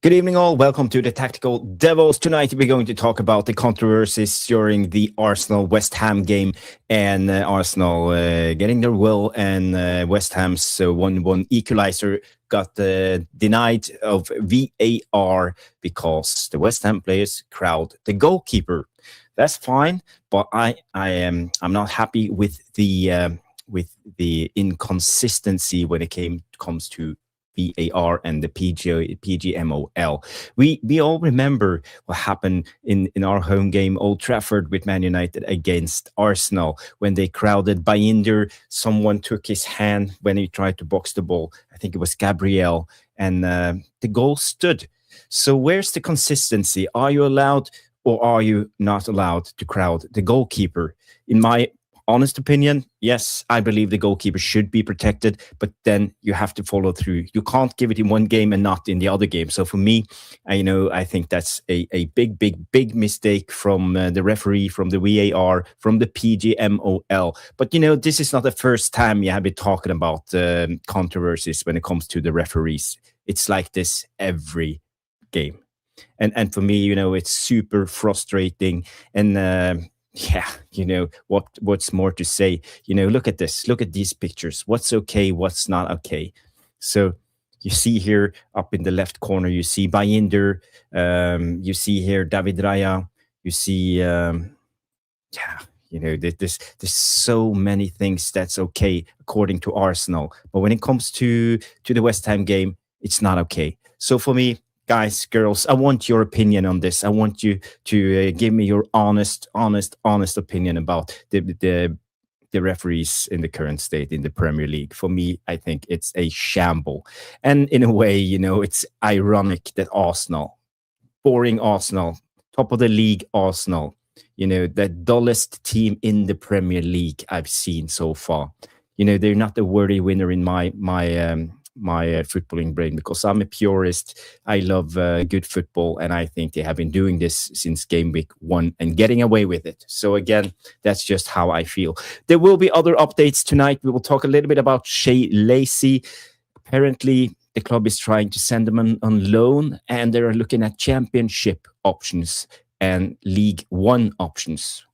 Good evening, all. Welcome to the Tactical Devils. Tonight, we're going to talk about the controversies during the Arsenal-West Ham game and Arsenal getting their will, and West Ham's 1-1 equalizer got denied of VAR because the West Ham players crowd the goalkeeper. That's fine, but I'm not happy with the inconsistency when it comes to VAR and the PGMOL. We all remember what happened in our home game, Old Trafford, with Man United against Arsenal, when they crowded Bayındır. Someone took his hand when he tried to box the ball. I think it was Gabriel, and the goal stood. So where's the consistency? Are you allowed or are you not allowed to crowd the goalkeeper? In my honest opinion, yes, I believe the goalkeeper should be protected, but then you have to follow through. You can't give it in one game and not in the other game. So for me, I think that's a big mistake from the referee, from the VAR, from the PGMOL. But, this is not the first time you have been talking about controversies when it comes to the referees. It's like this every game. And for me, it's super frustrating. And what's more to say? Look at this. Look at these pictures. What's okay? What's not okay? So you see here up in the left corner, you see Bayındır. You see here David Raya. You see, there's so many things that's okay according to Arsenal. But when it comes to the West Ham game, it's not okay. So for me, guys, girls, I want your opinion on this. I want you to give me your honest opinion about the referees in the current state in the Premier League. For me, I think it's a shamble. And in a way, it's ironic that Arsenal, boring Arsenal, top of the league Arsenal, the dullest team in the Premier League I've seen so far. They're not the worthy winner in my footballing brain, because I'm a purist. I love good football, and I think they have been doing this since game week 1 and getting away with it. So again, that's just how I feel. There will be other updates tonight. We will talk a little bit about Shay, Lacy. Apparently, the club is trying to send them on loan, and they're looking at championship options and League One options.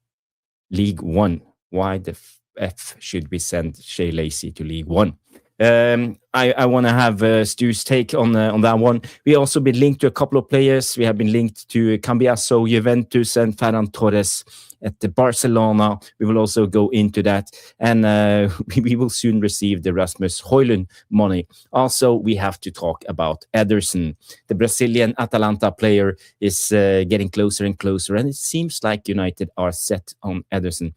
League One. Why the F should we send Shay, Lacy to League One? I want to have Stu's take on that one. We also been linked to a couple of players. We have been linked to Cambiasso, Juventus, and Ferran Torres at the Barcelona. We will also go into that, and we will soon receive the Rasmus Højlund money. Also, we have to talk about Ederson. The Brazilian Atalanta player is getting closer and closer, and it seems like United are set on Ederson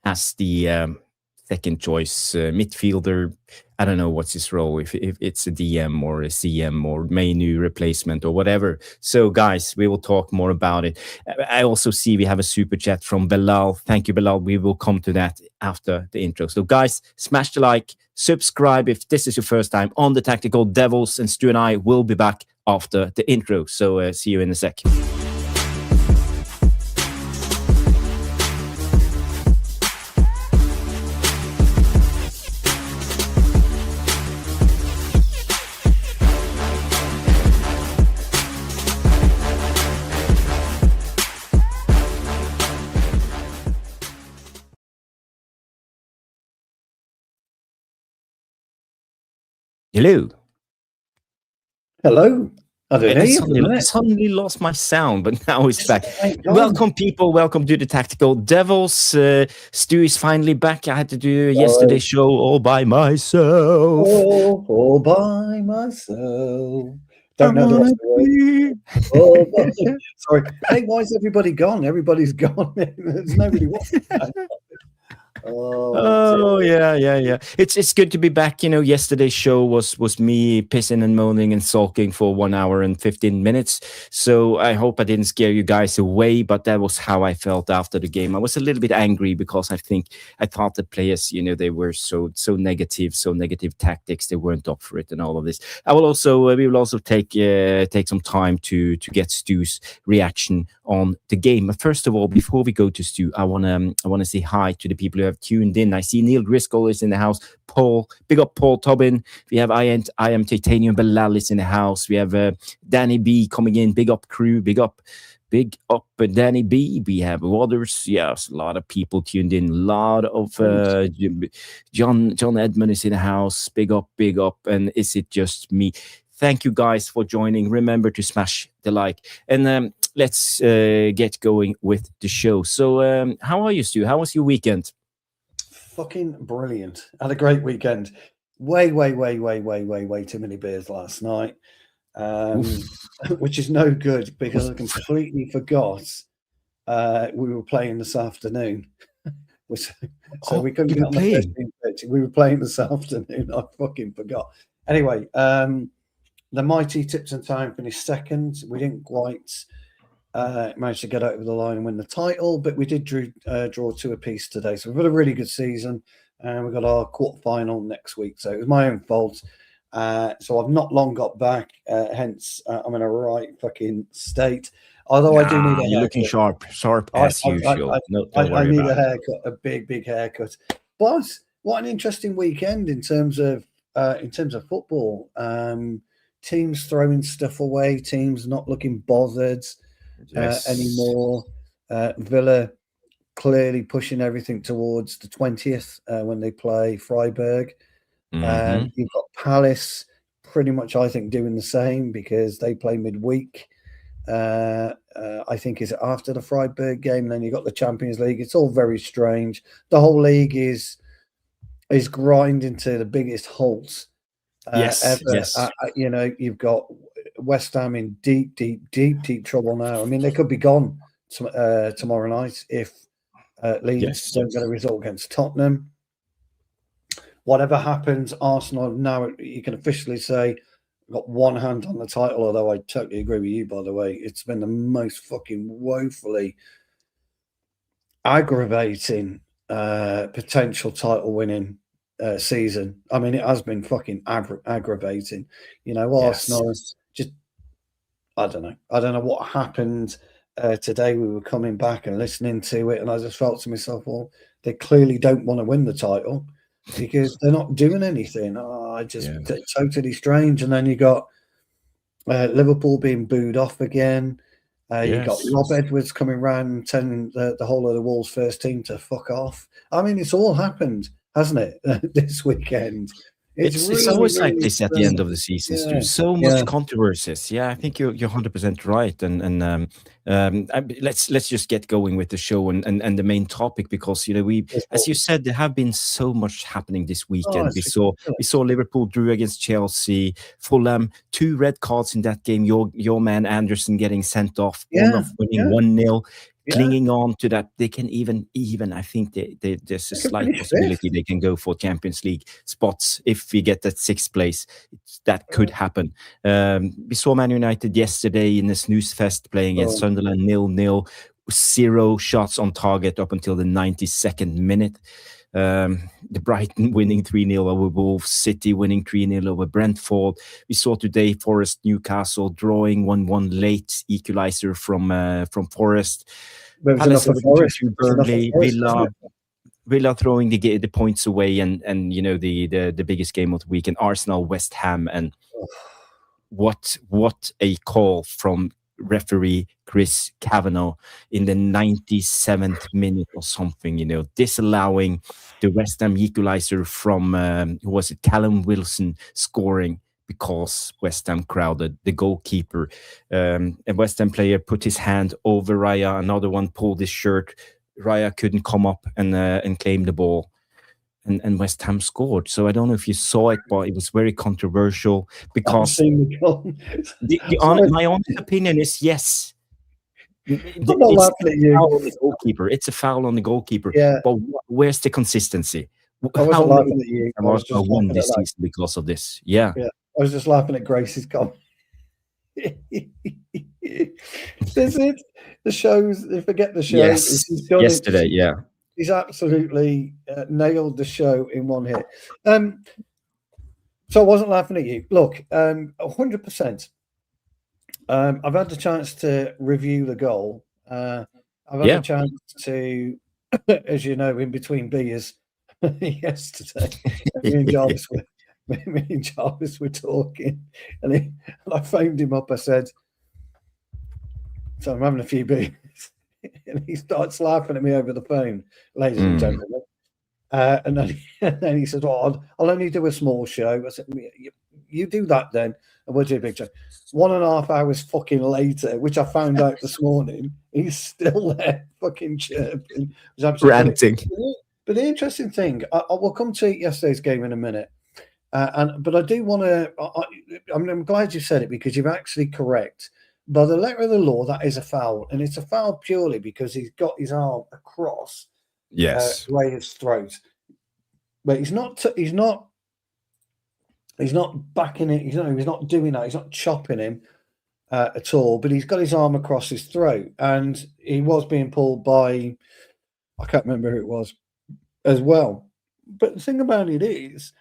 as the second choice midfielder. I don't know what's his role, if it's a DM or a CM or menu replacement or whatever. So, guys, we will talk more about it. I also see we have a super chat from Bilal. Thank you, Bilal. We will come to that after the intro. So, guys, smash the like, subscribe if this is your first time on the Tactical Devils, and Stu and I will be back after the intro. So, see you in a sec. Hello. Hello. I don't know. I suddenly lost my sound, but now it's back. Welcome, people. Welcome to the Tactical Devils. Stu is finally back. I had to do yesterday's show all by myself. All by myself. Don't know the rest of the word. Sorry. Hey, why is everybody gone? Everybody's gone. There's nobody watching. Yeah. It's good to be back. Yesterday's show was me pissing and moaning and sulking for 1 hour and 15 minutes. So I hope I didn't scare you guys away, but that was how I felt after the game. I was a little bit angry because I thought the players, they were so negative tactics. They weren't up for it and all of this. We will also take some time to get Stu's reaction on the game. But first of all, before we go to Stu, I wanna say hi to the people who have tuned in. I see Neil Driscoll is in the house. Paul, big up Paul Tobin. We have I am Titanium Bellal is in the house. We have Danny B coming in. Big up crew. Big up Danny B. We have others. Yes, a lot of people tuned in. A lot of John Edmund is in the house. Big up. And is it just me? Thank you guys for joining. Remember to smash the like. And let's get going with the show. So how are you, Stu? How was your weekend? Fucking brilliant. Had a great weekend. Way too many beers last night. Which is no good because I completely forgot we were playing this afternoon. So we couldn't get on the first pitch. We were playing this afternoon. I fucking forgot. Anyway, the mighty Tips and Time finished second. We didn't quite manage to get over the line and win the title, but we did draw 2 apiece today. So we've got a really good season, and we've got our quarter-final next week. So it was my own fault. So I've not long got back, hence I'm in a right fucking state. Although I do need a haircut. You're looking sharp as usual. I need a haircut, a big haircut. But what an interesting weekend in terms of football. Teams throwing stuff away, teams not looking bothered anymore. Villa clearly pushing everything towards the 20th when they play Freiburg. You've got Palace pretty much, I think, doing the same because they play midweek. I think is after the Freiburg game. And then you've got the Champions League. It's all very strange. The whole league is grinding to the biggest halt ever. You know, you've got West Ham in deep trouble now. I mean, they could be gone tomorrow night if Leeds don't get a result against Tottenham. Whatever happens, Arsenal now, you can officially say, got one hand on the title, although I totally agree with you, by the way. It's been the most fucking woefully aggravating potential title winning season. I mean, it has been fucking aggravating. You know, Arsenal just, I don't know what happened today. We were coming back and listening to it, and I just felt to myself, well, they clearly don't want to win the title because they're not doing anything. Totally strange. And then you got Liverpool being booed off again. You got Rob Edwards coming around telling the whole of the Wolves first team to fuck off. I mean, it's all happened, hasn't it, this weekend? It's always like this at the end of the season. There's so much controversies. Yeah, I think you're 100% right. And let's just get going with the show and the main topic, because, you know, as you said, there have been so much happening this weekend. We saw Liverpool drew against Chelsea, Fulham, 2 red cards in that game. Your man Anderson getting sent off, winning 1-0. Clinging on to that, they can even. I think there's a slight possibility they can go for Champions League spots if we get that 6th place. That could happen. We saw Man United yesterday in the snooze fest playing against Sunderland 0-0, 0 shots on target up until the 92nd minute. The Brighton winning 3-0 over Wolves, City winning 3-0 over Brentford. We saw today Forest Newcastle drawing 1-1 late equalizer from Forest. Palace to Burnley, Villa throwing the points away, and you know the biggest game of the weekend, Arsenal West Ham, and what a call from referee Chris Kavanagh in the 97th minute or something, you know, disallowing the West Ham equalizer from who was it, Callum Wilson scoring because West Ham crowded the goalkeeper. A West Ham player put his hand over Raya, another one pulled his shirt. Raya couldn't come up and claim the ball. And West Ham scored. So I don't know if you saw it, but it was very controversial because my honest opinion is yes. It's a foul on the goalkeeper. Yeah. But where's the consistency? How many Arsenal won this season because of this? Yeah. I was just laughing at Grace's comment. This is the shows. Forget the show. Yes. Yesterday, yeah. He's absolutely nailed the show in one hit. So I wasn't laughing at you. Look, 100%. I've had the chance to review the goal. I've had a chance to as you know, in between beers yesterday, me and Jarvis were talking, and I phoned him up. I said, "So I'm having a few beers," and he starts laughing at me over the phone, ladies and gentlemen. And then he said, "Oh, I'll only do a small show." I said, "You do that then, and we'll do a big show." 1.5 hours fucking later, which I found out this morning, he's still there fucking chirping. Ranting. But the interesting thing, I will come to yesterday's game in a minute. But I do want to. I'm glad you said it, because you're actually correct. By the letter of the law, that is a foul, and it's a foul purely because he's got his arm across Raya's throat, but he's not backing it. He's not doing that. He's not chopping him at all. But he's got his arm across his throat, and he was being pulled by, I can't remember who it was, as well. But the thing about it is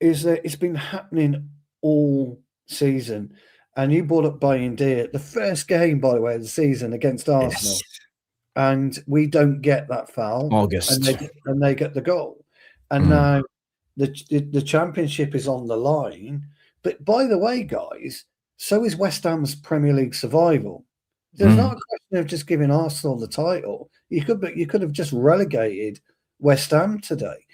that it's been happening all season. And you brought up Bayındır, the first game, by the way, of the season against Arsenal. Yes. And we don't get that foul. August. And they get the goal. And now the championship is on the line. But by the way, guys, so is West Ham's Premier League survival. There's not a question of just giving Arsenal the title. You could have just relegated West Ham today.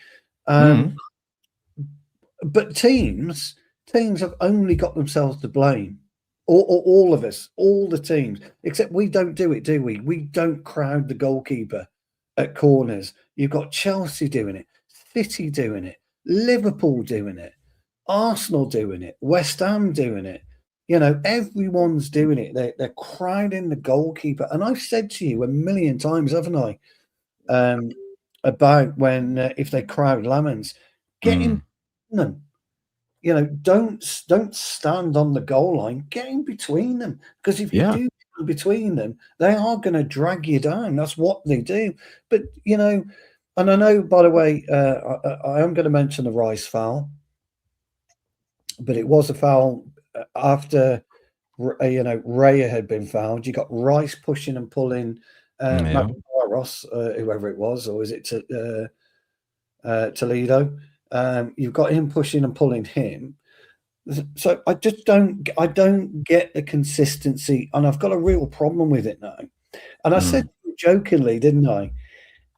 But teams have only got themselves to blame. All of us, all the teams, except we don't do it, do we? We don't crowd the goalkeeper at corners. You've got Chelsea doing it, City doing it, Liverpool doing it, Arsenal doing it, West Ham doing it. You know, everyone's doing it. They're crowding the goalkeeper. And I've said to you a million times, haven't I, about when if they crowd Lamans, get in them. You know, don't stand on the goal line. Get in between them, because if you do get in between them, they are going to drag you down. That's what they do. But you know, and I know, by the way, I am going to mention the Rice foul, but it was a foul after Raya had been fouled. You got Rice pushing and pulling Ross, whoever it was, or is it Toledo? You've got him pushing and pulling him. So I don't get the consistency, and I've got a real problem with it now. And I said jokingly, didn't I,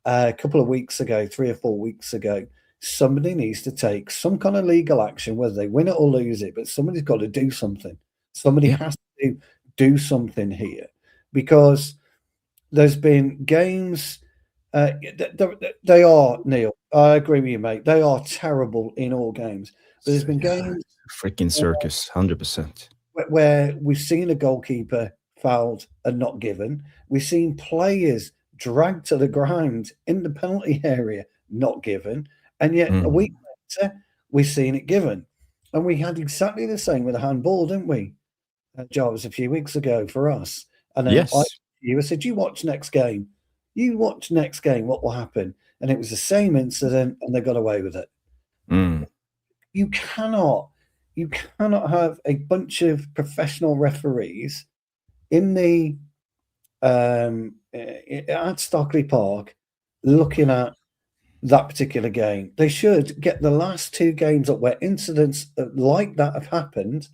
a couple of weeks ago, 3 or 4 weeks ago, somebody needs to take some kind of legal action, whether they win it or lose it, but somebody's got to do something. Somebody has to do something here, because there's been games. They are, Neil, I agree with you, mate. They are terrible in all games. But there's been games, freaking circus, 100%, where we've seen a goalkeeper fouled and not given. We've seen players dragged to the ground in the penalty area, not given, and yet a week later we've seen it given. And we had exactly the same with a handball, didn't we, Jarvis, a few weeks ago for us? And then I said, "You watch next game. You watch next game, what will happen?" And it was the same incident, and they got away with it. You cannot have a bunch of professional referees in the at Stockley Park looking at that particular game. They should get the last 2 games up where incidents like that have happened,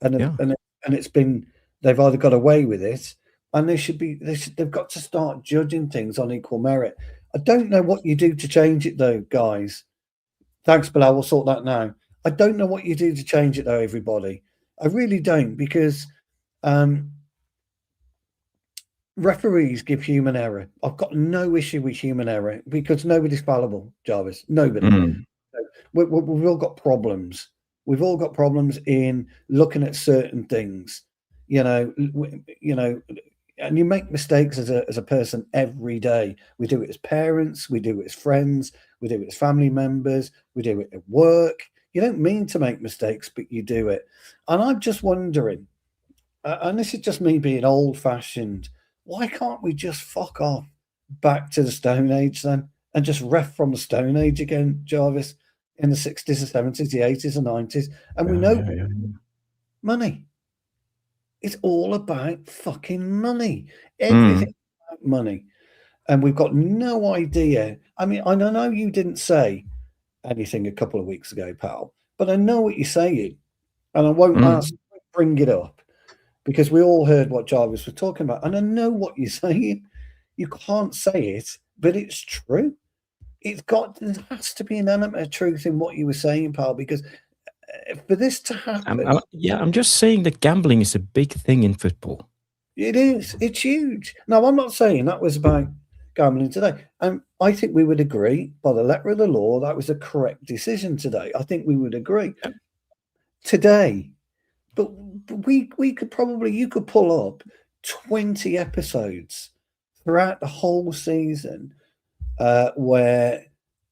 and it's been, they've either got away with it, and they've got to start judging things on equal merit. I don't know what you do to change it, though, guys. Thanks, Bilal. We'll sort that now. I don't know what you do to change it, though, everybody. I really don't, because referees give human error. I've got no issue with human error, because nobody's fallible, Jarvis. Nobody. We've all got problems. We've all got problems in looking at certain things. You know, and you make mistakes as a person every day. We do it as parents, we do it as friends, we do it as family members, we do it at work. You don't mean to make mistakes, but you do it. And I'm just wondering, and this is just me being old-fashioned, why can't we just fuck off back to the Stone Age then, and just ref from the Stone Age again, Jarvis, in the 60s, the 70s, the 80s, and 90s? And we know money. It's all about fucking money. Everything about money. and we've got no idea. I mean, I know you didn't say anything a couple of weeks ago, pal, but I know what you're saying, and I won't bring it up because we all heard what Jarvis was talking about, and I know what you're saying. You can't say it, but it's true. There has to be an element of truth in what you were saying, pal, because for this to happen, I'm just saying that gambling is a big thing in football. It is. It's huge. Now, I'm not saying that was about gambling today. I think we would agree, by the letter of the law, that was a correct decision today. I think we would agree today. But we could probably, you could pull up 20 episodes throughout the whole season where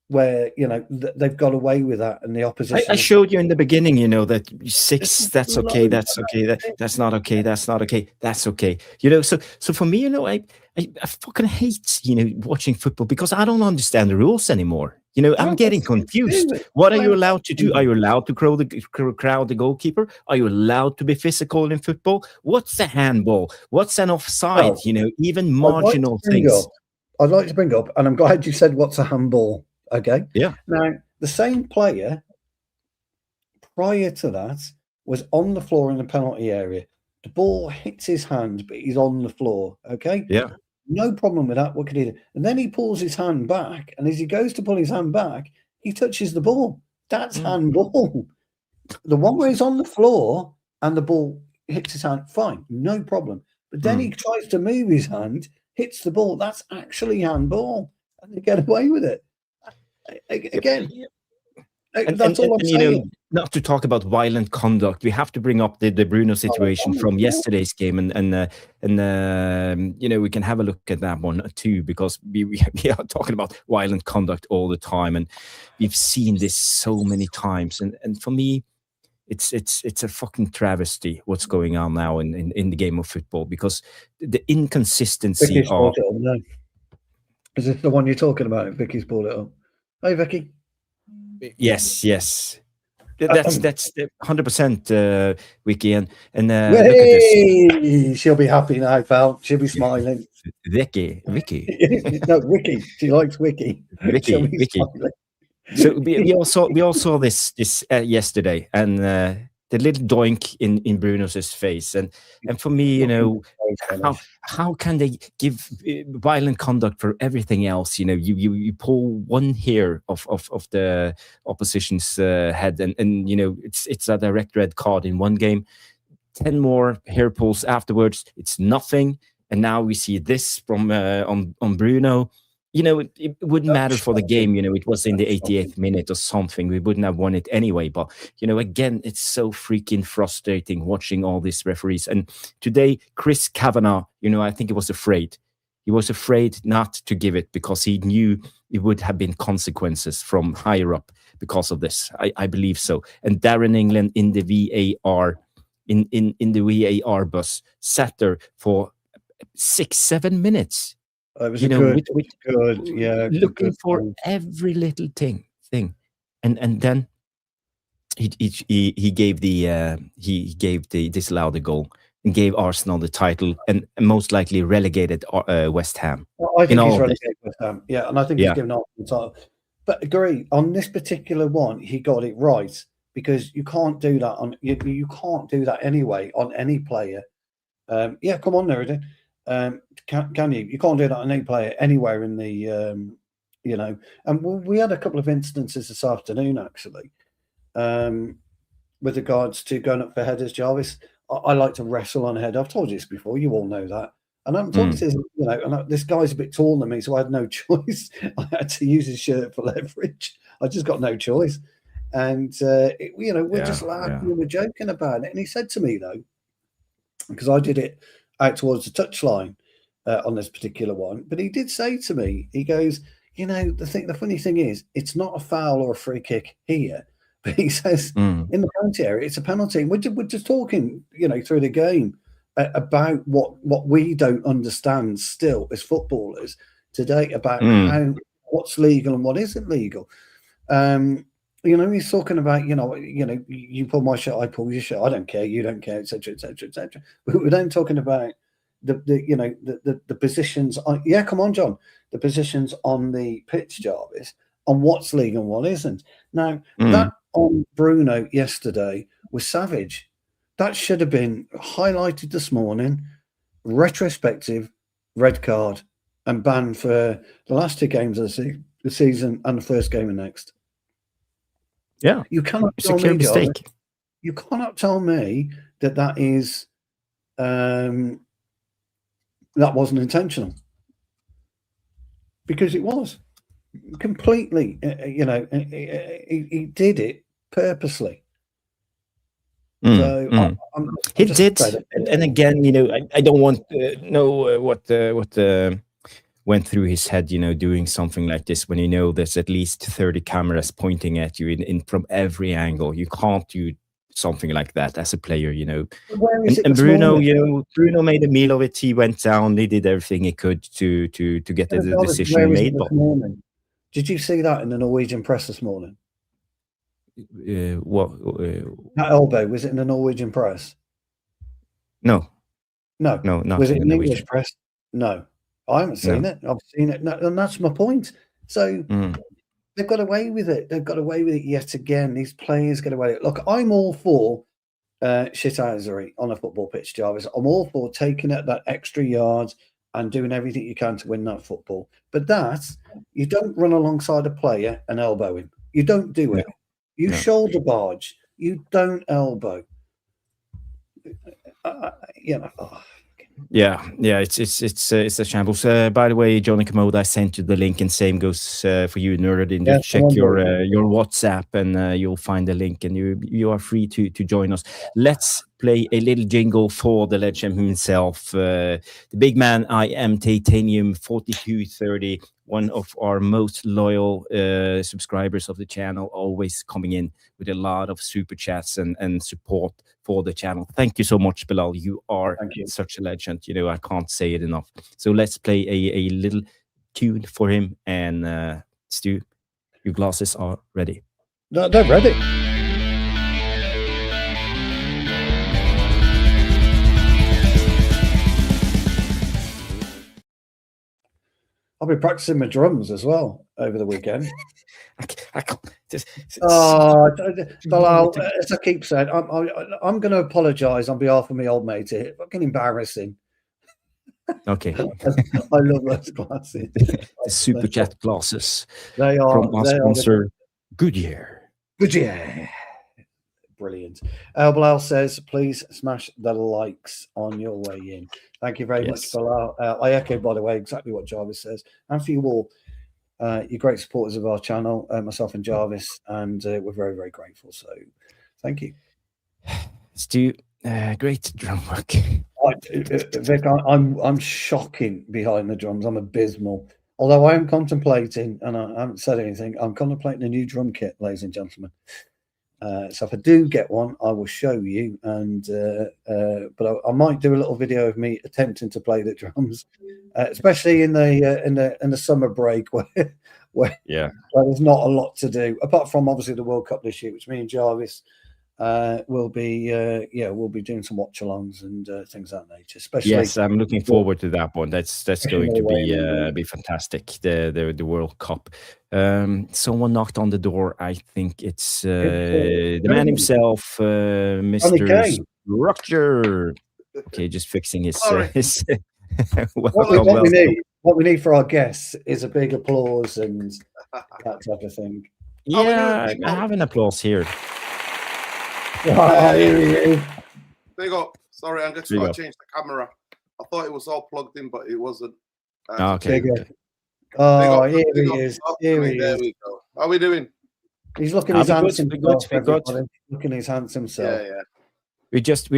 they've got away with that, and the opposition. I showed you in the beginning, that 6, that's okay, that's okay, that's not okay, that's not okay, that's okay. So for me, I fucking hate watching football because I don't understand the rules anymore. I'm getting confused. What are you allowed to do? Are you allowed to crowd the goalkeeper? Are you allowed to be physical in football? What's a handball? What's an offside? Even marginal things. I'd like to bring up, and I'm glad you said what's a handball. Okay. Yeah. Now, the same player prior to that was on the floor in the penalty area. The ball hits his hand, but he's on the floor. Okay. Yeah. No problem with that. What could he do? And then he pulls his hand back, and as he goes to pull his hand back, he touches the ball. That's handball. The one where he's on the floor and the ball hits his hand, fine, no problem. But then he tries to move his hand, hits the ball. That's actually handball, and they get away with it. Again, that's all I'm saying. Not to talk about violent conduct, we have to bring up the Bruno situation from yesterday's game, and we can have a look at that one too, because we are talking about violent conduct all the time, and we've seen this so many times, and for me, it's a fucking travesty what's going on now in the game of football, because the inconsistency of. Is this the one you're talking about? Vicky's brought it up. Hey, Vicky. Yes. That's 100% Vicky, and look at this. She'll be happy now, pal. She'll be smiling. Vicky. No, Vicky. She likes Vicky. Vicky. So we all saw this yesterday, and the little doink in Bruno's face, and for me, how can they give violent conduct for everything else? You pull one hair of the opposition's head, and it's a direct red card in one game. 10 more hair pulls afterwards, it's nothing, and now we see this from on Bruno. It wouldn't matter for the game. It was in the 88th minute or something. We wouldn't have won it anyway. But, again, it's so freaking frustrating watching all these referees. And today, Chris Kavanagh, I think he was afraid. He was afraid not to give it because he knew it would have been consequences from higher up because of this. I believe so. And Darren England in the VAR, in the VAR bus, sat there for 6-7 minutes. It was good, looking for every little thing, and then he gave the disallowed goal and gave Arsenal the title, and most likely relegated West Ham. Well, I think he's relegated West Ham, and I think he's given Arsenal the title. But agree on this particular one, he got it right, because you can't do that on you can't do that anyway on any player. Come on, Nerida. Can you? You can't do that on any player anywhere in the, And we had a couple of instances this afternoon, actually, with regards to going up for headers. Jarvis, I like to wrestle on a header. I've told you this before. You all know that. And I'm talking to and this guy's a bit taller than me, so I had no choice. I had to use his shirt for leverage. I just got no choice. And we're just laughing and we're joking about it. And he said to me, though, because I did it out towards the touchline on this particular one, but he did say to me, he goes, the funny thing is, it's not a foul or a free kick here, but he says in the penalty area, it's a penalty. We're just talking, through the game about what we don't understand still as footballers today about what's legal and what isn't legal. He's talking about, you pull my shirt, I pull your shirt, I don't care, you don't care, etc., etc., etc. We're then talking about, the positions. Yeah, come on, John. The positions on the pitch, Jarvis, on what's league and what isn't. Now that on Bruno yesterday was savage. That should have been highlighted this morning. Retrospective, red card, and banned for the last 2 games of the season and the first game of next. Yeah, you cannot it's tell a clear me, mistake. Jarvis, you cannot tell me that is that wasn't intentional, because it was completely. He did it purposely. So he did, and again, I don't want to know what went through his head, doing something like this when there's at least 30 cameras pointing at you in from every angle. You can't do something like that as a player, And Bruno, Bruno made a meal of it. He went down. He did everything he could to get the decision made. Did you see that in the Norwegian press this morning? That elbow, was it in the Norwegian press? No, not was it in the English press? No, I haven't seen it. I've seen it, and that's my point. So they've got away with it. They've got away with it yet again. These players get away with it. Look, I'm all for shithousery on a football pitch, Jarvis. I'm all for taking it that extra yards and doing everything you can to win that football. But you don't run alongside a player and elbow him. You don't do it. You shoulder barge. You don't elbow. It's a shambles. By the way, Johnny Commode, I sent you the link, and same goes for you, Nuruddin. Just check your WhatsApp, and you'll find the link, and you are free to join us. Let's play a little jingle for the legend himself, the big man. I am Titanium 4230, one of our most loyal subscribers of the channel, always coming in with a lot of super chats and support for the channel. Thank you so much, Bilal. You are such a legend. I can't say it enough. So let's play a little tune for him. And Stu, your glasses are ready. No, they're ready. I'll be practicing my drums as well over the weekend. I can't. Bilal, as I keep saying, I'm going to apologise on behalf of my old mate here. Fucking embarrassing. Okay. I love those glasses. The super chat glasses. They are from our sponsor, Goodyear. Goodyear. Brilliant. Bilal says, please smash the likes on your way in. Thank you very much, Bilal. I echo, by the way, exactly what Jarvis says. And for you all, you're great supporters of our channel, myself and Jarvis, and we're very, very grateful. So thank you. Stu, great drum work. Vic, I'm shocking behind the drums. I'm abysmal. Although I am contemplating, and I haven't said anything, I'm contemplating a new drum kit, ladies and gentlemen. So if I do get one, I will show you. And but I might do a little video of me attempting to play the drums, especially in the summer break where there's not a lot to do apart from obviously the World Cup this year, which me and Jarvis we'll be doing some watch-alongs and things of that nature. Especially, yes, I'm looking forward to that one. That's going to be fantastic. The World Cup. Someone knocked on the door. I think it's the man himself, Mr. Structure. Okay, just fixing his. What we need for our guests is a big applause and that type of thing. Yeah, I have an applause here. Here he is. Big up. Sorry, I'm just going to change the camera. I thought it was all plugged in, but it wasn't. Okay. Here he is. There we go. How are we doing? He's looking his handsome. Looking his handsome self. Yeah. We're just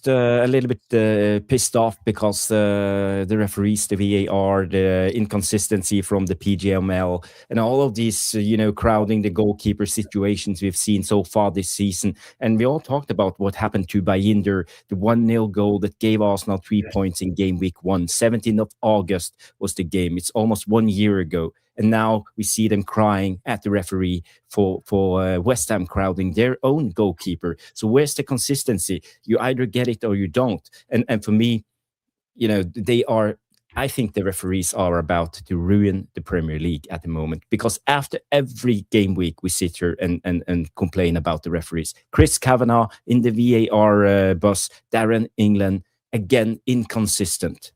a little bit pissed off because the referees, the VAR, the inconsistency from the PGMOL, and all of these, crowding the goalkeeper situations we've seen so far this season. And we all talked about what happened to Bayındır, the 1-0 goal that gave Arsenal 3 points in game week 1. 17th of August was the game. It's almost 1 year ago. And now we see them crying at the referee for West Ham crowding their own goalkeeper. So where's the consistency? You either get it or you don't. And for me, they are. I think the referees are about to ruin the Premier League at the moment, because after every game week we sit here and complain about the referees. Chris Kavanagh in the VAR bus, Darren England again inconsistent.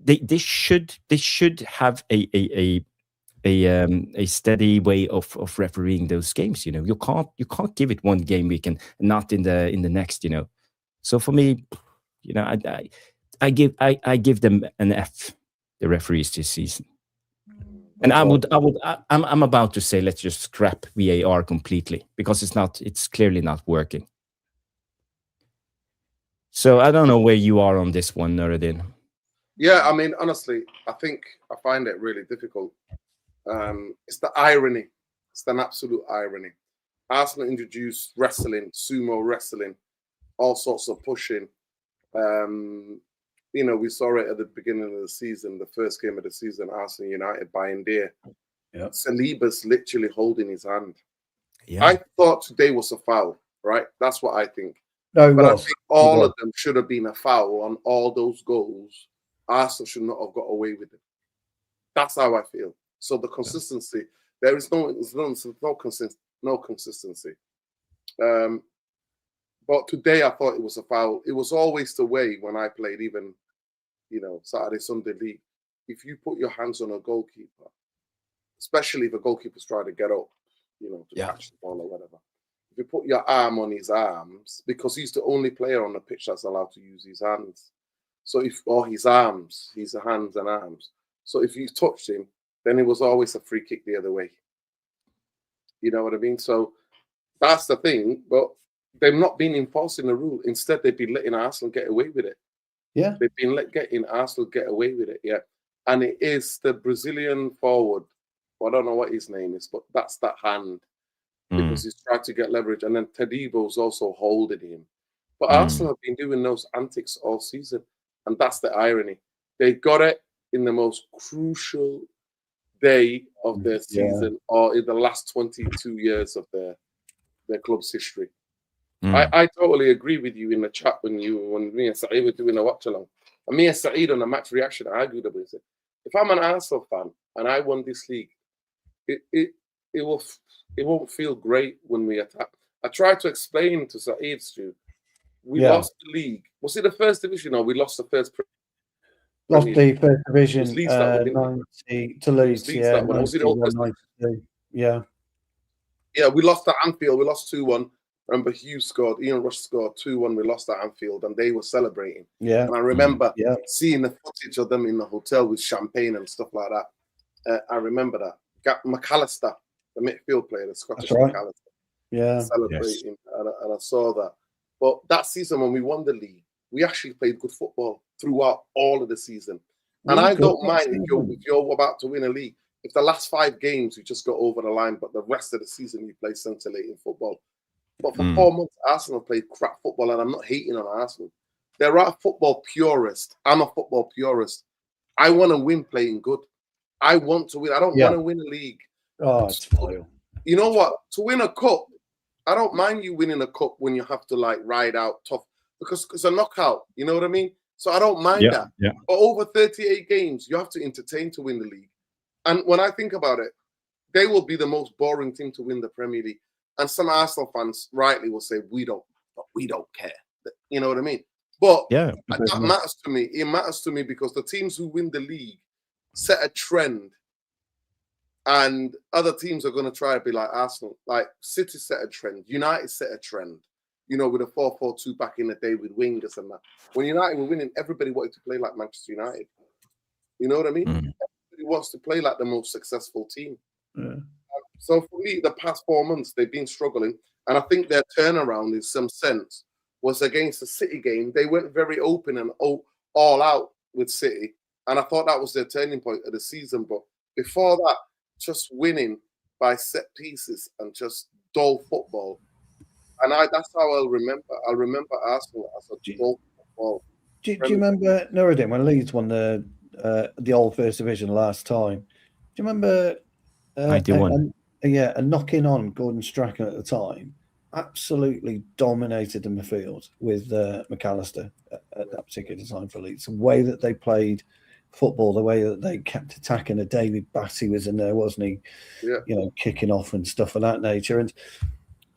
They should have a steady way of refereeing those games. You can't give it one game week and not in the next. So for me, I give them an F, the referees this season. And I'm about to say, let's just scrap VAR completely, because it's clearly not working. So I don't know where you are on this one, Nuruddin. Yeah, I mean, honestly, I find it really difficult. It's the irony. It's an absolute irony. Arsenal introduced wrestling, sumo wrestling, all sorts of pushing. We saw it at the beginning of the season, the first game of the season, Arsenal United Bayındır. Yeah. Saliba's literally holding his hand. Yeah. I thought today was a foul, right? That's what I think. No, but I think all of them should have been a foul on all those goals. Arsenal should not have got away with it. That's how I feel. So the consistency, there's no consistency. But today I thought it was a foul. It was always the way when I played, even Saturday, Sunday league. If you put your hands on a goalkeeper, especially if a goalkeeper's trying to get up, to catch the ball or whatever. If you put your arm on his arms, because he's the only player on the pitch that's allowed to use his hands. So or his arms, his hands and arms. So if you touched him, then it was always a free kick the other way. You know what I mean? So that's the thing. But they've not been enforcing the rule. Instead, they've been letting Arsenal get away with it. Yeah. They've been getting Arsenal get away with it. Yeah. And it is the Brazilian forward. Well, I don't know what his name is, but that's that hand. Because he's tried to get leverage. And then Tadibo's also holding him. But Arsenal have been doing those antics all season. And that's the irony. They got it in the most crucial day of their season, or in the last 22 years of their club's history. I totally agree with you in the chat when me and Saeed were doing a watch along. And me and Saeed on the match reaction argued about it. If I'm an Arsenal fan and I won this league, it won't feel great when we attack. I tried to explain to Saeed, Stu, we lost the league. Was it the first division or we lost the first? Lost the first division 90 to Leeds. Yeah, was it all 92? Yeah. Yeah, we lost at Anfield. We lost 2-1. Remember, Hughes scored. Ian Rush scored 2-1. We lost at Anfield, and they were celebrating. Yeah. And I remember seeing the footage of them in the hotel with champagne and stuff like that. I remember that. McAllister, the midfield player, the Scottish McAllister, celebrating, and I saw that. But that season when we won the league, we actually played good football throughout all of the season. And I don't mind if you're about to win a league. If the last 5 games you just got over the line, but the rest of the season you play scintillating football. But for 4 months, Arsenal played crap football, and I'm not hating on Arsenal. There are football purists. I'm a football purist. I want to win playing good. I want to win. I don't want to win a league. Oh, it's vile. You know what? To win a cup, I don't mind you winning a cup when you have to ride out tough, because it's a knockout. You know what I mean? So I don't mind that. Yeah. But over 38 games, you have to entertain to win the league. And when I think about it, they will be the most boring team to win the Premier League. And some Arsenal fans rightly will say, we don't care. You know what I mean? But that matters to me. It matters to me because the teams who win the league set a trend, and other teams are going to try to be like Arsenal. Like City set a trend. United set a trend, with a 4-4-2 back in the day with wingers and that. When United were winning, everybody wanted to play like Manchester United. You know what I mean? Everybody wants to play like the most successful team. Yeah. So for me, the past 4 months, they've been struggling. And I think their turnaround in some sense was against the City game. They went very open and all out with City. And I thought that was their turning point of the season. But before that, just winning by set pieces and just dull football. And that's how I'll remember. I'll remember Arsenal as a dull football. Do you remember, Nuruddin, when Leeds won the old First Division last time? Do you remember 91? And knocking on Gordon Strachan at the time, absolutely dominated the midfield with McAllister at that particular time for Leeds. The way that they played football, the way that they kept attacking. David Batty was in there, wasn't he? Yeah. You know, kicking off and stuff of that nature. And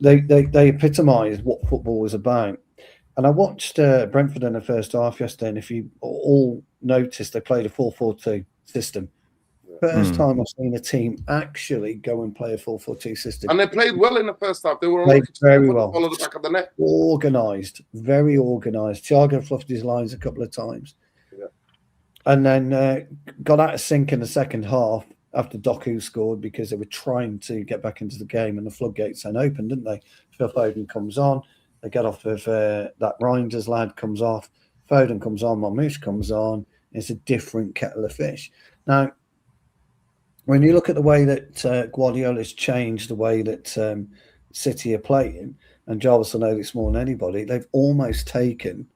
they epitomised what football was about. And I watched Brentford in the first half yesterday, and if you all noticed, they played a 4-4-2 system. First time I've seen a team actually go and play a 4-4-2 system. And they played well in the first half. They were played very well. Follow the back of the net. Organised, very organised. Thiago fluffed his lines a couple of times. Yeah. And then got out of sync in the second half after Doku scored because they were trying to get back into the game, and the floodgates then opened, didn't they? Phil Foden comes on. They get off of that Reinders lad comes off. Foden comes on. Marmoush comes on. It's a different kettle of fish. Now, when you look at the way that Guardiola's changed the way that City are playing, and Jarvis will know this more than anybody, they've almost taken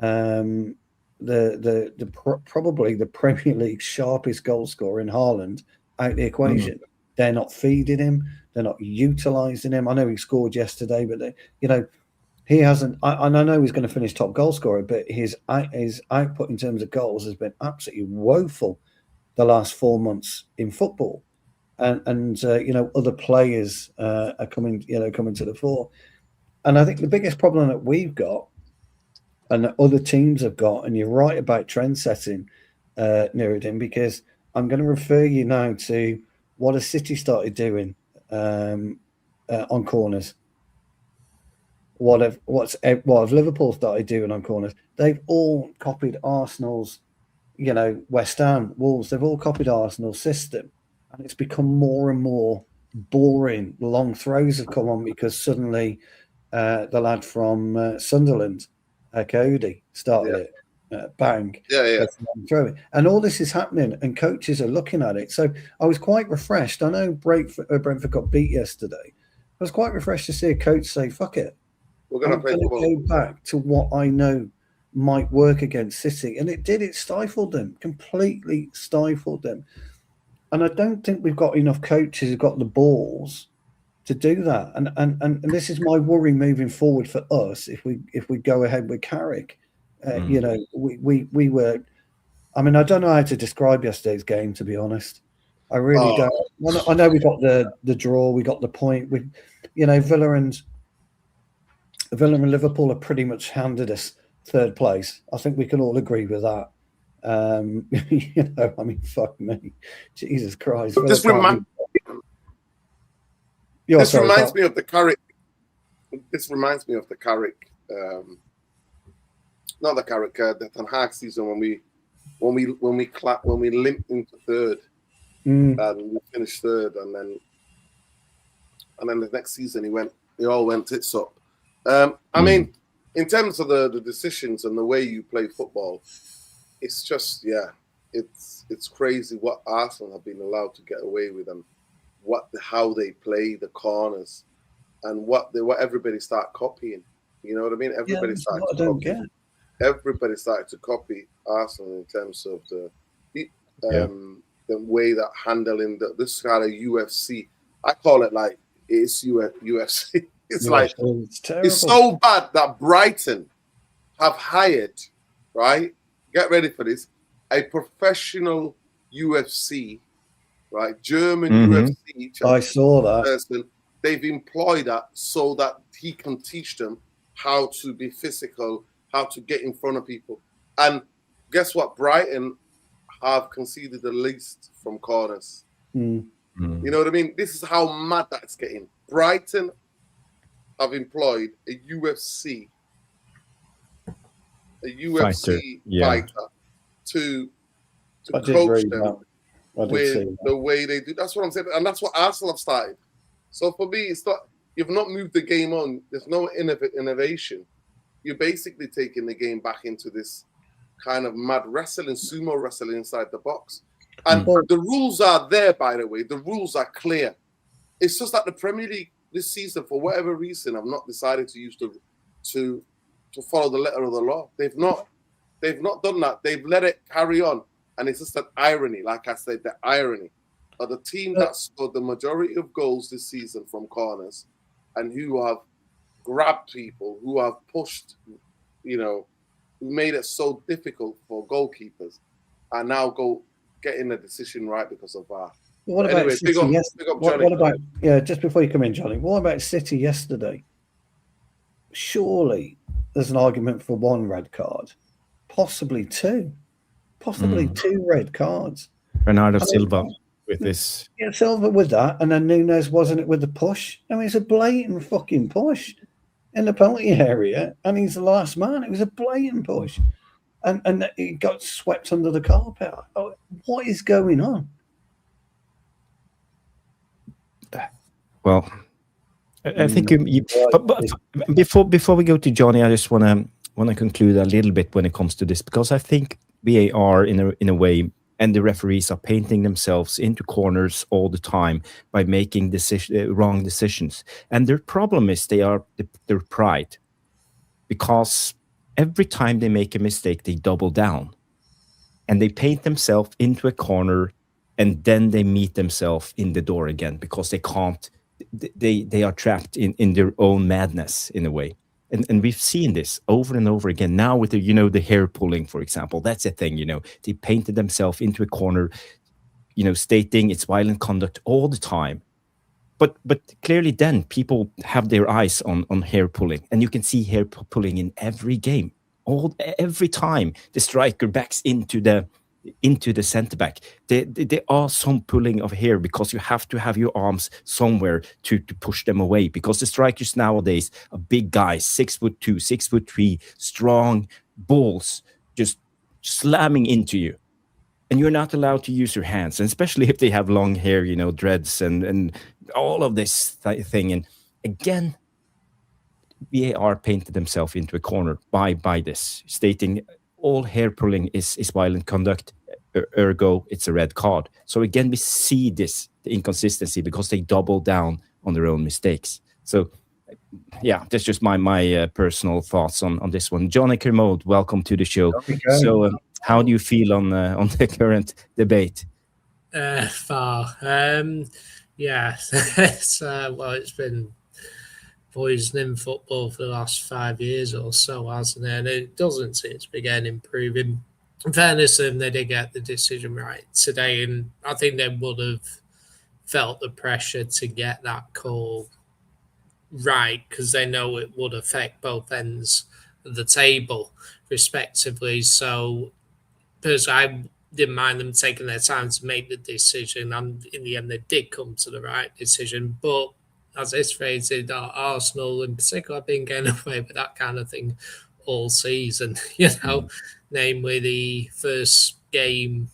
probably the Premier League's sharpest goal scorer in Haaland out the equation. They're not feeding him. They're not utilising him. I know he scored yesterday, but he hasn't. And I know he's going to finish top goal scorer, but his output in terms of goals has been absolutely woeful the last 4 months in football, and other players are coming to the fore. And I think the biggest problem that we've got, and that other teams have got, and you're right about trend setting, Nuruddin, because I'm going to refer you now to what a City started doing on corners. What have Liverpool started doing on corners? They've all copied Arsenal's, West Ham, Wolves. They've all copied Arsenal's system, and it's become more and more boring. Long throws have come on because suddenly the lad from Sunderland, Cody, started it. Bang. Yeah. Throw it. And all this is happening, and coaches are looking at it. So I was quite refreshed. I know Brentford got beat yesterday. I was quite refreshed to see a coach say, fuck it. We're going to go back to what I know might work against City. And it did. It stifled them, completely stifled them. And I don't think we've got enough coaches who've got the balls to do that. And this is my worry moving forward for us if we go ahead with Carrick. We were. I mean, I don't know how to describe yesterday's game, to be honest. I really don't. Well, I know we got the draw, we got the point. Villa and Liverpool are pretty much handed us third place. I think we can all agree with that. I mean, fuck me, Jesus Christ. This reminds me of the Carrick. This reminds me of the Carrick. Not the Carrick, the Ten Hag season when we limped into third, and we finished third, and then the next season it all went tits up. I mean, in terms of the decisions and the way you play football, it's just it's crazy what Arsenal have been allowed to get away with, and how they play the corners, and what everybody start copying. You know what I mean? Everybody started to copy Arsenal in terms of the way that handling this kind of UFC. I call it like it's UFC. It's like it's so bad that Brighton have hired, right? Get ready for this, a professional UFC, right? German UFC. I saw that. Person. They've employed that so that he can teach them how to be physical, how to get in front of people. And guess what? Brighton have conceded the least from corners. You know what I mean? This is how mad that's getting. Brighton have employed a UFC fighter to coach them with the way they do. That's what I'm saying. And that's what Arsenal have started. So for me, it's not, you've not moved the game on. There's no innovation. You're basically taking the game back into this kind of mad wrestling, sumo wrestling inside the box. And the rules are there, by the way. The rules are clear. It's just that the Premier League this season, for whatever reason, have not decided to use to follow the letter of the law. They've not done that. They've let it carry on. And it's just an irony, like I said, the irony of the team that scored the majority of goals this season from corners and who have grabbed people, who have pushed, made it so difficult for goalkeepers, and now getting the decision right because of VAR. What about Anyway, City what about just before you come in, Johnny? What about City yesterday? Surely there's an argument for one red card, possibly two red cards. Bernardo Silva with this. Yeah, Silva with that, and then Nunes wasn't it with the push? I mean, it's a blatant fucking push in the penalty area, and he's the last man. It was a blatant push, and he got swept under the carpet. Oh, what is going on? Well, I think but before we go to Johnny, I just want to conclude a little bit when it comes to this, because I think VAR in a way, and the referees are painting themselves into corners all the time by making wrong decisions. And their problem is their pride, because every time they make a mistake, they double down and they paint themselves into a corner, and then they meet themselves in the door again because they can't. They are trapped in their own madness in a way. And we've seen this over and over again now with the hair pulling, for example. That's a thing, they painted themselves into a corner, stating it's violent conduct all the time. But clearly then people have their eyes on hair pulling, and you can see hair pulling in every game. Every time the striker backs into the center back, there are some pulling of hair, because you have to have your arms somewhere to push them away, because the strikers nowadays are big guys, 6'2", 6'3", strong balls just slamming into you, and you're not allowed to use your hands, and especially if they have long hair, dreads and all of this thing. And again, VAR painted themselves into a corner by this, stating all hair pulling is violent conduct, ergo it's a red card. So again, we see the inconsistency because they double down on their own mistakes. So yeah, that's just my personal thoughts on this one. Johnny Kermode, welcome to the show. So how do you feel on the current debate? Yeah, it's been poisoning football for the last 5 years or so, hasn't it? And it doesn't seem to be getting improving. In fairness, they did get the decision right today, and I think they would have felt the pressure to get that call right, because they know it would affect both ends of the table, respectively. So, personally, I didn't mind them taking their time to make the decision, and in the end, they did come to the right decision. But as it's phrased, Arsenal in particular have been getting away with that kind of thing all season, namely the first game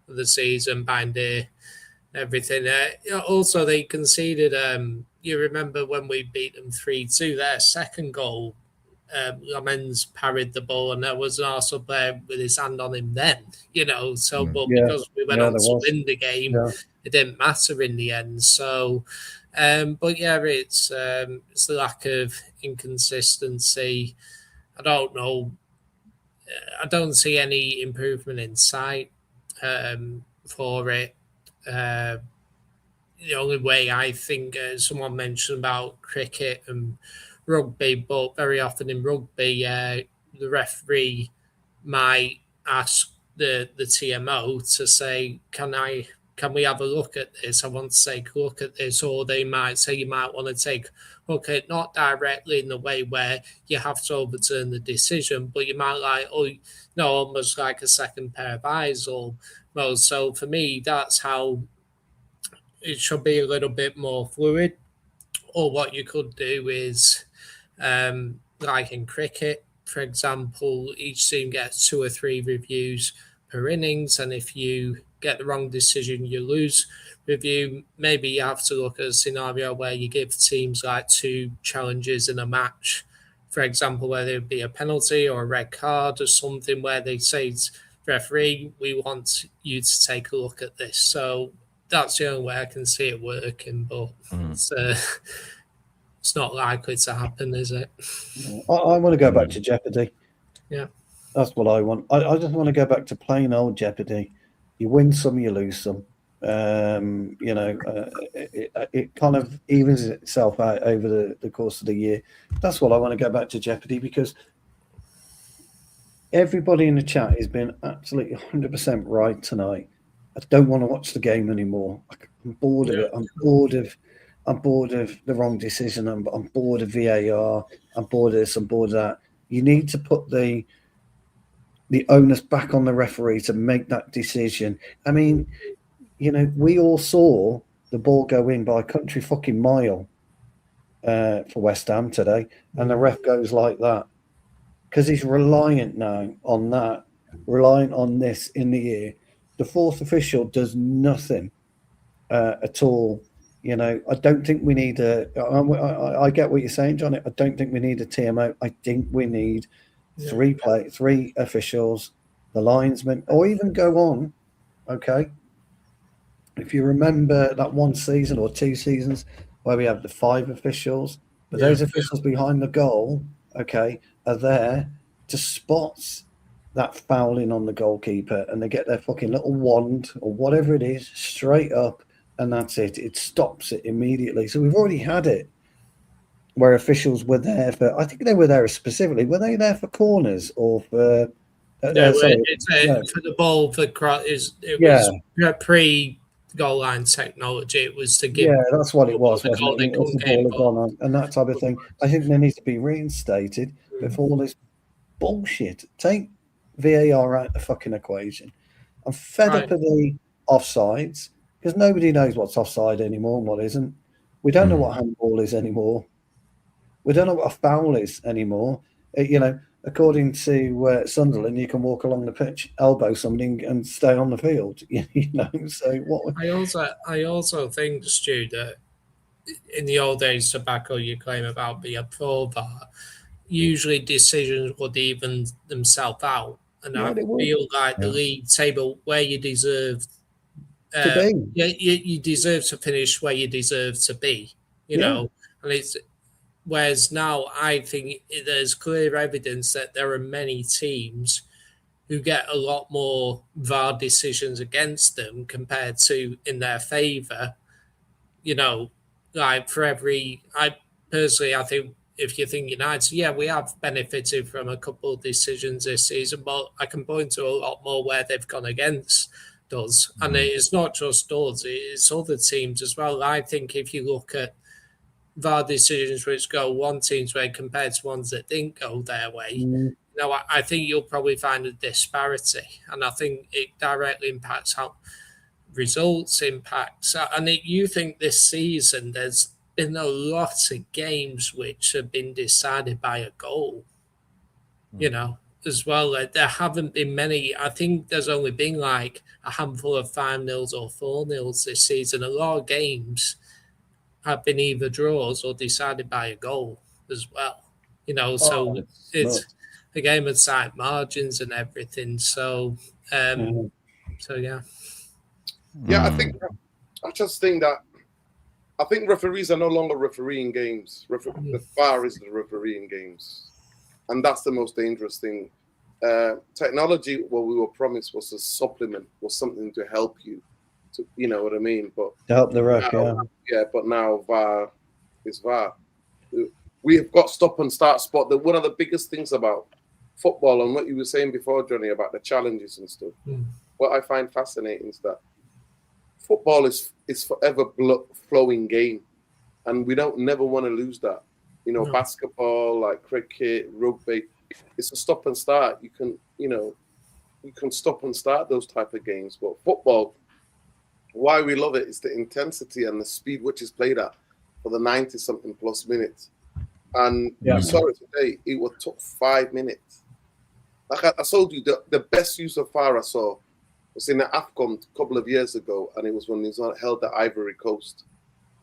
of the season, Bayındır, everything. Also, they conceded, you remember when we beat them 3-2, their second goal, Lamens parried the ball, and there was an Arsenal player with his hand on him then, because we went on to win the game, it didn't matter in the end. So, but yeah, it's the lack of inconsistency. I don't know. I don't see any improvement in sight for it. The only way, I think, someone mentioned about cricket and rugby, but very often in rugby, the referee might ask the TMO to say, can we have a look at this? I want to take a look at this. Or they might say you might want to take a look at it, not directly in the way where you have to overturn the decision, but you might almost like a second pair of eyes almost. So for me, that's how it should be, a little bit more fluid. Or what you could do is, like in cricket, for example, each team gets 2 or 3 reviews per innings, and if you get the wrong decision, you lose review. Maybe you have to look at a scenario where you give teams like 2 challenges in a match, for example, where there would be a penalty or a red card or something, where they say to the referee, we want you to take a look at this. So that's the only way I can see it working, but it's not likely to happen, is it? I want to go back to Jeopardy. Yeah. That's what I want. I just want to go back to plain old Jeopardy. You win some, you lose some. It kind of evens itself out over the course of the year. That's what I want to go back to Jeopardy, because everybody in the chat has been absolutely 100% right tonight. I don't want to watch the game anymore. I'm bored of it. I'm bored of the wrong decision. I'm bored of VAR. I'm bored of this. I'm bored of that. You need to put the onus back on the referee to make that decision. I mean, we all saw the ball go in by a country fucking mile for West Ham today, and the ref goes like that because he's reliant now on that, reliant on this in the ear. The fourth official does nothing at all. I don't think we need I get what you're saying, John. I don't think we need a TMO. I think we need three officials, the linesman, or even go on. Okay. If you remember that one season or 2 seasons where we have the 5 officials, but those officials behind the goal, okay, are there to spot that fouling on the goalkeeper, and they get their fucking little wand or whatever it is straight up, and that's it. It stops it immediately. So we've already had it where officials were there for, I think they were there specifically, were they there for corners or for... for the ball, it was pre-goal line technology. It was to give... Yeah, that's what it was. The ball had gone on and that type of thing. I think they need to be reinstated before all this bullshit. Take VAR out the fucking equation. I'm fed up of the offsides because nobody knows what's offside anymore and what isn't. We don't know what handball is anymore. We don't know what a foul is anymore. According to Sunderland, you can walk along the pitch, elbow somebody, and stay on the field. So what? I also think, Stu, that in the old days, to back up your claim about being pro VAR, usually decisions would even themselves out, and I feel like the league table where you deserve to be. You deserve to finish where you deserve to be. And it's. Whereas now I think there's clear evidence that there are many teams who get a lot more VAR decisions against them compared to in their favour. Like for I think if you think United, we have benefited from a couple of decisions this season, but I can point to a lot more where they've gone against us. And it's not just us, it's other teams as well. I think if you look at VAR decisions which go one team's way compared to ones that didn't go their way, I think you'll probably find a disparity, and I think it directly impacts how results impacts. And you think this season there's been a lot of games which have been decided by a goal, as well. There haven't been many. I think there's only been like a handful of 5-0s or 4-0s this season. A lot of games have been either draws or decided by a goal as well. So it's a game of tight margins and everything. So, yeah. Yeah, I just think that I think referees are no longer refereeing games. The VAR is the refereeing games, and that's the most dangerous thing. Technology, what we were promised, was a supplement, was something to help you. You know what I mean? But to help the ref, but now VAR is VAR. We have got stop and start spot. One of the biggest things about football, and what you were saying before, Johnny, about the challenges and stuff, what I find fascinating is that football is forever flowing game, and we never want to lose that. Basketball, like cricket, rugby, it's a stop and start. You can stop and start those type of games, but football, why we love it is the intensity and the speed which is played at for the 90-something plus minutes. And you saw it today, it took 5 minutes. Like I told you, the best use of VAR I saw was in the AFCON a couple of years ago, and it was when it was held at Ivory Coast.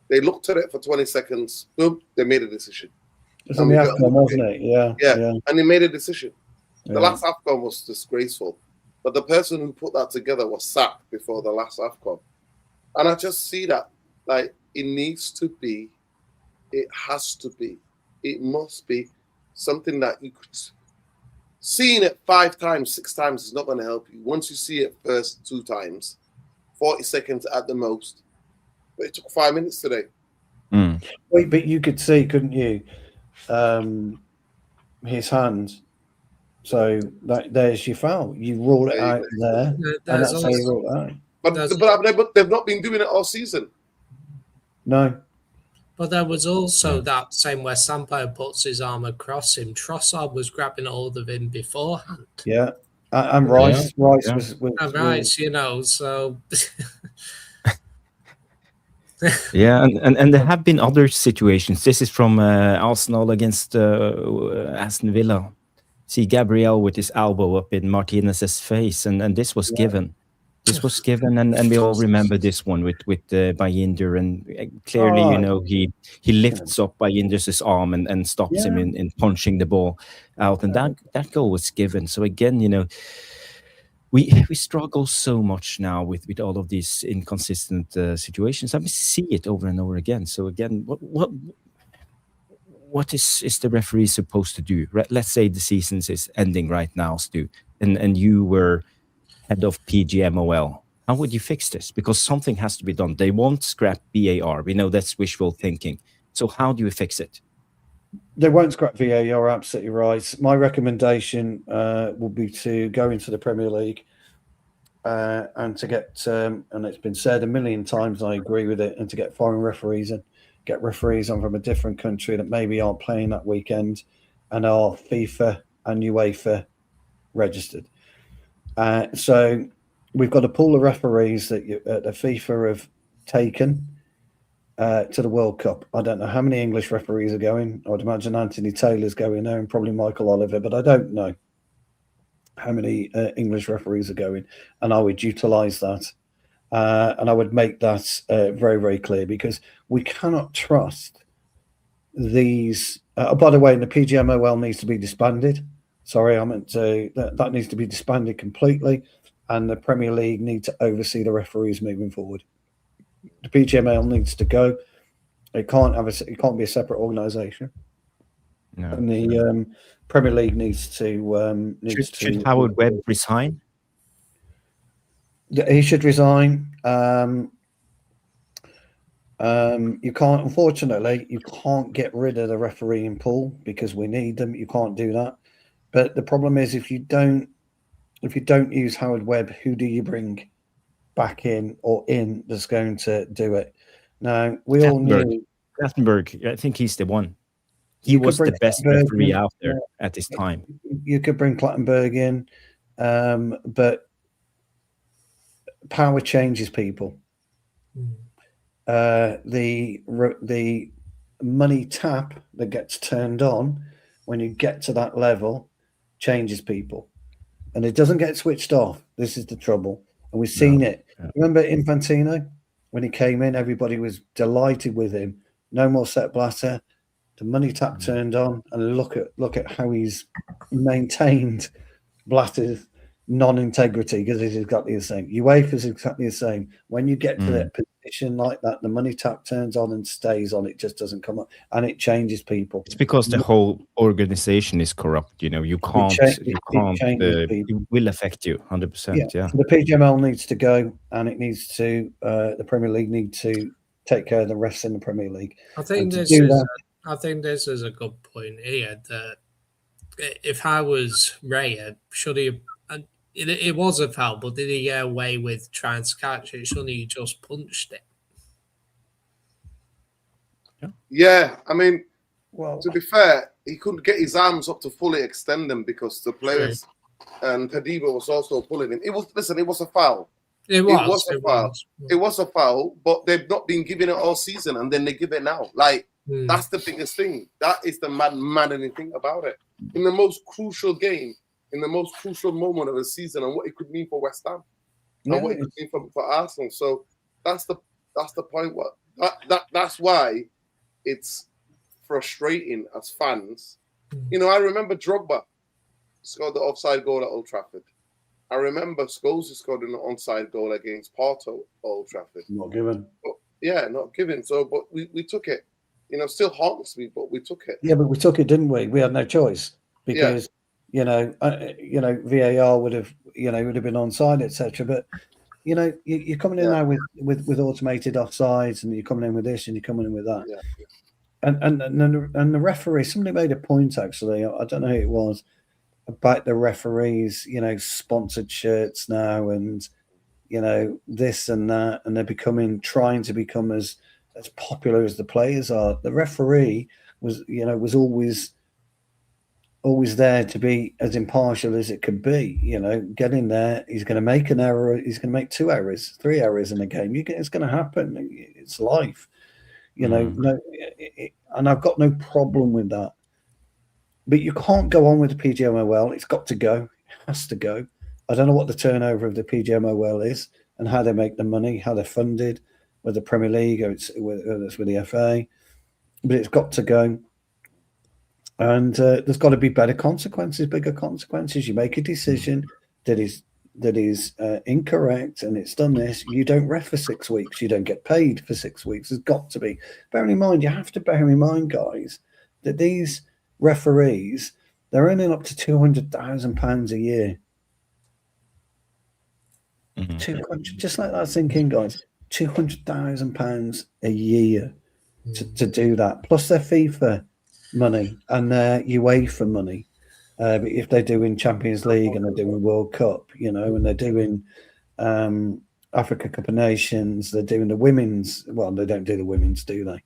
They looked at it for 20 seconds, boom, they made a decision. It was in the AFCON, wasn't it? Yeah, and they made a decision. The last AFCON was disgraceful, but the person who put that together was sacked before the last AFCON. And I just see that, like, it needs to be, it has to be, it must be something that you could... Seeing it 5 times, 6 times is not going to help you. Once you see it first 2 times, 40 seconds at the most. But it took 5 minutes today. Wait, but you could see, couldn't you, his hand So there's your foul. You rule it out there, and that's how you rule it out. But they've not been doing it all season. No. But there was also that same where Sampo puts his arm across him. Trossard was grabbing hold of him beforehand. Yeah. And Rice was Rice, you know, so... Yeah, and there have been other situations. This is from Arsenal against Aston Villa. See Gabriel with his elbow up in Martinez's face, and this was given. This was given, and we all remember this one with Bayındır, and clearly, you know, he lifts up Bayındır's arm and stops him in punching the ball out, and that goal was given. So again, you know, we struggle so much now with all of these inconsistent situations. I mean, see it over and over again. So again, what is the referee supposed to do? Let's say the season is ending right now, Stu, and you were head of PGMOL. How would you fix this? Because something has to be done. They won't scrap VAR. We know that's wishful thinking. So how do you fix it? They won't scrap VAR. You're absolutely right. My recommendation would be to go into the Premier League and to get, and it's been said a million times, I agree with it, and to get foreign referees in, get referees on from a different country that maybe aren't playing that weekend and are FIFA and UEFA registered. So we've got a pool of referees that the FIFA have taken to the World Cup. I don't know how many English referees are going. I would imagine Anthony Taylor's going there and probably Michael Oliver, but I don't know how many English referees are going. And I would utilise that. And I would make that very, very clear, because we cannot trust these. By the way, the PGMOL needs to be disbanded. Sorry, I meant to. That needs to be disbanded completely, and the Premier League need to oversee the referees moving forward. The PGMOL needs to go. It can't be a separate organisation. No. And the Premier League needs to. Should Howard Webb resign? He should resign. You can't. Unfortunately, you can't get rid of the refereeing pool because we need them. You can't do that. But the problem is, if you don't use Howard Webb, who do you bring back in that's going to do it? Now, we all knew Clattenburg. I think he's the one. He was the best referee out there at this time. You could bring Clattenburg in, but power changes people. The money tap that gets turned on when you get to that level changes people, and it doesn't get switched off. This is the trouble, and we've seen it. Remember Infantino when he came in? Everybody was delighted with him. No more Sepp Blatter. The money tap turned on, and look at how he's maintained Blatter's non-integrity, because it's exactly the same. UEFA is exactly the same. When you get to that position like that, the money tap turns on and stays on. It just doesn't come up, and it changes people. It's because the whole organization is corrupt. You know, you can't. It will affect you 100%. Yeah. So the PGMOL needs to go, and it needs to. The Premier League need to take care of the rest in the Premier League. I think this is a good point here. That if I was Raya, should he? It was a foul, but did he get away with trying to catch it? Shouldn't he just punched it? Yeah, I mean, to be fair, he couldn't get his arms up to fully extend them because the players and Tadibo was also pulling him. It was a foul. It was a foul, but they've not been giving it all season, and then they give it now. Like that's the biggest thing. That is the maddening thing about it. In the most crucial game, in the most crucial moment of the season, and what it could mean for West Ham, and what it could mean for Arsenal. So that's the point. That's why it's frustrating as fans. You know, I remember Drogba scored the offside goal at Old Trafford. I remember Scholes scored an onside goal against Porto at Old Trafford. Not given. Not given. So, but we took it. You know, still haunts me, but we took it. Yeah, but we took it, didn't we? We had no choice because VAR would have been onside, etc. But you're coming in now with automated offsides, and you're coming in with this, and you're coming in with that. Yeah. And the referee, somebody made a point actually. I don't know who it was about the referees, sponsored shirts now, and this and that, and they're trying to become as popular as the players are. The referee was always there to be as impartial as it could be. Get in there. He's going to make an error. He's going to make 2 errors, 3 errors in a game. It's going to happen. It's life. No, and I've got no problem with that. But you can't go on with the PGMOL. It's got to go. It has to go. I don't know what the turnover of the PGMOL is and how they make the money, how they're funded, whether the Premier League or whether it's with the FA. But it's got to go. And there's got to be better consequences, bigger consequences. You make a decision that is incorrect, and it's done this. You don't ref for 6 weeks. You don't get paid for 6 weeks. There's got to be. Bearing in mind, you have to bear in mind, guys, that these referees, they're earning up to £200,000 a year. 200, just like that thinking, guys. £200,000 a year to do that, plus their FIFA money and their UEFA money. If they're doing Champions League and they're doing World Cup, and they're doing Africa Cup of Nations, they're doing the women's. Well, they don't do the women's, do they?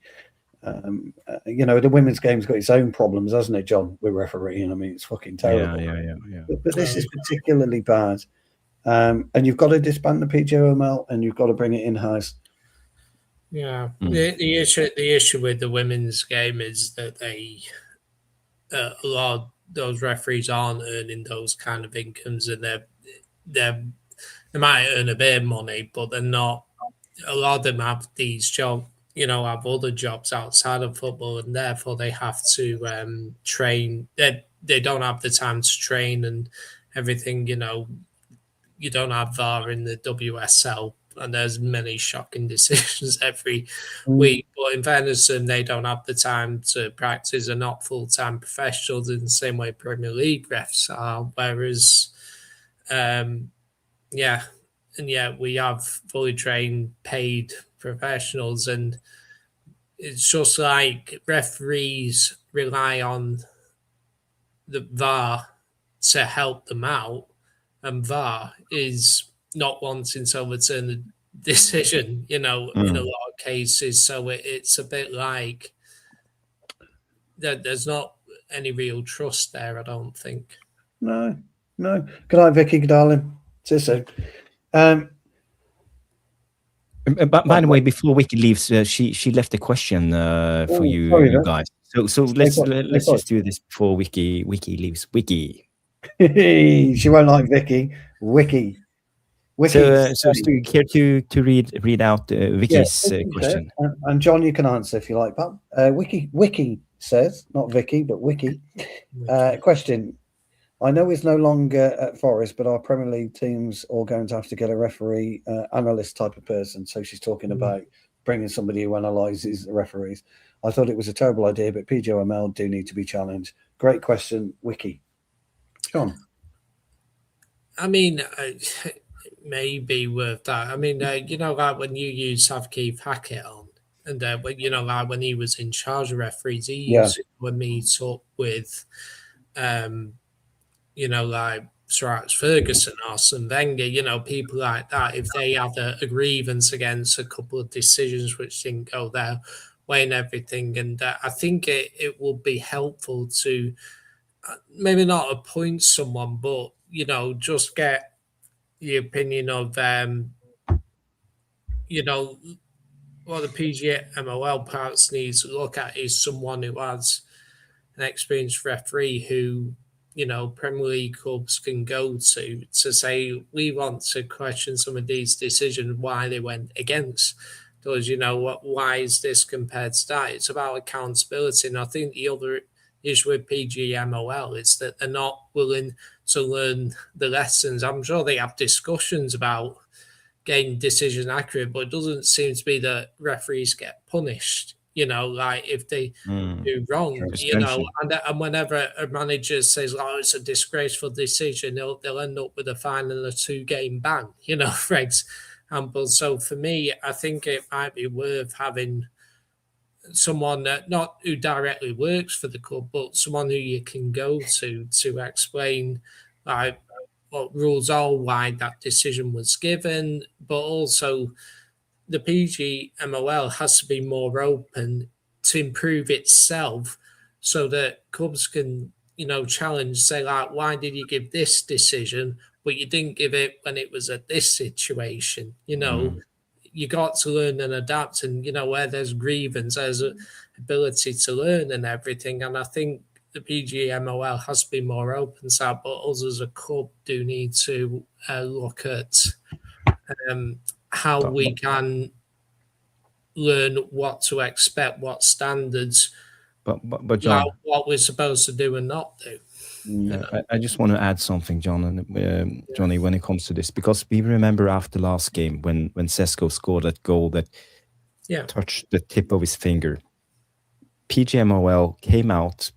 The women's game's got its own problems, hasn't it, John? With refereeing, I mean, it's fucking terrible. Yeah. But this is particularly bad, and you've got to disband the PGMOL and you've got to bring it in house. Yeah, the issue with the women's game is that a lot of those referees aren't earning those kind of incomes, and they might earn a bit of money, but they're not. A lot of them have these jobs, have other jobs outside of football, and therefore they have to train. They don't have the time to train and everything. You don't have VAR in the WSL. And there's many shocking decisions every week. But in fairness, they don't have the time to practice. They're not full-time professionals in the same way Premier League refs are. Whereas, we have fully trained, paid professionals. And it's just like referees rely on the VAR to help them out. And VAR is not wanting to overturn the decision, in a lot of cases. So it's a bit like that. There's not any real trust there, I don't think. No. Good night, Vicky, darling. See you soon. By the way, before Vicky leaves, she left a question for you guys. So let's just do this before Vicky leaves. Vicky. She won't like Vicky. Wiki. So Stu, care to read out Vicky's question? And John, you can answer if you like, Pam. Wiki says, not Vicky, but Wiki. Question. I know he's no longer at Forest, but our Premier League teams all going to have to get a referee analyst type of person. So she's talking about bringing somebody who analyses the referees. I thought it was a terrible idea, but PGMOL do need to be challenged. Great question, Wiki. John. I mean, may be worth that. I mean, like when you use Keith Hackett on, and like when he was in charge of referees, he used it when meet up with, like Sir Alex Ferguson, Arsene Wenger, people like that. If they had a grievance against a couple of decisions which didn't go their way and everything, and I think it will be helpful to maybe not appoint someone, but just get the opinion of, what the PGMOL perhaps needs to look at is someone who has an experienced referee who, Premier League clubs can go to say, we want to question some of these decisions, why they went against those, why is this compared to that? It's about accountability. And I think the other issue with PGMOL is that they're not willing to learn the lessons. I'm sure they have discussions about getting decision accurate, but it doesn't seem to be that referees get punished, like if they do wrong, and whenever a manager says, oh, it's a disgraceful decision, they'll end up with a fine and a 2-game ban, for example. So for me, I think it might be worth having someone that not who directly works for the club, but someone who you can go to explain like what rules are, why that decision was given, but also the PGMOL has to be more open to improve itself so that clubs can, challenge, say, like, why did you give this decision, but you didn't give it when it was at this situation? You got to learn and adapt, and, where there's grievance, there's an ability to learn and everything. And I think the PGMOL has to be more open to that, but us as a club do need to look at how we can learn what to expect, what standards, but John, like what we're supposed to do and not do. I just want to add something, John and Johnny, when it comes to this, because we remember after last game when Sesko scored that goal that touched the tip of his finger. PGMOL came out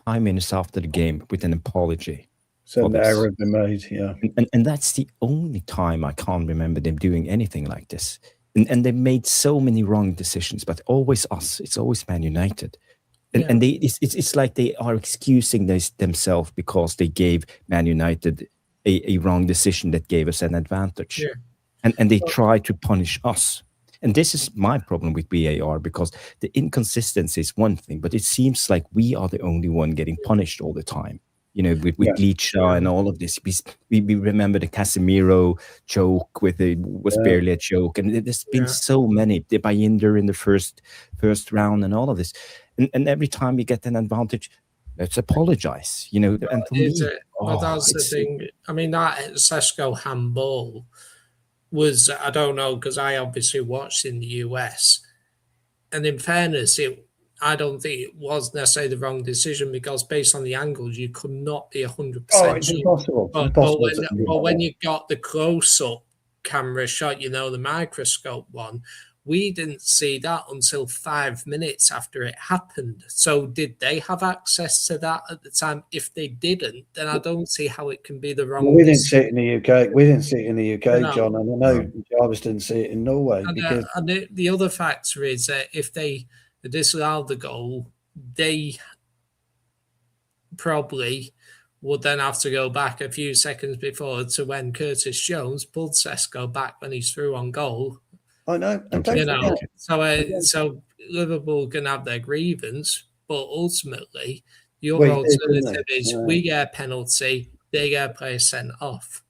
5 minutes after the game with an apology. So the error had been made, yeah. And that's the only time I can't remember them doing anything like this. And they made so many wrong decisions, but always us. It's always Man United. And it's like they are excusing themselves because they gave Man United a wrong decision that gave us an advantage. Yeah. And they try to punish us. And this is my problem with VAR, because the inconsistency is one thing, but it seems like we are the only one getting punished all the time. With Leacha and all of this. We remember the Casemiro choke was barely a choke. And there's been so many. The Bayındır in the first round and all of this. And every time we get an advantage, let's apologize. And for me, that's the thing. I mean, that Sesko handball was, I don't know, because I obviously watched in the US. And in fairness, I don't think it was necessarily the wrong decision, because based on the angles, you could not be 100% it's impossible. But when you got the close-up camera shot, the microscope one, we didn't see that until 5 minutes after it happened. So did they have access to that at the time? If they didn't, then I don't see how it can be the wrong We didn't see it in the UK. We didn't see it in the UK, No. John. And I know Jarvis didn't see it in Norway. And the other factor is that if they disallowed the goal, they probably would then have to go back a few seconds before to when Curtis Jones pulled Sesko back when he's through on goal. I know. So Liverpool can have their grievance, but ultimately your alternative is we get a penalty, they get a player sent off.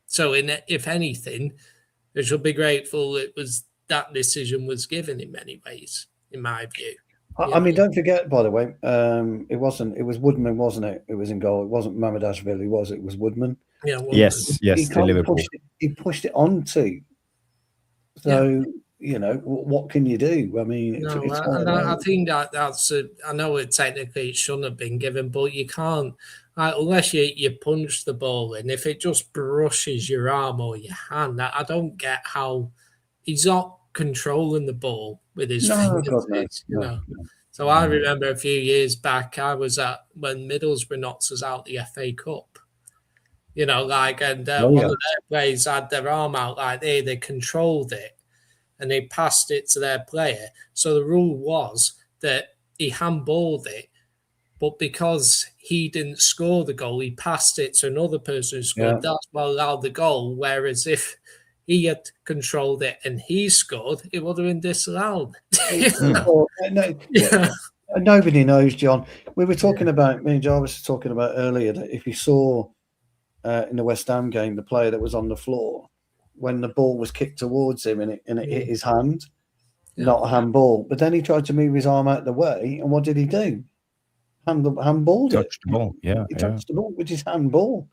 So if anything, they should be grateful that decision was given in many ways, in my view. I mean, don't forget, by the way, it was Woodman, wasn't it? It was in goal. It wasn't Mamadashvili, was it? It was Woodman. Yeah. Woodman. Yes, to Liverpool. He pushed it onto. So, what can you do? I mean, I think that's I know it technically shouldn't have been given, but you can't, unless you punch the ball in, if it just brushes your arm or your hand, I don't get how he's not controlling the ball with his fingers. So I remember a few years back, I was at when Middlesbrough knocked us out the FA Cup. And one of their players had their arm out like they controlled it and they passed it to their player. So the rule was that he handballed it, but because he didn't score the goal, he passed it to another person who scored. Yeah. That's what allowed the goal. Whereas if he had controlled it and he scored, it would have been disallowed. Nobody knows, John. We were talking about, me and Jarvis were talking about earlier, that if you saw in the West Ham game, the player that was on the floor, when the ball was kicked towards him and it hit his hand, not a handball. But then he tried to move his arm out of the way, and what did he do? Handballed it. Touched the ball, He touched the ball with his handball.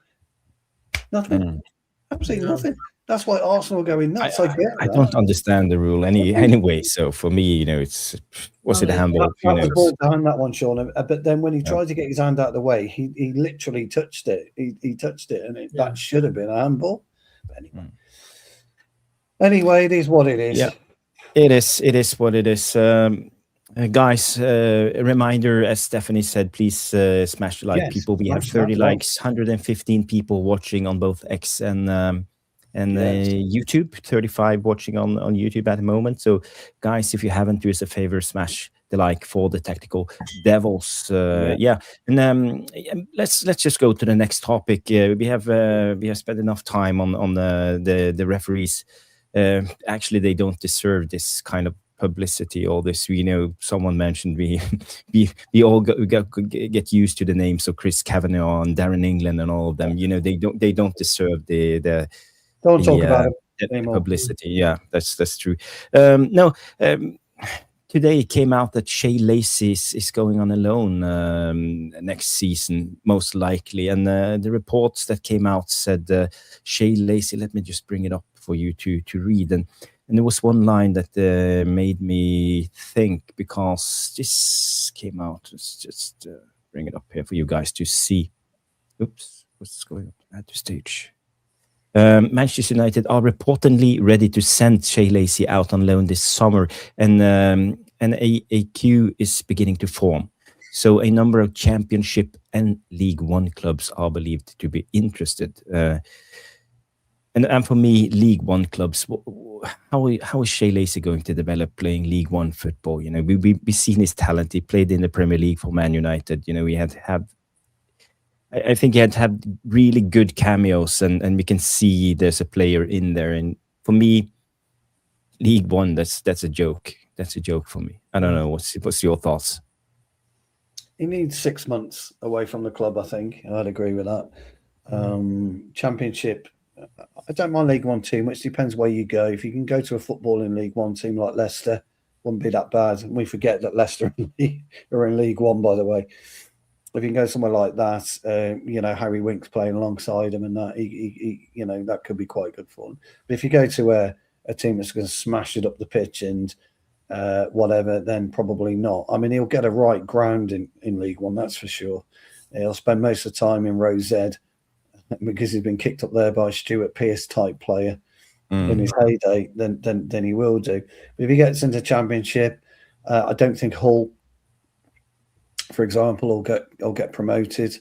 Nothing. Absolutely nothing. That's why Arsenal are going nuts. I don't understand the rule anyway. So for me, was it a handball? That was ball behind that one, Sean. But then when he tried to get his hand out of the way, he literally touched it. He touched it, and that should have been a handball. But anyway, it is what it is. Yeah, it is. It is what it is. Guys, a reminder, as Stephanie said, please smash the like, people. We have 30 likes, 115 people watching on both X and YouTube, 35 watching on YouTube at the moment. So guys, if you haven't, do us a favor, smash like for the tactical devils. Yeah, and let's just go to the next topic. We have spent enough time on the referees. Actually, they don't deserve this kind of publicity. All this, someone mentioned we all get used to the names of Chris Kavanagh and Darren England and all of them. They don't deserve the don't talk about it anymore. Publicity. Yeah, that's true. Today it came out that Shay Lacy is going on a loan next season, most likely. And the reports that came out said Shay Lacy, let me just bring it up for you to read. And there was one line that made me think, because this came out. Let's just bring it up here for you guys to see. Oops, what's going on at the stage? Manchester United are reportedly ready to send Shay Lacy out on loan this summer, and a queue is beginning to form. So a number of Championship and League One clubs are believed to be interested. And for me, League One clubs, how is Shay Lacy going to develop playing League One football? We've seen his talent. He played in the Premier League for Man United. I think he had really good cameos, and we can see there's a player in there. And for me, League One, that's a joke. That's a joke for me. I don't know. What's your thoughts? He needs 6 months away from the club, I think. I'd agree with that. Championship, I don't mind League One too much. Depends where you go. If you can go to a footballing League One team like Leicester, wouldn't be that bad. And we forget that Leicester are in League One, by the way. If you can go somewhere like that, Harry Winks playing alongside him, and that he that could be quite good for him. But if you go to a team that's going to smash it up the pitch and whatever, then probably not. I mean, he'll get a right ground in League One, that's for sure. He'll spend most of the time in Row Z because he's been kicked up there by a Stuart Pearce type player in his heyday. Then he will do. But if he gets into Championship, I don't think Hull, for example, will get promoted.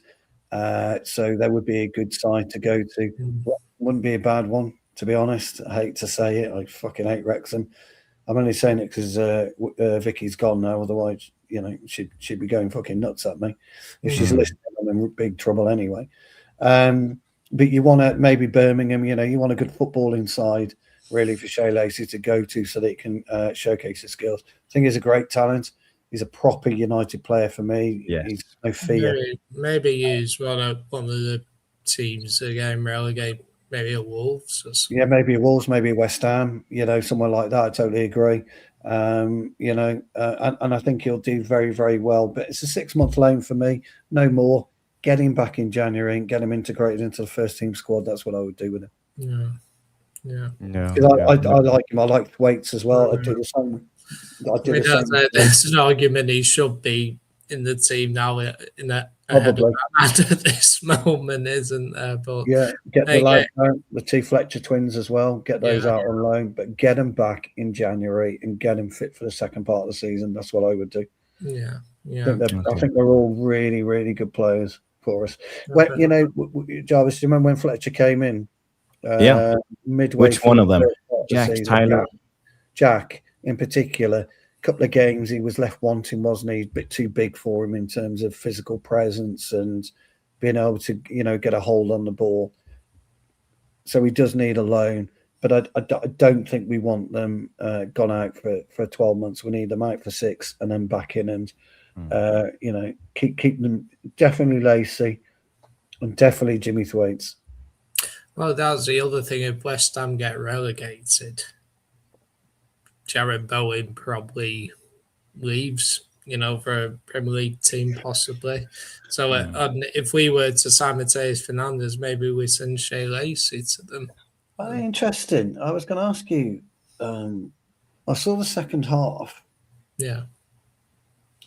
So that would be a good side to go to. Wouldn't be a bad one, to be honest. I hate to say it. I fucking hate Wrexham. I'm only saying it because Vicky's gone now. Otherwise, she'd be going fucking nuts at me. If she's listening, I'm in big trouble anyway. But you want to maybe Birmingham. You want a good footballing side really for Shay Lacy to go to, so that he can showcase his skills. I think he's a great talent. He's a proper United player for me. Yeah. He's no fear. Maybe use one of the teams again relegate. Maybe a Wolves or something. Yeah, maybe a Wolves, maybe a West Ham, somewhere like that. I totally agree. And I think he'll do very, very well. But it's a 6-month loan for me, no more. Get him back in January and get him integrated into the first team squad. That's what I would do with him. Yeah. I like him. I like Waits as well. I do the same. There's an argument he should be in the team now at this moment, isn't there? But yeah, get the two Fletcher twins as well. Get those out on loan, but get them back in January and get them fit for the second part of the season. That's what I would do. Yeah. I think they're all really, really good players for us. Well, Jarvis, do you remember when Fletcher came in? Midway. Which one of them? Jack, Tyler, Jack in particular. A couple of games he was left wanting, wasn't he? A bit too big for him in terms of physical presence and being able to, get a hold on the ball. So he does need a loan, but I don't think we want them gone out for 12 months. We need them out for 6 and then back in and, keep them. Definitely Lacy and definitely Jimmy Thwaites. Well, that's the other thing. If West Ham get relegated, Jared Bowen probably leaves, for a Premier League team possibly. So if we were to sign Mateus Fernandes, maybe we send Shay Lacy to them. Interesting. I was going to ask you, I saw the second half. Yeah.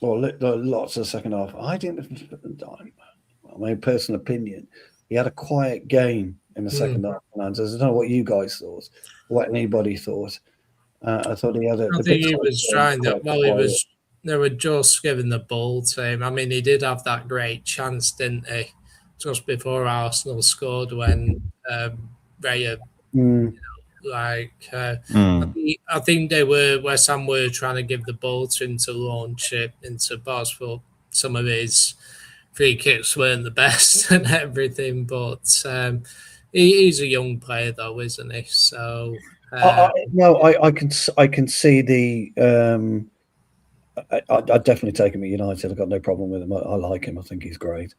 Or lots of the second half. I didn't, my personal opinion, he had a quiet game in the second half. Fernandes. I don't know what you guys thought, what anybody thought. I thought he had I think he was trying that. Well, they were just giving the ball to him. I mean, he did have that great chance, didn't he? Just before Arsenal scored when Raya Like, I think West Ham were trying to give the ball to him to launch it into box, but some of his free kicks weren't the best and everything. But he's a young player, though, isn't he? So I can see the. I'd definitely take him at United. I've got no problem with him. I like him. I think he's great.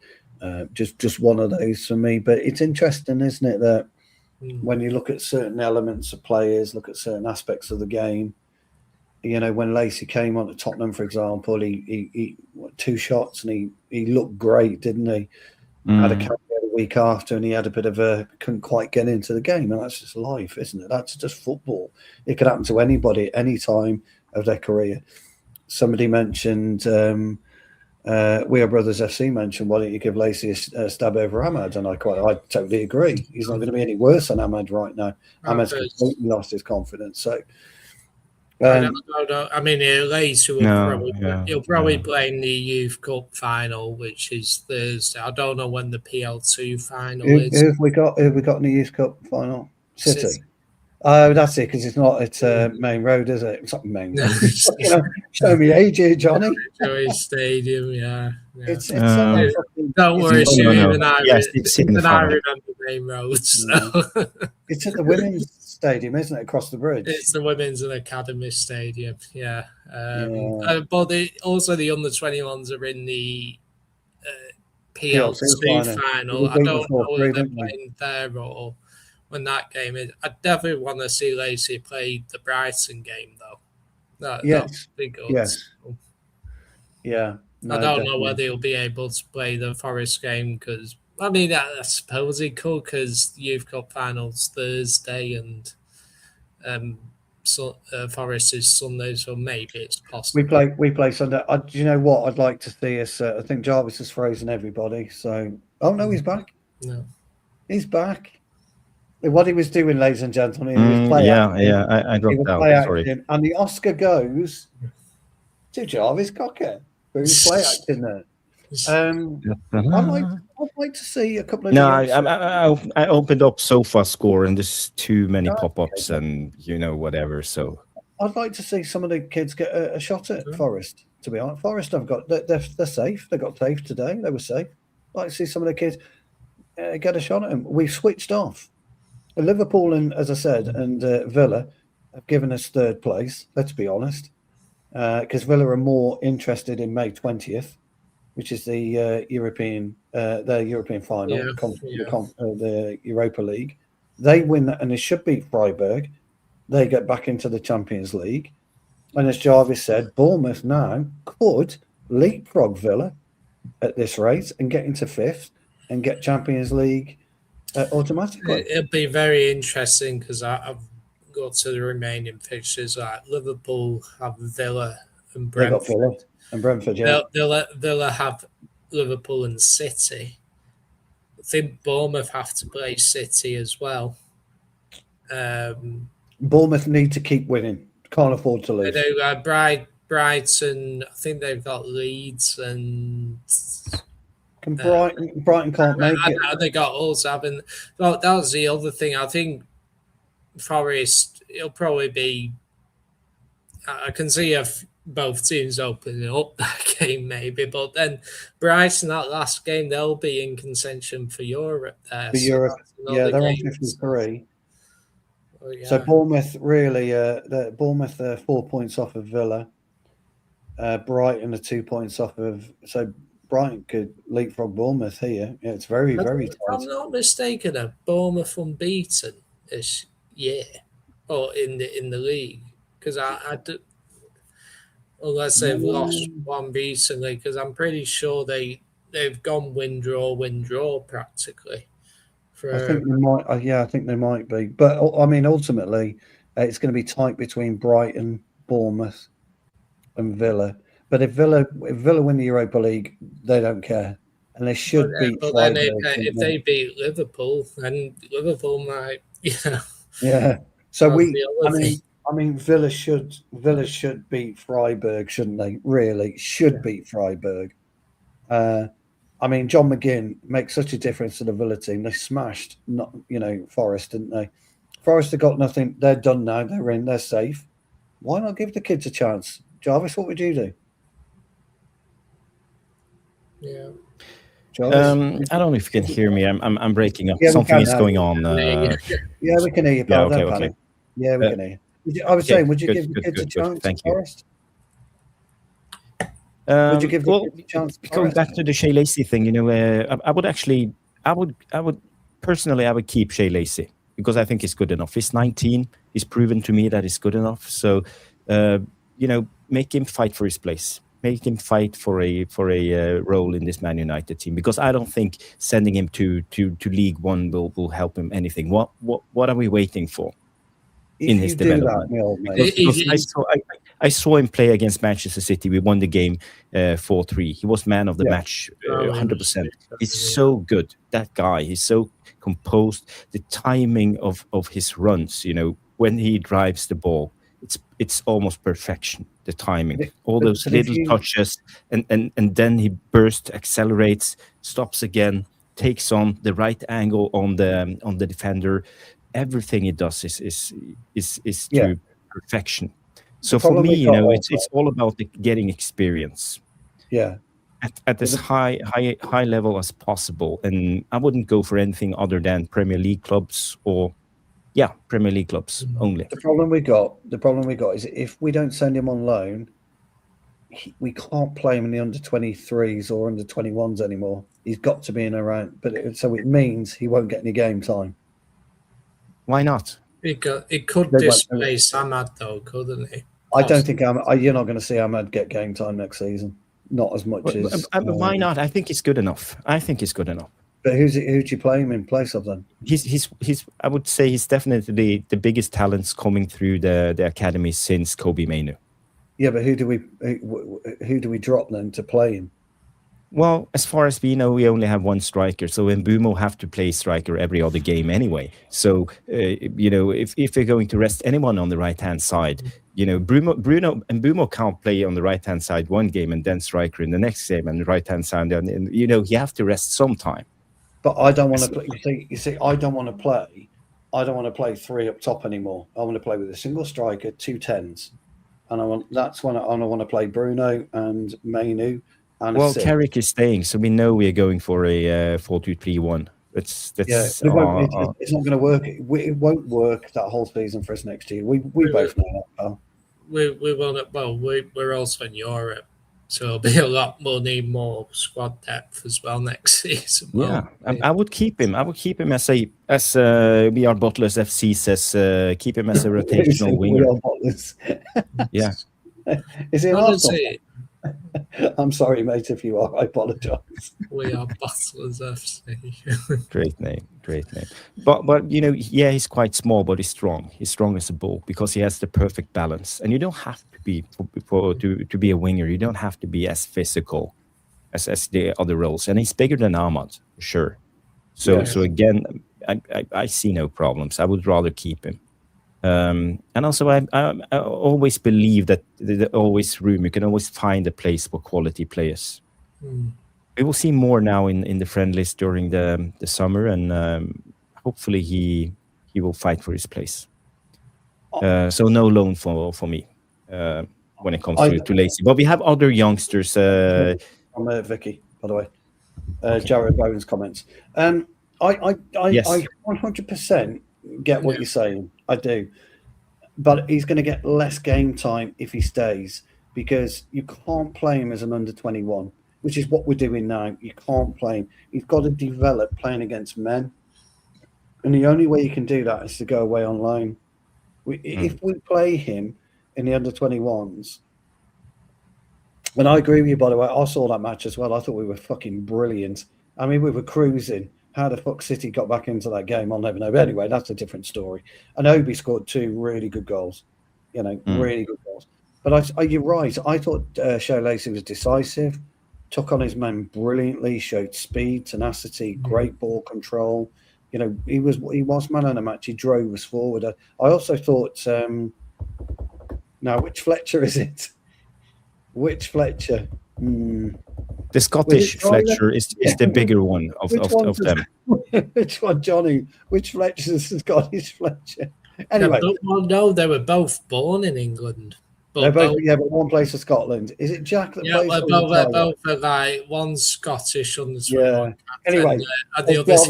Just one of those for me. But it's interesting, isn't it, that when you look at certain elements of players, look at certain aspects of the game. When Lacy came on at Tottenham, for example, he 2 shots and he looked great, didn't he? Had a carry the week after, and he had a bit of couldn't quite get into the game, and that's just life, isn't it? That's just football. It could happen to anybody at any time of their career. Somebody mentioned, We Are Brothers FC mentioned, why don't you give Lacy a stab over Ahmad? And I totally agree. He's not going to be any worse than Ahmad right now. Ahmad's completely lost his confidence. So, I mean, Lacy he'll probably play in the Youth Cup final, which is Thursday. I don't know when the PL2 final is. Who have we got in the Youth Cup final? City. Oh, that's it, because it's not at Main Road, is it? It's not Main Road. Show me age here, Johnny. Joey Stadium, yeah. It's don't worry, even I remember Main Road. So. It's at the Women's Stadium, isn't it, across the bridge? It's the Women's and Academy Stadium, yeah. But also the under-21s are in the PL2 final. I don't know if they're playing there or when that game is. I definitely want to see Lacy play the Brighton game, though. That would be good. Yes. Yeah. No, I don't know whether he'll be able to play the Forest game because, I mean, I suppose he could because Youth Cup finals Thursday and Forest is Sunday, so maybe it's possible. We play Sunday. Do you know what I'd like to see us? I think Jarvis has frozen everybody. So, oh no, he's back. No, he's back. What he was doing, ladies and gentlemen, he was playing. I dropped out. Sorry. And the Oscar goes to Jarvis Cocker, who was play acting there. I'd like to see a couple of. No, I opened up Sofa Score and there's too many pop-ups and whatever. So I'd like to see some of the kids get a shot at Forest. To be honest, Forest have got they're safe. They got safe today. They were safe. I'd like to see some of the kids get a shot at them. We've switched off. Liverpool and, as I said, and Villa have given us 3rd place. Let's be honest, because Villa are more interested in May 20th, which is the European final, the Europa League. They win that, and they should beat Freiburg. They get back into the Champions League, and as Jarvis said, Bournemouth now could leapfrog Villa at this rate and get into 5th and get Champions League. Automatically. It'll be very interesting because I've got to the remaining fixtures. Like Liverpool have Villa and Brentford. They got Villa and Brentford, yeah. Villa have Liverpool and City. I think Bournemouth have to play City as well. Bournemouth need to keep winning. Can't afford to lose. They do. Brighton, I think they've got Leeds and. Brighton can't make it. They got us having. Well, that was the other thing. I think Forest. It'll probably be. I can see both teams opening up that game, maybe, but then Brighton that last game they'll be in contention for Europe. There, Europe, they're on 53. Oh, yeah. So Bournemouth really. Bournemouth 4 points off of Villa. Brighton are 2 points off of. So. Brighton could leapfrog Bournemouth here. Yeah, it's very, very tight. If I'm not mistaken, are Bournemouth unbeaten this year or in the league? Because I do, unless they've lost one recently, because I'm pretty sure they've gone win draw practically. I think they might. I think they might be. But I mean, ultimately, it's going to be tight between Brighton, Bournemouth, and Villa. But if Villa win the Europa League, they don't care, and they should beat. But then if they beat Liverpool, then Liverpool might, Yeah. So I mean, Villa should beat Freiburg, shouldn't they? Really, should beat Freiburg. I mean, John McGinn makes such a difference to the Villa team. They smashed, Forest, didn't they? Forest have got nothing. They're done now. They're in. They're safe. Why not give the kids a chance? Jarvis, what would you do? Yeah. Jarvis? I don't know if you can hear me. I'm breaking up. Yeah, we Something can is now. going on. Yeah, we can hear you, pal. Don't panic. Yeah, we can hear you. I was saying, would you give the kids a chance? Thank you. Forest? Would you give the kids a chance? Going back to the Shay Lacy thing, you know, I would personally, I would keep Shay Lacy because I think he's good enough. He's 19. He's proven to me that he's good enough. So, you know, make him fight for his place. Make him fight for a role in this Man United team, because I don't think sending him to League One will help him anything. What are we waiting for in his development? Because I saw him play against Manchester City. We won the game 4-3. He was man of the match, 100%. He's so good. That guy. He's so composed. The timing of his runs, you know, when he drives the ball, it's almost perfection. The timing, all those little touches, and then he bursts, accelerates, stops again, takes on the right angle on the defender. Everything he does is to perfection. So for me, you know, it's all about getting experience. Yeah. At this high level as possible, and I wouldn't go for anything other than Premier League clubs or. Yeah, Premier League clubs only. The problem we got is if we don't send him on loan, we can't play him in the under 23s or under 21s anymore. He's got to be in around, so it means he won't get any game time. Why not? It could displace Ahmad though, couldn't he? I don't think you're not going to see Ahmad get game time next season. Not as much as. Why not? I think he's good enough. But who'd you play him in place of then? He's I would say he's definitely the biggest talents coming through the academy since Kobe Mainoo. Yeah, but who do we drop then to play him? Well, as far as we know, we only have one striker. So Mbeumo have to play striker every other game anyway. So you know, if we're going to rest anyone on the right hand side, you know, Bruno and Mbeumo can't play on the right hand side one game and then striker in the next game and the right hand side, and you know, you have to rest sometime. But I don't want to play. You see, I don't want to play. I don't want to play three up top anymore. I want to play with a single striker, 2 10s, and that's when I want to play Bruno and Mainoo. And Carrick is staying, so we know we are going for a 4-2-3-1. It's not going to work. It won't work that whole season for us next year. We both know that, pal. We want. Well, we're also in Europe. So it'll be a lot more squad depth as well next season. Yeah, I would keep him. I would keep him as We Are Bottlers FC says, keep him as a rotational winger. We Are Bottlers. Yeah. Is it Arsenal? I'm sorry, mate, if you are. I apologise. We Are Bottlers FC. Great name. But you know, yeah, he's quite small, but he's strong. He's strong as a bull because he has the perfect balance. And you don't have to be to be a winger. You don't have to be as physical as the other roles. And he's bigger than Ahmad, for sure. So again, I see no problems. I would rather keep him. And also, I always believe that there's always room. You can always find a place for quality players. We will see more now in the friendlies during the summer, and hopefully he will fight for his place. So no loan for me when it comes to Lacy. But we have other youngsters. I'm Vicky, by the way. Jared Bowen's comments. I 100% get what you're saying. I do. But he's going to get less game time if he stays, because you can't play him as an under 21, which is what we're doing now. You can't play him. He's got to develop playing against men. And the only way you can do that is to go away on loan. If we play him in the under 21s, and I agree with you, by the way, I saw that match as well. I thought we were fucking brilliant. I mean, we were cruising. How the fuck City got back into that game, I'll never know. But anyway, that's a different story. And Obi scored 2 really good goals. You know, really good goals. But you're right. I thought Shay Lacy was decisive, took on his man brilliantly, showed speed, tenacity, great ball control. You know, he was man of the match. He drove us forward. I also thought, now, which Fletcher is it? Which Fletcher? The Scottish Fletcher is the bigger one of them. Which one, Johnny? Which Fletcher is the Scottish Fletcher? Anyway, no, they were both born in England. They're both, but one plays for Scotland. Is it Jack that plays? They're both like one's Scottish and the yeah. Anyway, and the other's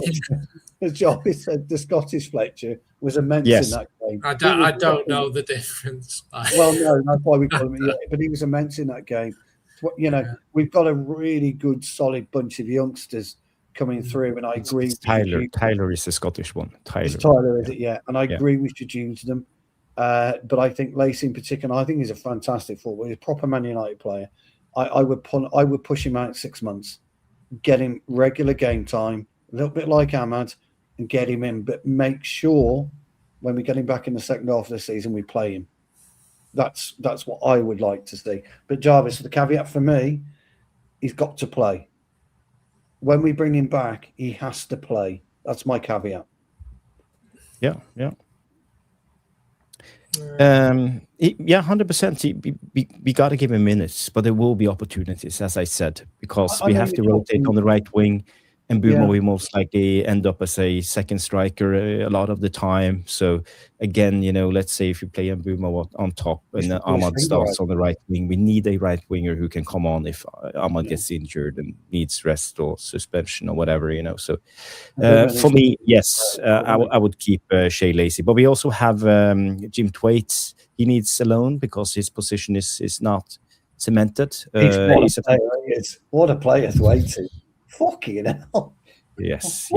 as Jarvis said, the Scottish Fletcher was immense in that game. I don't know the difference. Well, no, that's why we call him. Yeah, but he was immense in that game. We've got a really good, solid bunch of youngsters coming through, and I agree. Tyler is the Scottish one. Tyler is it? Yeah, and I agree we should use them. But I think Lacy in particular, I think he's a fantastic forward. He's a proper Man United player. I would push him out 6 months, get him regular game time, a little bit like Ahmad, and get him in. But make sure when we get him back in the second half of the season, we play him. That's what I would like to see. But Jarvis, the caveat for me, he's got to play. When we bring him back, he has to play. That's my caveat. Yeah. 100%. We got to give him minutes, but there will be opportunities, as I said, because we have to rotate on the right wing, and Mbeumo will most likely end up as a second striker a lot of the time. So again, let's say if you play Mbeumo on top and Ahmad starts on the right wing, we need a right winger who can come on if Ahmad gets injured and needs rest or suspension or whatever. So for me, yes, I would keep Shay Lacy, but we also have Jim Thwaite. He needs a loan because his position is not cemented. What a player, Thwaite. Fucking hell. Yes.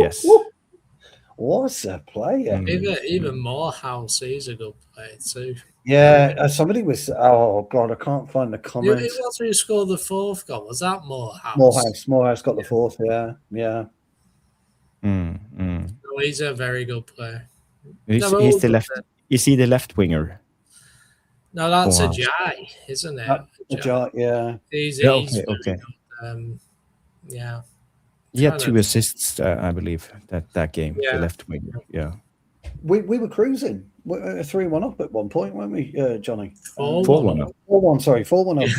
What's a player? Even Morehouse, he's a good player too. Yeah, somebody was. Oh God, I can't find the comments. Who was who scored the fourth goal? Was that Morehouse? Morehouse got the fourth. Yeah. No, he's a very good player. He's the left. Is he the left winger? No, that's a Jai, isn't it? Jai, yeah. He's okay. Yeah. He had 2 assists, I believe, that game. Yeah. The left winger. Yeah. We were cruising. 3-1 up at one point, weren't we, Johnny? 4-1 up. 4-1, sorry, 4-1 up.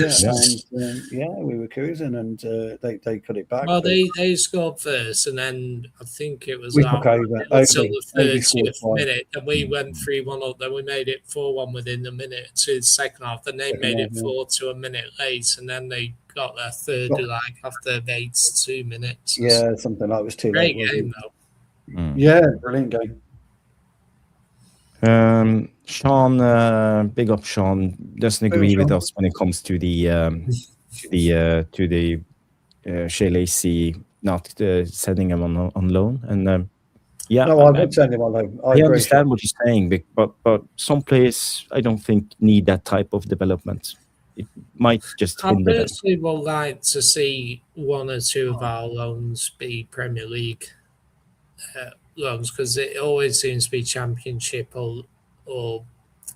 Yeah, and we were cruising, and they cut it back. Well, they scored first, and then I think it was until the 30th minute, and we went 3-1 up. Then we made it 4-1 within the minute to the second half. Then they made it 4-2 a minute late, and then they got their third after 82 minutes. Yeah, something like it was too late. Great game though. Yeah, brilliant game. Sean, big up Sean, doesn't agree with us when it comes to the Shay Lacy not sending him on loan, and no, I would send him on loan. I understand what you're saying, but some players I don't think need that type of development. It might just hinder them. I personally would like to see 1 or 2 of our loans be Premier League loans, because it always seems to be Championship or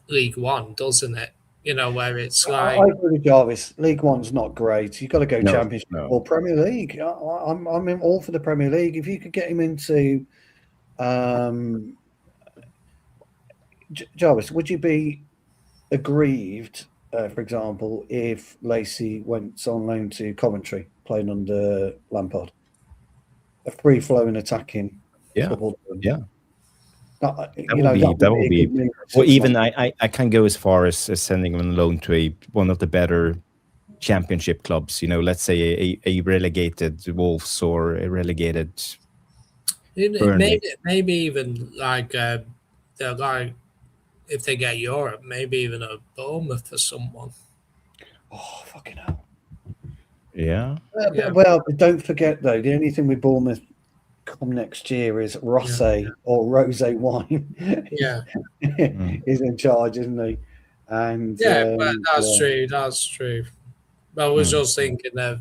League One, doesn't it? Where it's like. I agree with Jarvis. League One's not great. You've got to go Championship or Premier League. I'm all for the Premier League. If you could get him into Jarvis, would you be aggrieved, for example, if Lacy went on loan to Coventry playing under Lampard? A free-flowing attacking football. Yeah. That would be. Or even I can go as far as sending him on loan to one of the better Championship clubs. Let's say a relegated Wolves or a relegated. Maybe even like if they get Europe, maybe even a Bournemouth or someone. Oh, fucking hell. Yeah. Well, don't forget though, the only thing with Bournemouth come next year is Rosé or Rosé Wine. Yeah. He's in charge, isn't he? And but that's true. That's true. But I was just thinking of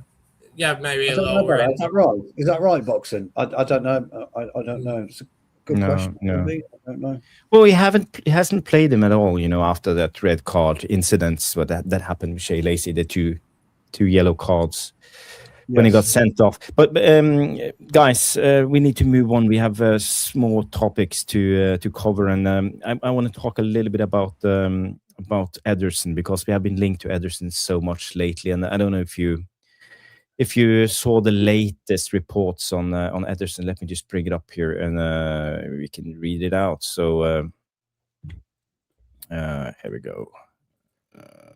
maybe a lower end. Is that right? Is that right, Boxing? I don't know. I don't know. It's a good question. No. I don't know. Well, he hasn't played him at all. After that red card incidents, that happened with Shay Lacy, the two yellow cards. When he got sent off. But guys, we need to move on. We have small topics to cover, and I want to talk a little bit about Ederson, because we have been linked to Ederson so much lately, and I don't know if you saw the latest reports on Ederson. Let me just bring it up here, and we can read it out. So Here we go.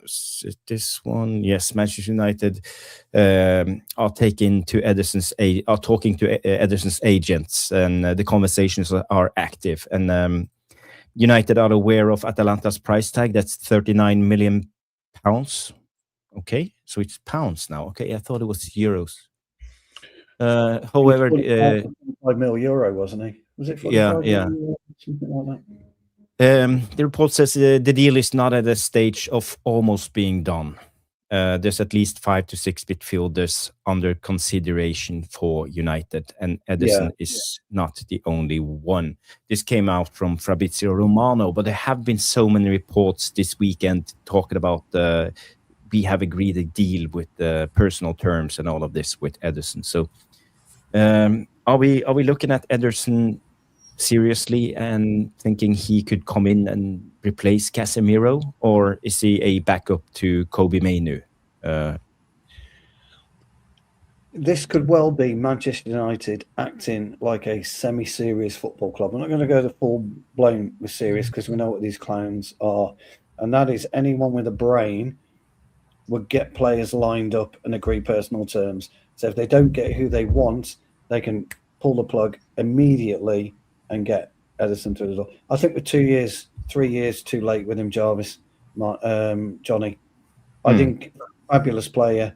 Is it this one? Yes, Manchester United are talking to Ederson's agents, and the conversations are active. And United are aware of Atalanta's price tag. That's £39 million. Okay, so it's pounds now. Okay, I thought it was euros. However, 45 mil euro, wasn't he? Was it 45 yeah. mil, something like that? The report says the deal is not at a stage of almost being done. There's at least 5 to 6 midfielders under consideration for United, and Ederson is not the only one. This came out from Fabrizio Romano, but there have been so many reports this weekend talking about we have agreed a deal with personal terms and all of this with Ederson. So are we looking at Ederson seriously and thinking he could come in and replace Casemiro, or is he a backup to Kobe Mainoo? This could well be Manchester United acting like a semi-serious football club. I'm not going to go the full-blown serious because we know what these clowns are, and that is anyone with a brain would get players lined up and agree personal terms. So if they don't get who they want, they can pull the plug immediately and get Ederson through the door. I think we're 2 years, 3 years too late with him, Jarvis, Johnny. I think fabulous player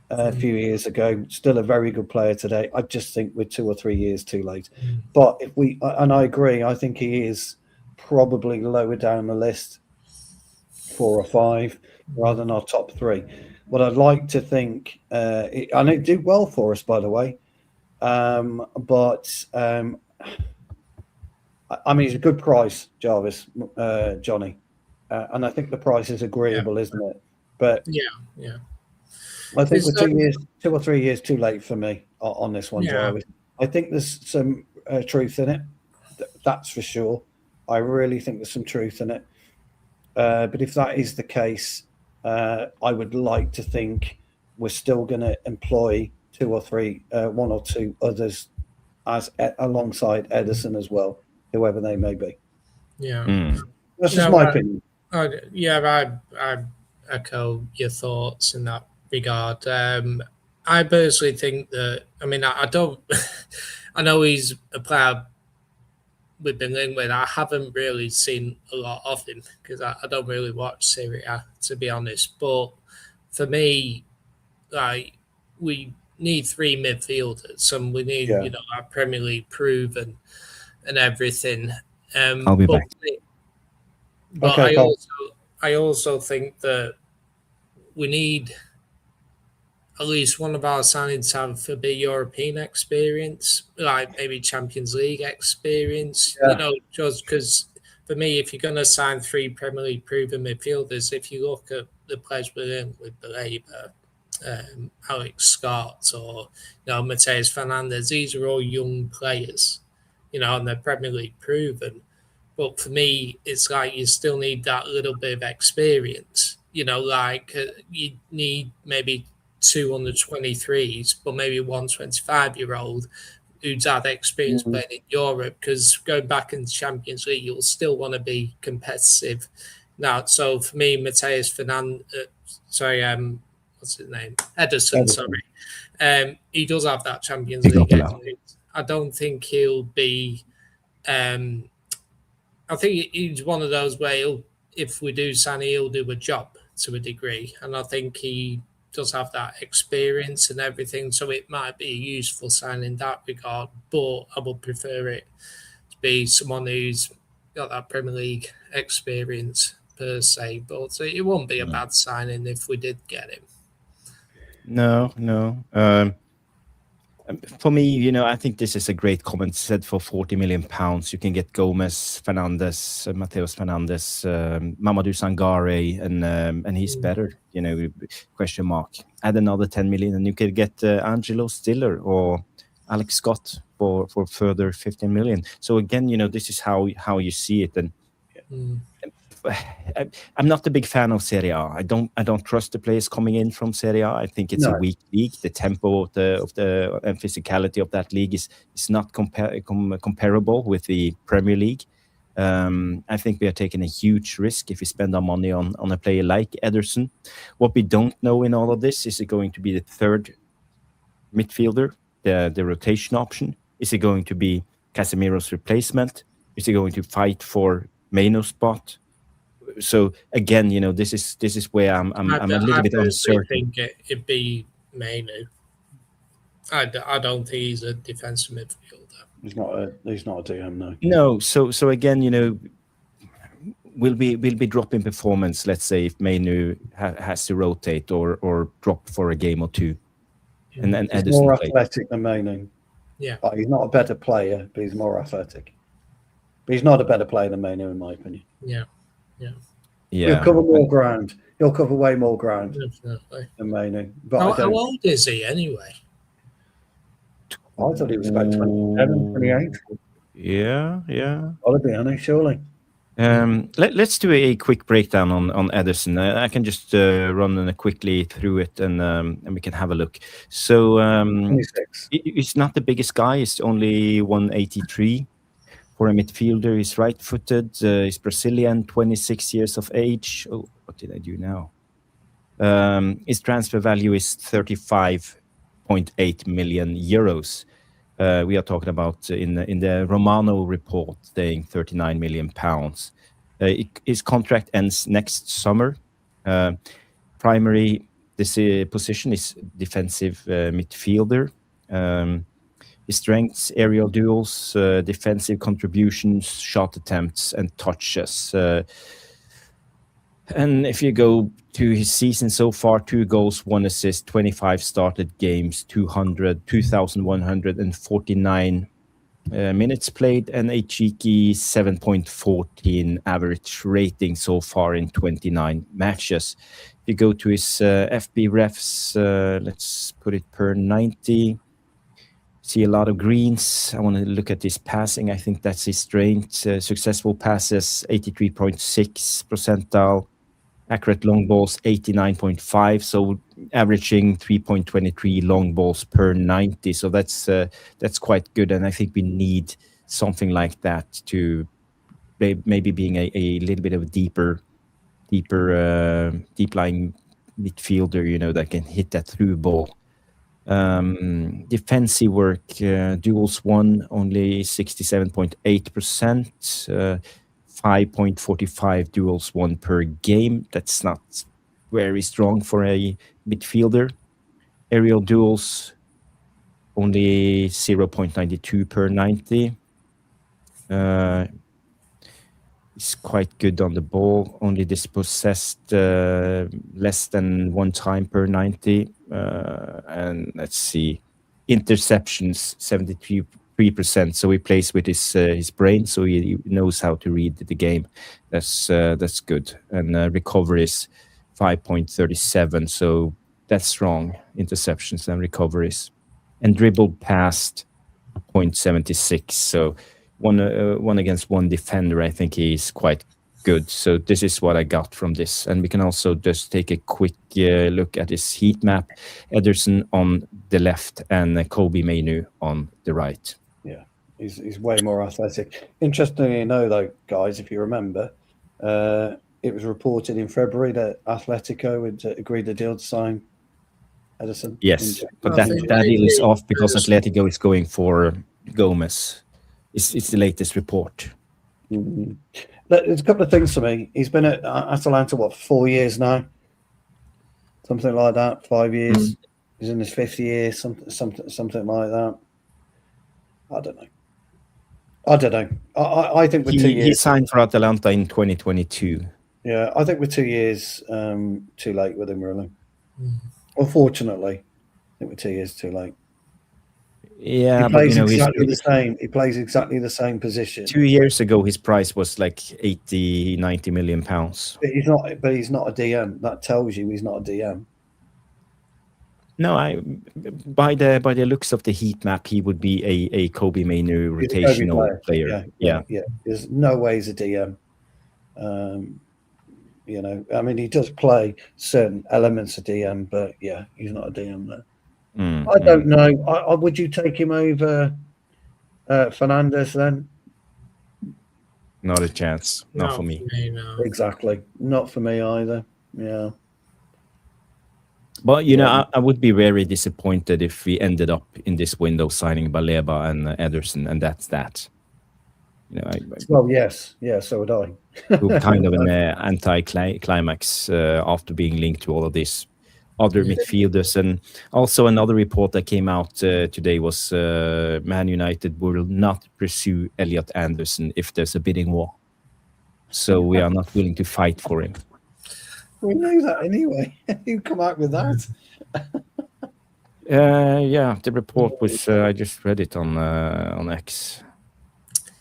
a few years ago, still a very good player today. I just think we're 2 or 3 years too late. But if we, and I agree, I think he is probably lower down the list, 4 or 5, rather than our top 3. What I'd like to think, and it did well for us, by the way, but I mean, it's a good price, Jarvis, Johnny, and I think the price is agreeable, isn't it? But yeah. I think we're 2 or 3 years too late for me on this one, Jarvis. I think there's some truth in it, that's for sure. I really think there's some truth in it. But if that is the case, I would like to think we're still going to employ 2 or 3, 1 or 2 others as alongside Ederson as well, whoever they may be. Yeah, that's just my opinion. I echo your thoughts in that regard. I personally think that. I mean, I don't. I know he's a player we've been linked with. I haven't really seen a lot of him because I don't really watch Serie A, to be honest. But for me, like, we need 3 midfielders, and we need our Premier League proven and everything. I'll be back. But I also think that we need at least one of our signings to have a bit European experience, like maybe Champions League experience. You know, just because for me, if you're going to sign 3 Premier League proven midfielders, if you look at the players we're in with Belabor, Alex Scott, or Mateus Fernandes, these are all young players, and they're Premier League proven. But for me, it's like you still need that little bit of experience. Like you need maybe 2 under 23s, but maybe 1 25-year-old who's had experience playing in Europe. Because going back into Champions League, you'll still want to be competitive. Now, so for me, Mateus Fernandes, what's his name? Ederson, sorry. He does have that Champions League experience. I don't think he'll be. I think he's one of those where if we do sign, he'll do a job to a degree, and I think he does have that experience and everything. So it might be a useful sign in that regard, but I would prefer it to be someone who's got that Premier League experience per se. But it won't be a bad signing if we did get him. No. For me, I think this is a great comment. Said for £40 million, you can get Gomez, Fernandes, Mateus Fernandes, Mamadou Sangare, and he's better. Question mark. Add another 10 million, and you could get Angelo Stiller or Alex Scott for further 15 million. So again, this is how you see it. And I'm not a big fan of Serie A. I don't trust the players coming in from Serie A. I think it's a weak league. The tempo of the physicality of that league is not comparable with the Premier League. I think we are taking a huge risk if we spend our money on a player like Ederson. What we don't know in all of this, is it going to be the third midfielder, the rotation option? Is it going to be Casemiro's replacement? Is he going to fight for Maino's spot? So again, this is where I'm a little bit uncertain. I think it'd be Mainu. I don't think he's a defensive midfielder. He's not a DM, no. No, so again, will be dropping performance. Let's say if Mainu has to rotate or drop for a game or two, and then he's Ederson more athletic than Mainu. Yeah, but he's not a better player, but he's more athletic. But he's not a better player than Mainu, in my opinion. Yeah. He'll cover more ground. He'll cover way more ground definitely than Mainu. But how old is he anyway? I thought he was about 27, 28. Yeah. Ought to be, honest, surely. Let's do a quick breakdown on Ederson. I can just run quickly through it, and we can have a look. So 26. He's not the biggest guy. He's only 183 for a midfielder. He's right-footed. He's Brazilian, 26 years of age. Oh, what did I do now? His transfer value is 35.8 million euros. We are talking about in the Romano report saying 39 million pounds. His contract ends next summer. Primary position is defensive midfielder. His strengths: aerial duels, defensive contributions, shot attempts, and touches. And if you go to his season so far, 2 goals, 1 assist, 25 started games, 2,149 minutes played, and a cheeky 7.14 average rating so far in 29 matches. If you go to his FB refs, let's put it per 90. See a lot of greens. I want to look at his passing. I think that's his strength. Successful passes, 83.6 percentile. Accurate long balls, 89.5. So averaging 3.23 long balls per 90. So that's quite good. And I think we need something like that to maybe being a little bit of a deep lying midfielder, that can hit that through ball. Defensive work, duels won only 67.8%, 5.45 duels won per game. That's not very strong for a midfielder. Aerial duels only 0.92 per 90. He's quite good on the ball, only dispossessed less than 1 time per 90. And let's see, interceptions 73%. So he plays with his brain, so he knows how to read the game. That's good. And recoveries 5.37. So that's strong, interceptions and recoveries. And dribbled past 0.76. So one against one defender, I think he's quite good. So this is what I got from this. And we can also just take a quick look at his heat map. Ederson on the left and Kobe Mainu on the right. Yeah, he's way more athletic. Interestingly enough, though, guys, if you remember, it was reported in February that Atletico had agreed a deal to sign Ederson. Yes, but that deal is off because Atletico is going for Gomez. It's the latest report. Mm-hmm. There's a couple of things for me. He's been at Atalanta, 4 years now? Something like that, 5 years. Mm. He's in his 5th year, something like that. I don't know. I think with 2 years... He signed for Atalanta in 2022. Yeah, I think we're 2 years too late with him, really. Mm. Unfortunately, I think we're 2 years too late. Yeah, he plays exactly the same. He plays exactly the same position. 2 years ago, his price was like 80-90 million pounds. But he's not a DM. That tells you he's not a DM. No, by the looks of the heat map, he would be a Kobe Mainu rotational player. Yeah. There's no way he's a DM. I mean, he does play certain elements of DM, but yeah, he's not a DM there. I don't know. Would you take him over Fernandes then? Not a chance. Not for me. No. Exactly. Not for me either. Yeah. But, I would be very disappointed if we ended up in this window signing Baleba and Ederson, and that's that. Well, yes. Yeah, so would I. Kind of an anti-climax after being linked to all of these other midfielders. And also another report that came out today was Man United will not pursue Elliot Anderson if there's a bidding war. So we are not willing to fight for him. We know that anyway. You come out with that. Yeah, the report was. I just read it on X.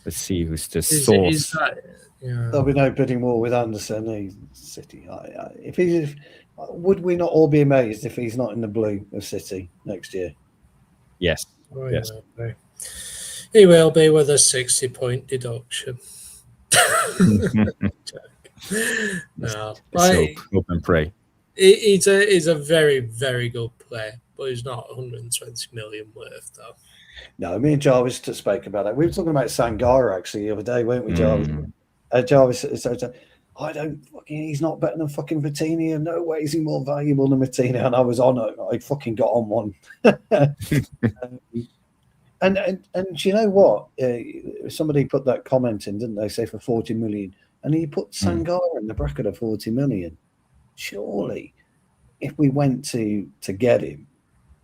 Let's see who's the source. There'll be no bidding war with Anderson. He's City. Would we not all be amazed if he's not in the blue of City next year? Yes. Oh, yes. He will be with a 60-point deduction. No, hope and pray. He's a very, very good player, but he's not 120 million worth, though. No, me and Jarvis spoke about that. We were talking about Sangara actually the other day, weren't we, Jarvis? Jarvis said, he's not better than fucking Vitinha. No way is he more valuable than Vitinha. And I was on it. I fucking got on one. And you know what? Somebody put that comment in, didn't they? Say for 40 million. And he put Sangara in the bracket of 40 million. Surely, if we went to get him,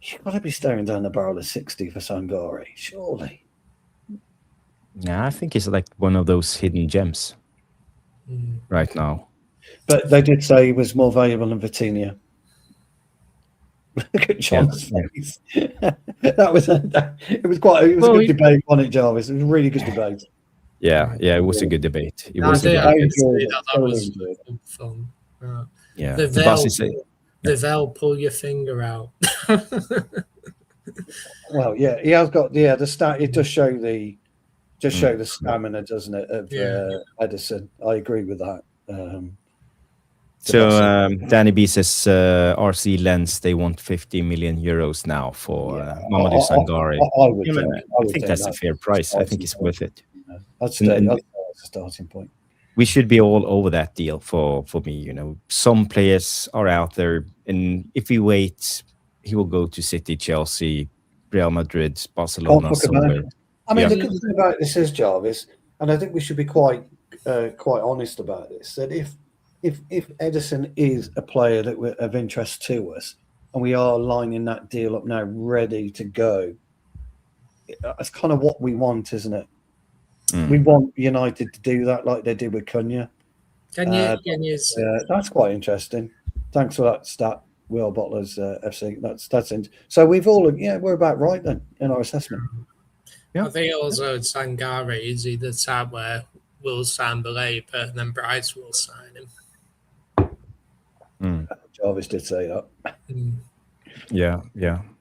you've got to be staring down the barrel of 60 for Sangare. Surely. Yeah, I think he's like one of those hidden gems right now. But they did say he was more valuable than Vitinha. Look at John's face. It was a good debate on it, Jarvis. It was a really good debate. Yeah, it was a good debate. It was fun. Yeah, Vel, pull your finger out. Well, yeah, he has got the stat. It does show the stamina, doesn't it, of Ederson? I agree with that. Danny B says RC Lens, they want 50 million euros now for Mamadou Sangare. I think that's a fair price. I think it's worth it. That's a starting point. We should be all over that deal for me. Some players are out there, and if we wait, he will go to City, Chelsea, Real Madrid, Barcelona. Somewhere. I mean, the good thing about this is, Jarvis, and I think we should be quite honest about this, that if Ederson is a player that we're of interest to us, and we are lining that deal up now, ready to go, it's kind of what we want, isn't it? We want United to do that like they did with Cunha. That's quite interesting. Thanks for that stat, Will Butler's FC. That's in. So we're about right then in our assessment. Yeah. I think also Sangare is the type where we'll sign Baleba and then Bryce will sign him. Jarvis did say that. Yeah.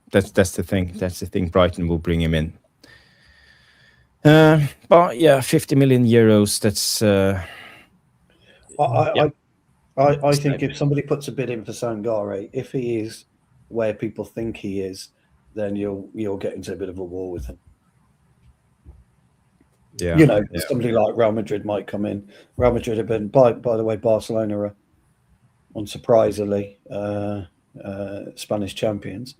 That's the thing. That's the thing. Brighton will bring him in. But yeah, 50 million euros. That's. I think if somebody puts a bid in for Sangare, if he is where people think he is, then you'll get into a bit of a war with him. Yeah, somebody like Real Madrid might come in. Real Madrid have been, by the way, Barcelona are unsurprisingly Spanish champions.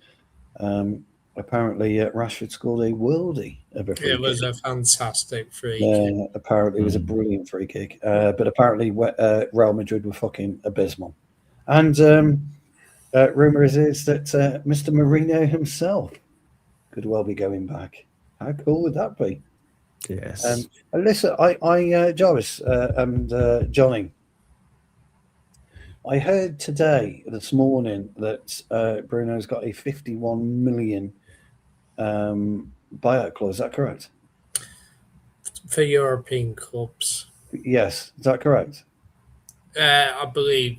Apparently, Rashford scored a worldie of a free kick. It was a fantastic free kick. Apparently, it was a brilliant free kick. But apparently, Real Madrid were fucking abysmal. And rumour is that Mr. Mourinho himself could well be going back. How cool would that be? Yes. Listen, Jarvis and Johnny, I heard this morning, that Bruno's got a 51 million buyout clause. Is that correct? For European clubs. Yes. Is that correct? I believe.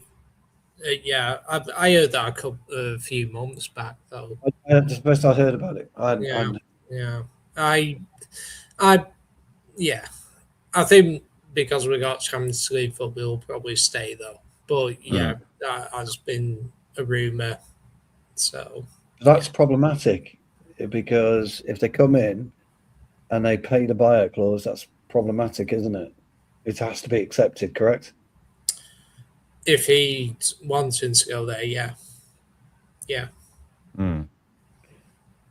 I heard that a few months back, though. That's the first I heard about it. I think because we got Champions League football, we'll probably stay though. But that has been a rumour. So that's problematic, because if they come in and they pay the buyout clause, that's problematic, isn't it? It has to be accepted, correct? If he wanting to go there, yeah.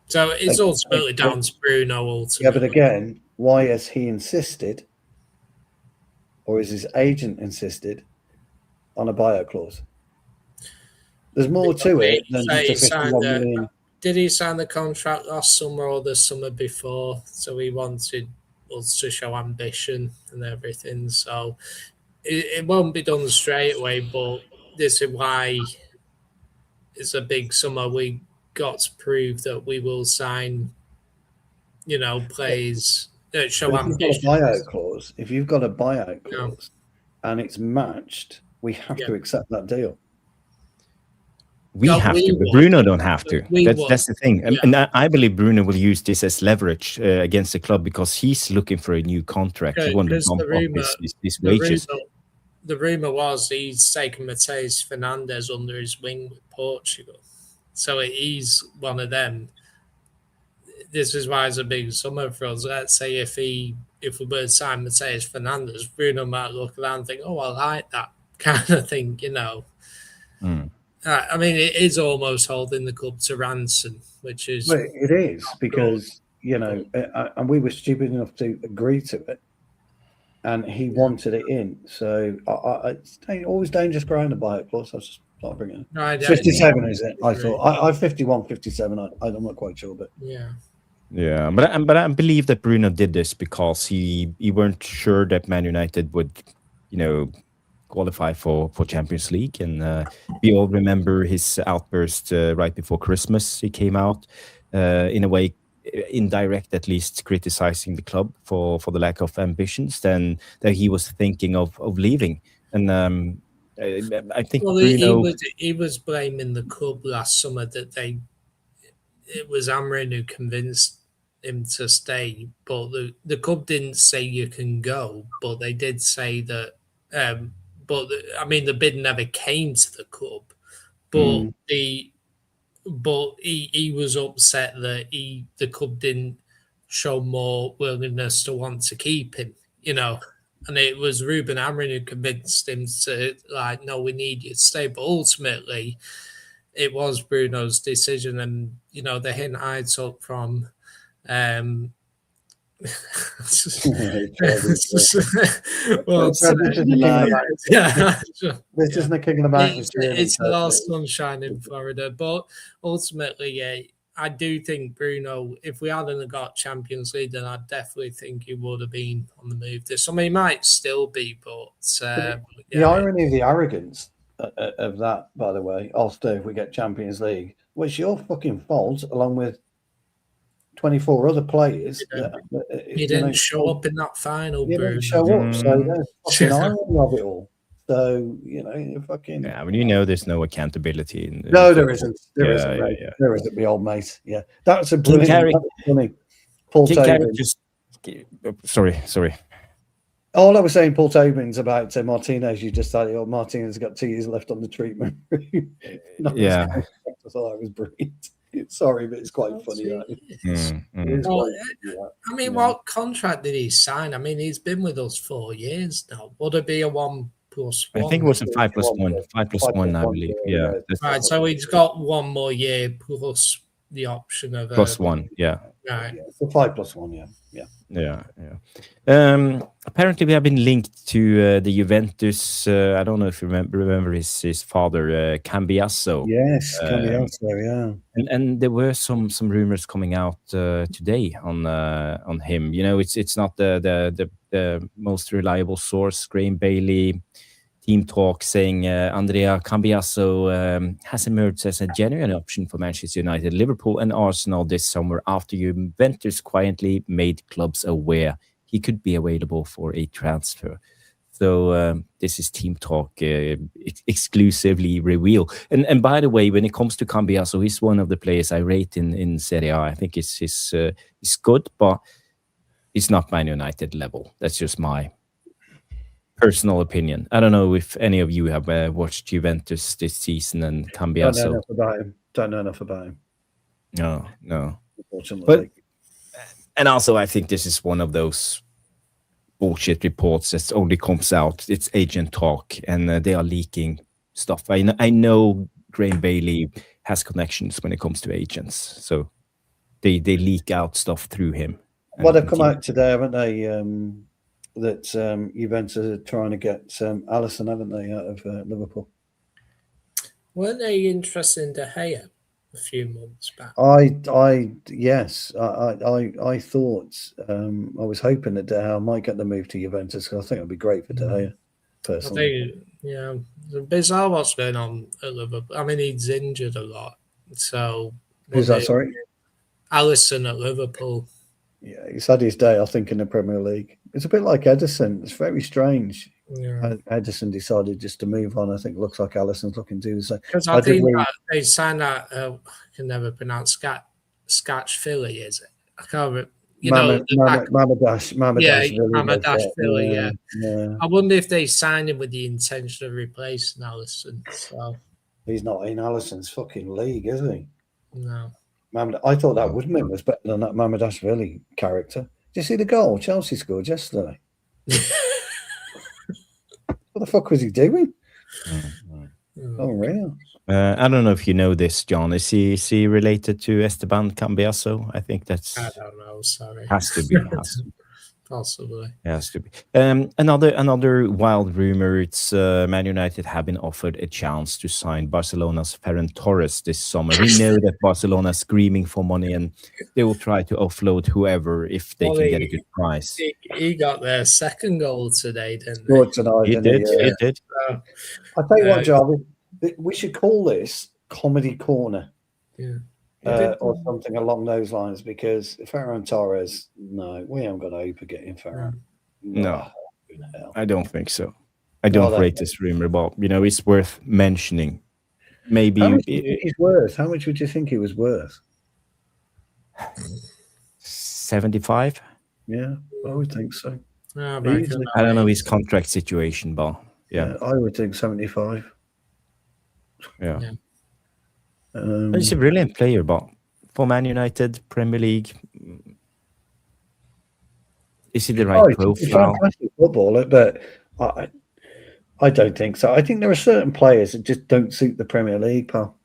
So it's ultimately down to Bruno. Ultimately, yeah. But again, why has he insisted, or is his agent insisted on a buyout clause? There's more to it than just a 51 million. Did he sign the contract last summer or the summer before? So he wanted us to show ambition and everything. So it won't be done straight away, but this is why it's a big summer. We got to prove that we will sign, players that show ambition. If you've got a buyout clause and it's matched, we have to accept that deal. We have to, but Bruno don't have to. That's the thing. Yeah. And I believe Bruno will use this as leverage against the club because he's looking for a new contract. He wants to bump up his wages. The rumour was he's taken Matheus Fernandes under his wing with Portugal. So he's one of them. This is why it's a big summer for us. Let's say if we were to sign Matheus Fernandes, Bruno might look around and think, I like that kind of thing, I mean, it is almost holding the club to ransom, which is... Well, it is, because, and we were stupid enough to agree to it, and he wanted it in. So it's always dangerous growing a buyout clause. I was just not bringing it. 57, is it? I thought. I 51, 57. I'm not quite sure, but... Yeah, but I believe that Bruno did this because he weren't sure that Man United would, qualify for Champions League, and we all remember his outburst right before Christmas. He came out in a way, indirect at least, criticizing the club for the lack of ambitions. Then that he was thinking of leaving, and I think Bruno... he was blaming the club last summer that it was Amrin who convinced him to stay, but the club didn't say you can go, but they did say that. The bid never came to the club, but he was upset that the club didn't show more willingness to want to keep him, and it was Ruben Amorim who convinced him to no, we need you to stay. But ultimately, it was Bruno's decision, and the hint I took from. This is the king of the mountain. It's the last sunshine in Florida, but ultimately, I do think Bruno, if we hadn't got Champions League, then I definitely think he would have been on the move this summer. He might still be, but the irony of the arrogance of that, by the way, also if we get Champions League, was your fucking fault, along with 24 other players. He didn't show up in that final. He didn't show up, so there's fucking irony of it all. So fucking. Yeah, there's no accountability. No, there isn't. There isn't. The old mate. Yeah, that's a brilliant. Funny. Paul Taubin. Sorry. All I was saying, Paul Taubin's about Martinez. You just started. Martinez got 2 years left on the treatment. I thought that was brilliant. Sorry, but it's quite funny. What contract did he sign? I mean, he's been with us 4 years now. Would it be a 1+1? I think it was a 5+1. 5+1, I believe. Yeah. Right. So he's got 1 more year plus the option of +1. Yeah. Right. So 5+1. Yeah. Apparently, we have been linked to the Juventus. I don't know if you remember his father, Cambiasso. Yes, Cambiasso. Yeah. And there were some rumors coming out today on him. It's not the most reliable source. Graham Bailey, Team Talk, saying Andrea Cambiasso has emerged as a genuine option for Manchester United, Liverpool, and Arsenal this summer after Juventus quietly made clubs aware he could be available for a transfer. So this is Team Talk exclusively reveal. And by the way, when it comes to Cambiasso, he's one of the players I rate in Serie A. I think he's good, but he's not Man United level. That's just my personal opinion. I don't know if any of you have watched Juventus this season and Cambiasso. Don't know enough about him. No. Unfortunately. And also, I think this is one of those bullshit reports that only comes out. It's agent talk, and they are leaking stuff. I know Graham Bailey has connections when it comes to agents, so they leak out stuff through him. Well, they've come out today, haven't they? That Juventus are trying to get Alisson, haven't they, out of Liverpool? Weren't they interested in De Gea a few months back? Yes. I thought I was hoping that De Gea might get the move to Juventus, because I think it'd be great for De Gea. Personally, it's bizarre what's going on at Liverpool. I mean, he's injured a lot, so who's that? Sorry, Alisson at Liverpool. Yeah, he's had his day, I think, in the Premier League. It's a bit like Ederson. It's very strange. Yeah. Ederson decided just to move on. I think it looks like Alisson's looking to do the same. Because I think they signed that, I can never pronounce, Scotch Philly, is it? I can't remember. Mamadash-Vili, yeah. I wonder if they signed him with the intention of replacing Alisson. So he's not in Alisson's fucking league, is he? No. I thought that Woodman was better than that Mamadash-Vili character. Did you see the goal Chelsea scored yesterday? What the fuck was he doing? Oh, real. I don't know if you know this, John. Is he related to Esteban Cambiaso? I think that's. I don't know. Sorry. Has to be. Possibly. Has to be. Another wild rumor. It's Man United have been offered a chance to sign Barcelona's Ferran Torres this summer. We know that Barcelona is screaming for money, and they will try to offload whoever if they can get a good price. He got their second goal today, didn't he? He did. I'll tell you what, Jarvis. We should call this Comedy Corner. Yeah. Or something along those lines, because Ferran Torres, no, we haven't got hope of getting Ferran. No, I don't think so. I don't rate this rumor, but it's worth mentioning. Maybe how much he's worth? How much would you think he was worth? 75. Yeah, I would think so. I don't know his contract situation, but yeah, I would think 75. Yeah. He's a brilliant player, but for Man United, Premier League, is he the right profile? He's a fantastic footballer, but I don't think so. I think there are certain players that just don't suit the Premier League, pal.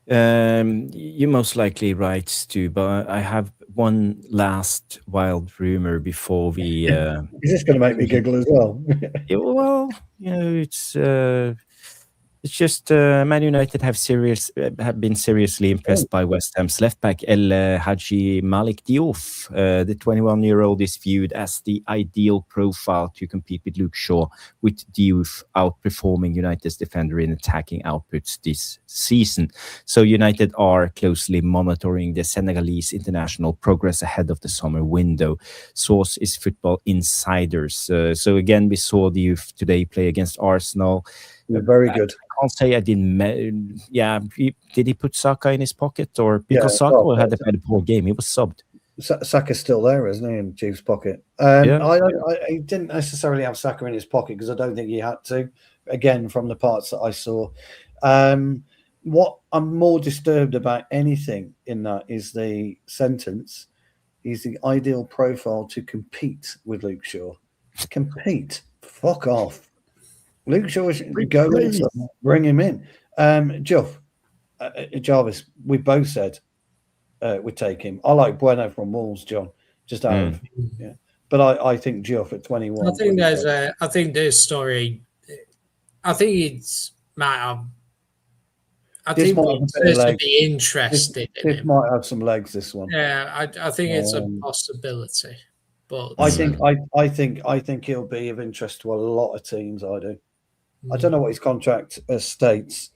You're most likely right, Stu, but I have one last wild rumor before we. Is this going to make me giggle as well? Yeah, well, it's just Man United have been seriously impressed by West Ham's left back El Hadji Malik Diouf. The 21-year-old is viewed as the ideal profile to compete with Luke Shaw, with Diouf outperforming United's defender in attacking outputs this season. So United are closely monitoring the Senegalese international progress ahead of the summer window. Source is Football Insiders. So again, we saw Diouf today play against Arsenal. Very good. I can't say I didn't. Did he put Saka in his pocket, or because Saka had a very poor game, he was subbed? Saka's still there, isn't he, in Chief's pocket? I didn't necessarily have Saka in his pocket because I don't think he had to. Again, from the parts that I saw, what I'm more disturbed about anything in that is the sentence. He's the ideal profile to compete with Luke Shaw. Compete? Fuck off. Luke Shaw should go in, bring him in. Jarvis, we both said we'd take him. I like Bueno from Wolves, John. Just out of but I think Geoff at 21. I think I think this story. I think it's might have. I think to be interested. This might have some legs. This one. Yeah, I think it's a possibility. But I think he'll be of interest to a lot of teams. I do. I don't know what his contract states,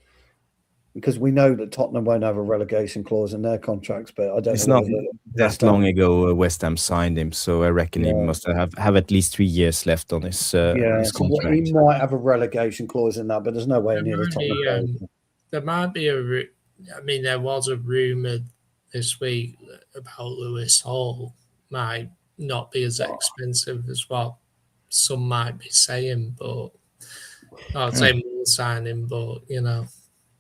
because we know that Tottenham won't have a relegation clause in their contracts, but I don't know. It's not that long ago West Ham signed him, so I reckon he must have at least 3 years left on his contract. Well, he might have a relegation clause in that, but there's no way near the Tottenham. There might be there was a rumour this week about Lewis Hall might not be as expensive as what some might be saying, but I'd say more signing, but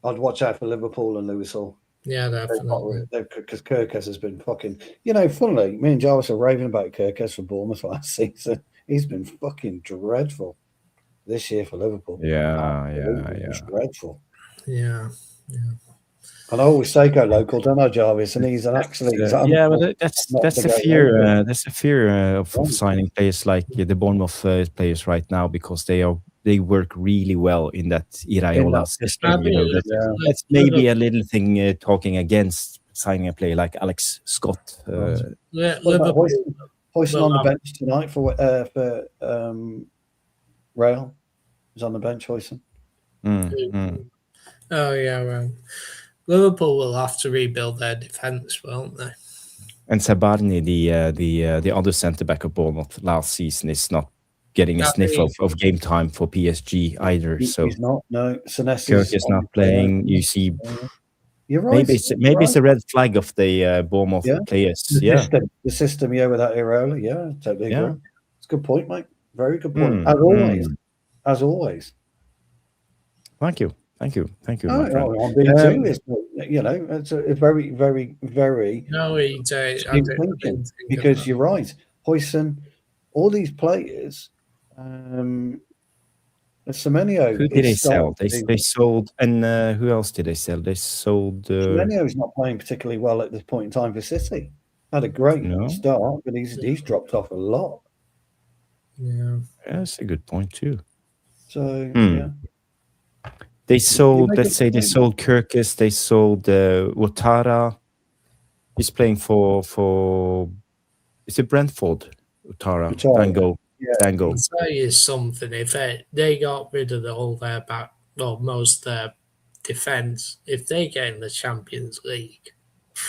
I'd watch out for Liverpool and Lewis Hall. Yeah, definitely. Because Kirkes has been fucking. Funnily, me and Jarvis are raving about Kirkes for Bournemouth last season. He's been fucking dreadful this year for Liverpool. Yeah. Dreadful. Yeah. And I always say go local, don't I, Jarvis? And he's an excellent example. Yeah, but that's the fear. That's the fear of signing players like the Bournemouth players right now, because they work really well in that Iraola system. That's maybe a little thing talking against signing a player like Alex Scott. Liverpool Hoyson on the bench tonight for Rail. He's on the bench, Hoyson. Oh yeah, right. Liverpool will have to rebuild their defence, won't they? And Sabarni, the other centre back of Bournemouth last season, is not getting a sniff of game time for PSG either. So he's not. No, Kirk is not playing. You see, you're right. Maybe it's a red flag of the Bournemouth players. The system, with that Iraola. Yeah, totally agree. It's a good point, mate. Very good point. As always. Thank you. I'm being serious. It's a very, very, very. No, because you're right. Hoyson, all these players. Semenyo. Who did they sell? They sold, and who else did they sell? They sold. Semenyo's not playing particularly well at this point in time for City. Had a great start, but he's dropped off a lot. Yeah, that's a good point too. So yeah. They sold, let's say, they sold Kirkes, they sold Ouattara. He's playing for is it Brentford? Ouattara. Dango. I'll tell you something. If they got rid of all their most their defence, if they get in the Champions League.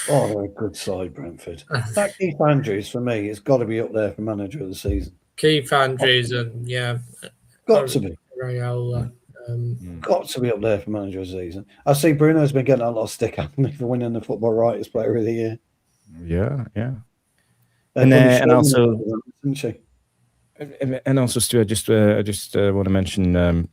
Oh, they're a good side, Brentford. That Keith Andrews, for me, has got to be up there for manager of the season. Keith Andrews got to be. Raiola. Got to be up there for manager of the season. I see Bruno's been getting a lot of stick at me for winning the Football Writers Player of the Year. Yeah. And also, Stu, I just want to mention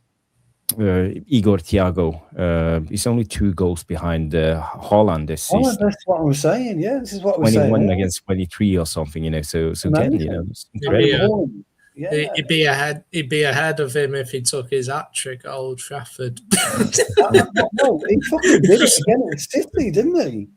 Igor Thiago. He's only 2 goals behind Haaland this season. That's what I was saying. Yeah, this is what we're saying. 21 against 23 or something. So again, it's incredible. Yeah. He'd be ahead of him if he took his hat-trick at Old Trafford. No, he fucking did it again at City, didn't he?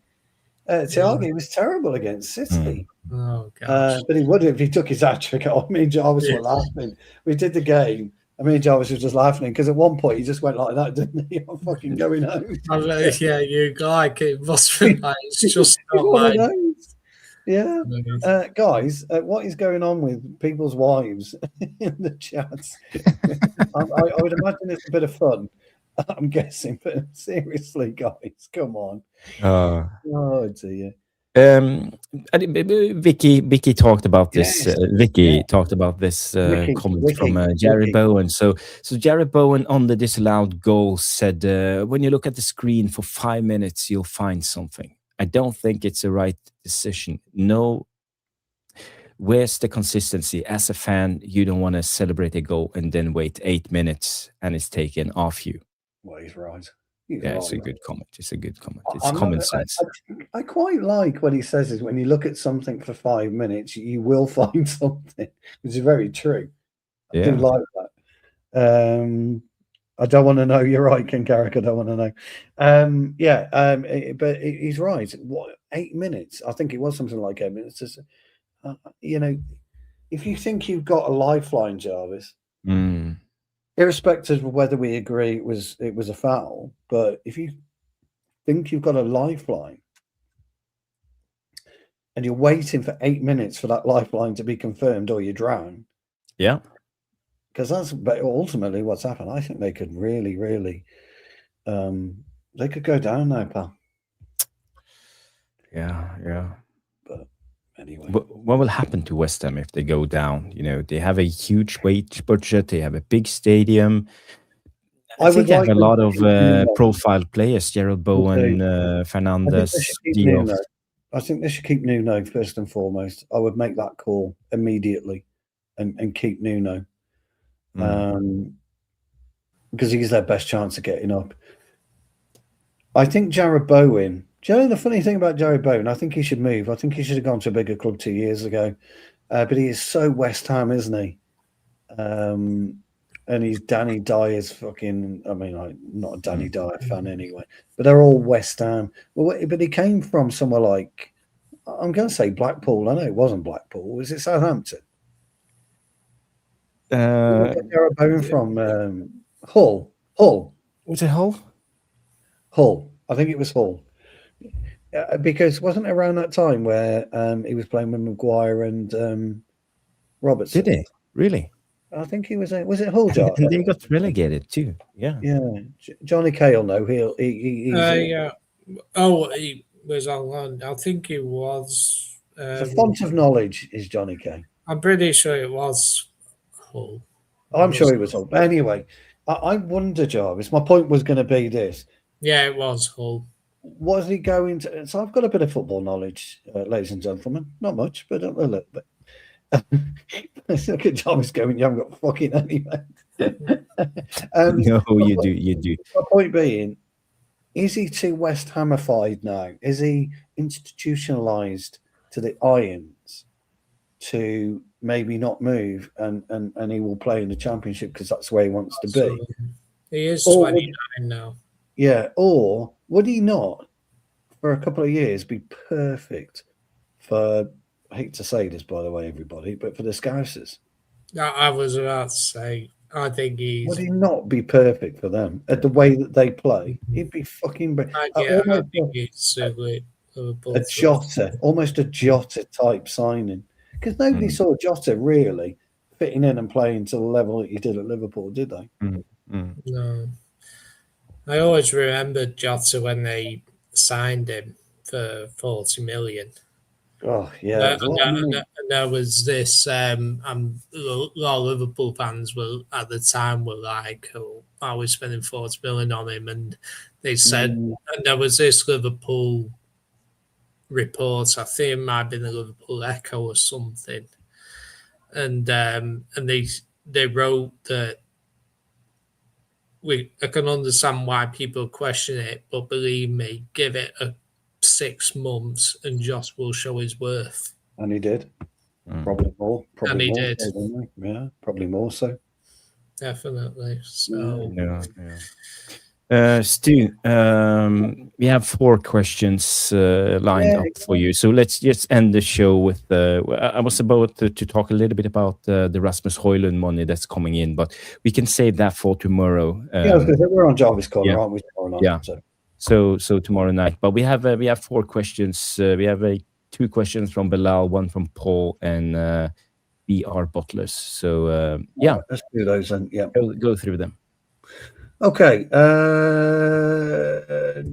Thiago was terrible against City. Oh, gosh. But he would if he took his hat-trick. Me and Jarvis were laughing. We did the game. Me and Jarvis were just laughing because at one point he just went like that, didn't he? I'm fucking going home. You like it. Must be like, it's just not like... Yeah, guys, what is going on with people's wives in the chat? I would imagine it's a bit of fun. I'm guessing, but seriously, guys, come on. Oh dear. Vicky talked about this. Vicky talked about this comment from Jared Bowen. So Jared Bowen on the disallowed goal said, "When you look at the screen for 5 minutes, you'll find something. I don't think it's the right decision. No, where's the consistency? As a fan, you don't want to celebrate a goal and then wait 8 minutes and it's taken off you." Well, he's right. It's a good comment. It's a good comment. It's common sense. I quite like what he says is when you look at something for 5 minutes, you will find something, which is very true. I do like that. I don't want to know. You're right, Ken Carrick. I don't want to know. But he's right. What, 8 minutes? I think it was something like 8 minutes. If you think you've got a lifeline, Jarvis, irrespective of whether we agree it was a foul, but if you think you've got a lifeline and you're waiting for 8 minutes for that lifeline to be confirmed or you drown, because that's ultimately what's happened. I think they could really, really, they could go down now, pal. Yeah. But anyway, what will happen to West Ham if they go down? They have a huge wage budget. They have a big stadium. I think they have a lot of profile players: Gerald Bowen, Fernandes. I think they should keep Nuno first and foremost. I would make that call immediately, and keep Nuno. Because he's their best chance of getting up. I think Jared Bowen Do you know the funny thing about Joey Bone? I think he should move. I think he should have gone to a bigger club 2 years ago. But he is so West Ham, isn't he? And he's Danny Dyer's fucking. I mean, I'm not a Danny Dyer fan anyway, but they're all West Ham. Well, but he came from somewhere like, I'm going to say Blackpool. I know it wasn't Blackpool. Was it Southampton? Where did Joey Bone from? Hull. Was it Hull? Hull. I think it was Hull. Because wasn't it around that time where he was playing with Maguire and Robertson? Did he? Really? I think he was. Was it Hull? And they got relegated too. Yeah. Yeah. Johnny Cale, no. He's yeah. Oh, he was on loan. I think he was. the font of knowledge is Johnny Cale. I'm pretty sure it was Hull. I'm sure he was Hull. But anyway, I wonder, Jarvis. My point was going to be this. Yeah, it was Hull. Was he going to? So I've got a bit of football knowledge, ladies and gentlemen. Not much, but a little bit. Look at Jarvis going, you haven't got fucking anyway. No, you do. You do. My point being, is he too West Hamified now? Is he institutionalized to the irons to maybe not move and he will play in the Championship because that's where he wants to be? He is 29 now. Yeah, or would he not, for a couple of years, be perfect for, I hate to say this, by the way, everybody, but for the Scousers? I was about to say, I think he's... Would he not be perfect for them at the way that they play? He'd be fucking... I think he's a Jota, almost a Jota type signing. Because nobody saw Jota really fitting in and playing to the level that he did at Liverpool, did they? No. I always remembered Jota when they signed him for 40 million. Oh, yeah. And there was this, a lot of Liverpool fans were at the time were like, oh, are we spending 40 million on him? And they said, and there was this Liverpool report, I think it might have been the Liverpool Echo or something. And they wrote that I can understand why people question it, but believe me, give it 6 months and Josh will show his worth. And he did. Probably more. Probably and he more did. So, yeah, probably more so. Definitely. So, Stu, we have 4 questions lined up for you. So let's just end the show with I was about to talk a little bit about the Rasmus Højlund money that's coming in, but we can save that for tomorrow. We're on Jarvis Corner, aren't we? So tomorrow night. But we have 4 questions. We have 2 questions from Bilal, 1 from Paul, and BR Butlers. So let's do those then. Yeah, go through them. Okay,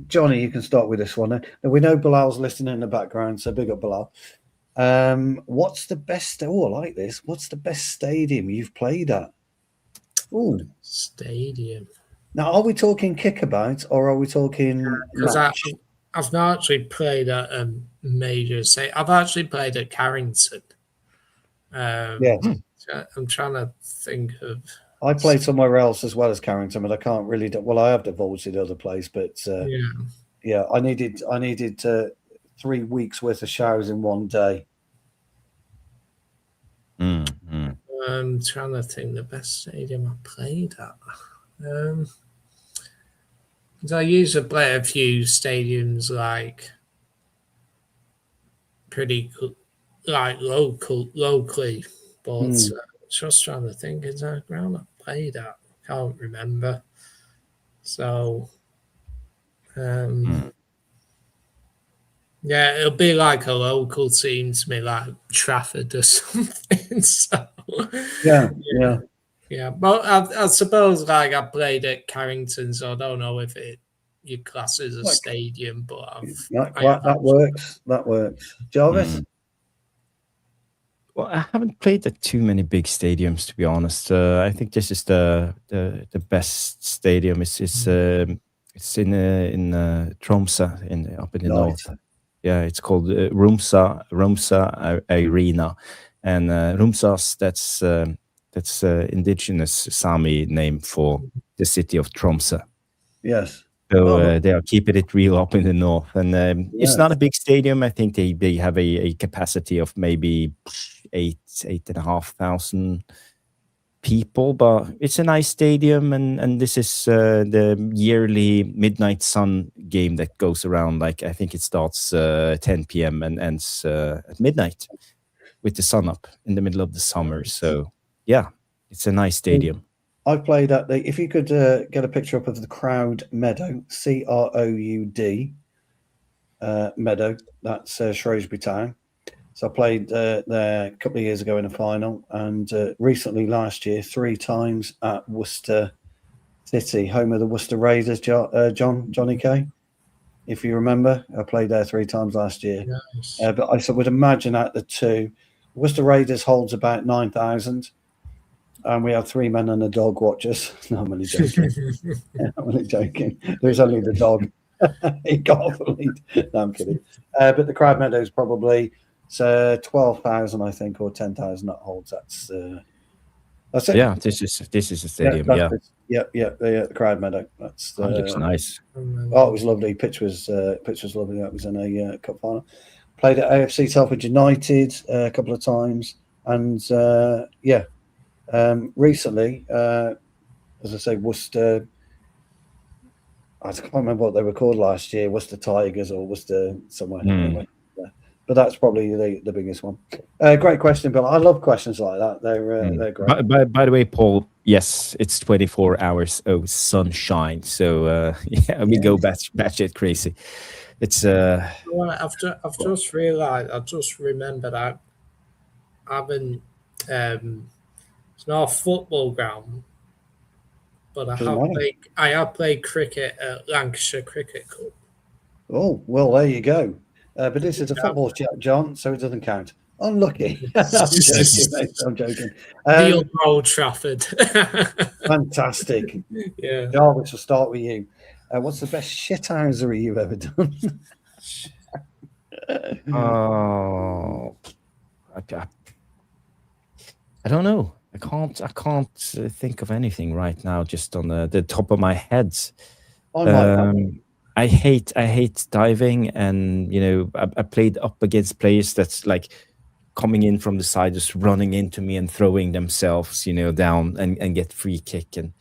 Johnny, you can start with this one. Now, we know Bilal's listening in the background, so big up Bilal. What's the best? Oh, I like this. What's the best stadium you've played at? Oh, stadium. Now, are we talking kickabout or are we talking? Because I've not actually played at a major stadium. I've actually played at Carrington. I'm trying to think of. I played somewhere else as well as Carrington, but I can't really. I have divulged the other place, but I needed 3 weeks worth of showers in one day. I'm trying to think the best stadium I played at. I used to play a few stadiums like pretty like locally, but just trying to think, is there a ground I played at? Can't remember. So, yeah, it'll be like a local team to me, like Trafford or something. So, yeah. But I suppose like I played at Carrington, so I don't know if your class is a stadium, but that works. Jarvis. Well, I haven't played at too many big stadiums, to be honest. I think this is the best stadium. It's in Tromsø, up in the north. Yeah, it's called Romsa Arena, and Romsas. That's indigenous Sami name for the city of Tromsø. Yes. So they are keeping it real up in the north, and it's not a big stadium. I think they have a capacity of maybe 8,500 people, but it's a nice stadium, and this is the yearly midnight sun game that goes around. Like I think it starts 10 p.m. and ends at midnight with the sun up in the middle of the summer. So yeah, it's a nice stadium. I've played at the. If you could get a picture up of the Crowd Meadow, Croud Meadow. That's Shrewsbury Town. So I played there a couple of years ago in a final, and recently last year 3 times at Worcester City, home of the Worcester Raiders. Johnny K, if you remember, I played there 3 times last year. Nice. But I would imagine at the 2, Worcester Raiders holds about 9,000. And we have 3 men and a dog watchers. No, I'm only joking. I'm only joking. There's only the dog. He got off the lead. No, I'm kidding. But the Crowd Meadow is probably 12,000, I think, or 10,000 that holds. That's it. Yeah, this is a stadium. The Crowd Meadow. That's looks nice. Oh, it was lovely. Pitch was lovely. That was in a cup final. Played at AFC Telford United a couple of times, and recently, as I say, Worcester. I can't remember what they were called last year. Worcester Tigers or Worcester somewhere. Anyway. Yeah. But that's probably the biggest one. Great question, Bill. I love questions like that. They're great. By the way, Paul, yes, it's 24 hours of sunshine. So we go batshit crazy. It's I've just realised. I just remembered I haven't. It's not a football ground, but I have played cricket at Lancashire Cricket Club. Oh, well, there you go. But this is a football chat, John, so it doesn't count. Unlucky. I'm joking. The old Old Trafford. Fantastic. Yeah. Jarvis, we'll start with you. What's the best shithousery you've ever done? I don't know. I can't think of anything right now, just on the top of my head. I hate diving, and I played up against players that's like coming in from the side, just running into me and throwing themselves, down and get free kick, and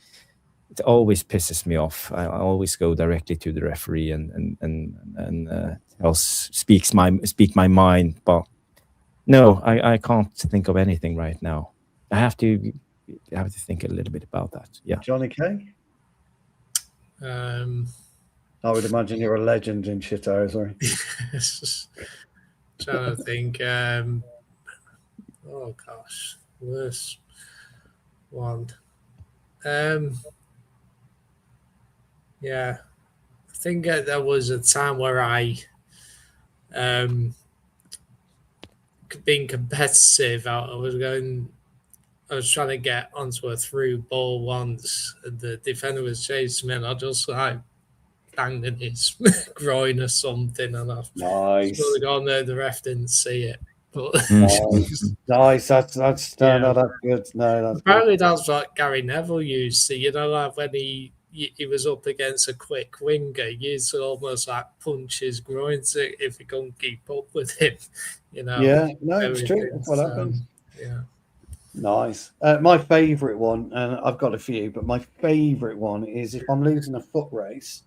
it always pisses me off. I always go directly to the referee and speak my mind, but no, I can't think of anything right now. I have to think a little bit about that. Yeah, Johnny K. I would imagine you're a legend in shithousery. Trying to think. Oh gosh, worst one. Yeah, I think there was a time where I, being competitive, I was trying to get onto a through ball once, and the defender was chasing me, and I just banged in his groin or something, and I've gone there. The ref didn't see it, but nice. That's good. No, that's apparently good. That's what Gary Neville used to. Like when he was up against a quick winger, he used to almost punch his groin if he couldn't keep up with him. Yeah, no, it's true. That's what happens. Yeah. Nice. My favourite one, and I've got a few, but my favourite one is if I'm losing a foot race,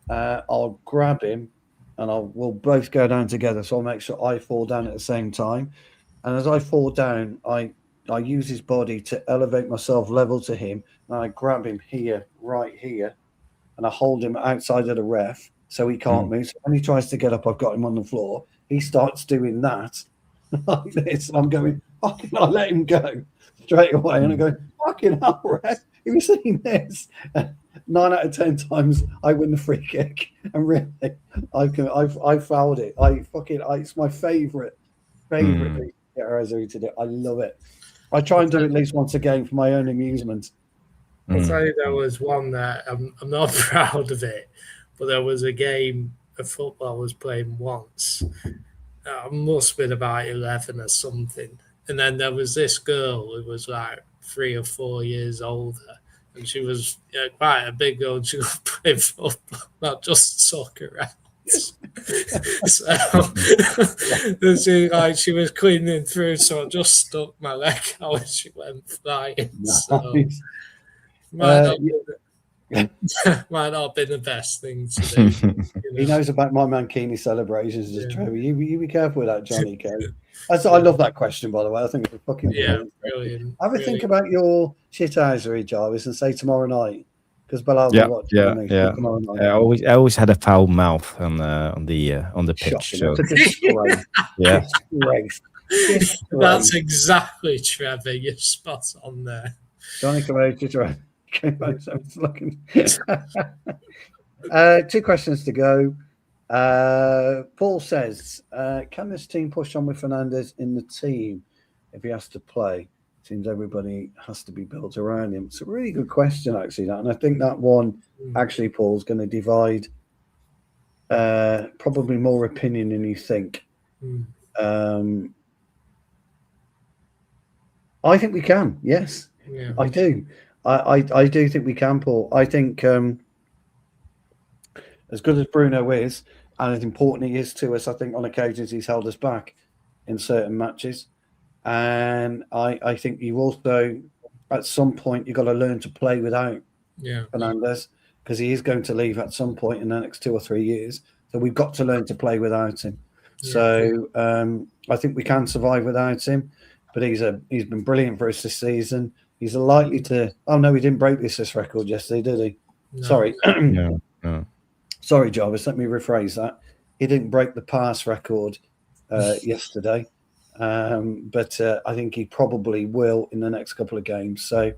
I'll grab him and we'll both go down together. So I'll make sure I fall down at the same time. And as I fall down, I use his body to elevate myself level to him. And I grab him right here, and I hold him outside of the ref so he can't move. So when he tries to get up, I've got him on the floor. He starts doing that like this. And I'm going, fucking, I let him go straight away. And I go, fucking hell, ref, have you seen this? 9 out of 10 times I win the free kick, and really, I fouled it. It's my favorite thing to do. I love it. I try and do it at least once a game for my own amusement. I'll tell you, there was one that I'm not proud of it, but there was a game of football I was playing once. I must have been about 11 or something, and then there was this girl who was like 3 or 4 years older. And she was quite a big girl. She could play football, not just soccer around. So she was cleaning through, so I just stuck my leg out and she went flying. So might not have been the best thing to do. He knows about my Mankini celebrations. Just Trevor, you be careful with that, Johnny K. I love that question, by the way. I think it's a fucking brilliant. Have a think about your shithousery, Jarvis, and say tomorrow night. Because Bilal tomorrow night. I always had a foul mouth on the pitch. So. That's a disgrace. Yeah, disgrace. That's exactly Trevor. You're spot on there. Johnny, come out, looking. 2 questions to go. Paul says, can this team push on with Fernandes in the team if he has to play? Seems everybody has to be built around him. It's a really good question, actually, that. And I think that one, actually, Paul's going to divide probably more opinion than you think. I think we can, yes. Yeah. I do. I do think we can, Paul. I think as good as Bruno is, and as important he is to us, I think on occasions he's held us back in certain matches. And I think you also, at some point, you've got to learn to play without Fernandes, because he is going to leave at some point in the next 2 or 3 years. So we've got to learn to play without him. Yeah. So I think we can survive without him. But he's been brilliant for us this season. He's likely to. Oh no, he didn't break the assist record yesterday, did he? No. Sorry. No. Sorry, Jarvis. Let me rephrase that. He didn't break the pass record yesterday. But I think he probably will in the next couple of games. So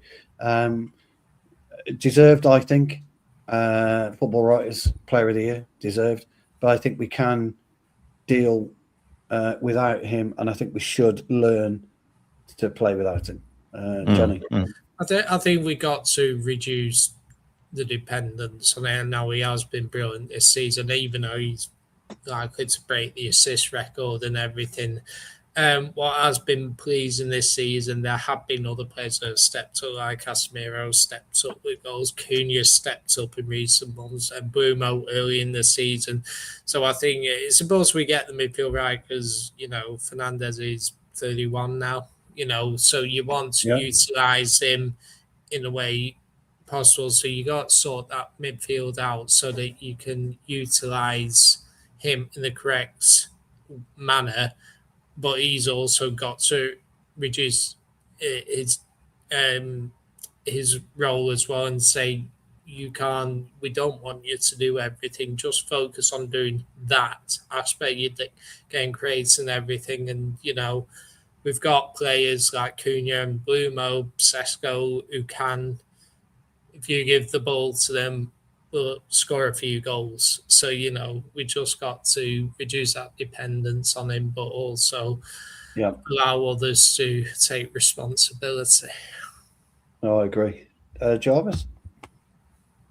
deserved, I think. Football Writers Player of the Year, deserved. But I think we can deal without him, and I think we should learn to play without him. Johnny? I think we got to reduce the dependence on him. Now he has been brilliant this season, even though he's likely to break the assist record and everything. What has been pleasing this season, there have been other players that have stepped up, like Casemiro stepped up with goals, Cunha stepped up in recent months, and Bruno early in the season. So I think it's supposed we get the midfield right because, Fernandes is 31 now, so you want to utilise him in a way possible. So you got to sort that midfield out so that you can utilise him in the correct manner. But he's also got to reduce his role as well and say, we don't want you to do everything. Just focus on doing that aspect. You're getting creates and everything. And, we've got players like Cunha and Bruno, Sesko, who can, if you give the ball to them, will score a few goals. So, we just got to reduce that dependence on him, but also allow others to take responsibility. No, I agree. Jarvis?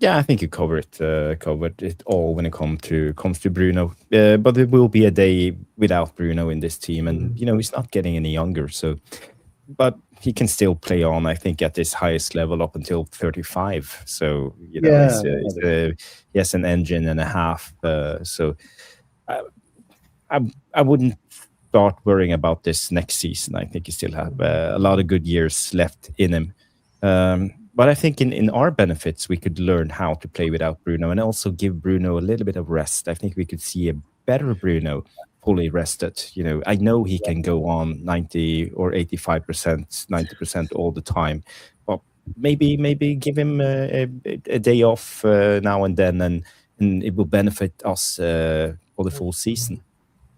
Yeah, I think you covered it all when it comes to Bruno. But there will be a day without Bruno in this team, and he's not getting any younger. So, but he can still play on, I think, at this highest level up until 35. So, he has an engine and a half. So, I wouldn't start worrying about this next season. I think he still have a lot of good years left in him. But I think in our benefits, we could learn how to play without Bruno and also give Bruno a little bit of rest. I think we could see a better Bruno fully rested. I know he can go on 90 or 85%, 90% all the time. But maybe give him a day off now and then, and it will benefit us for the full season.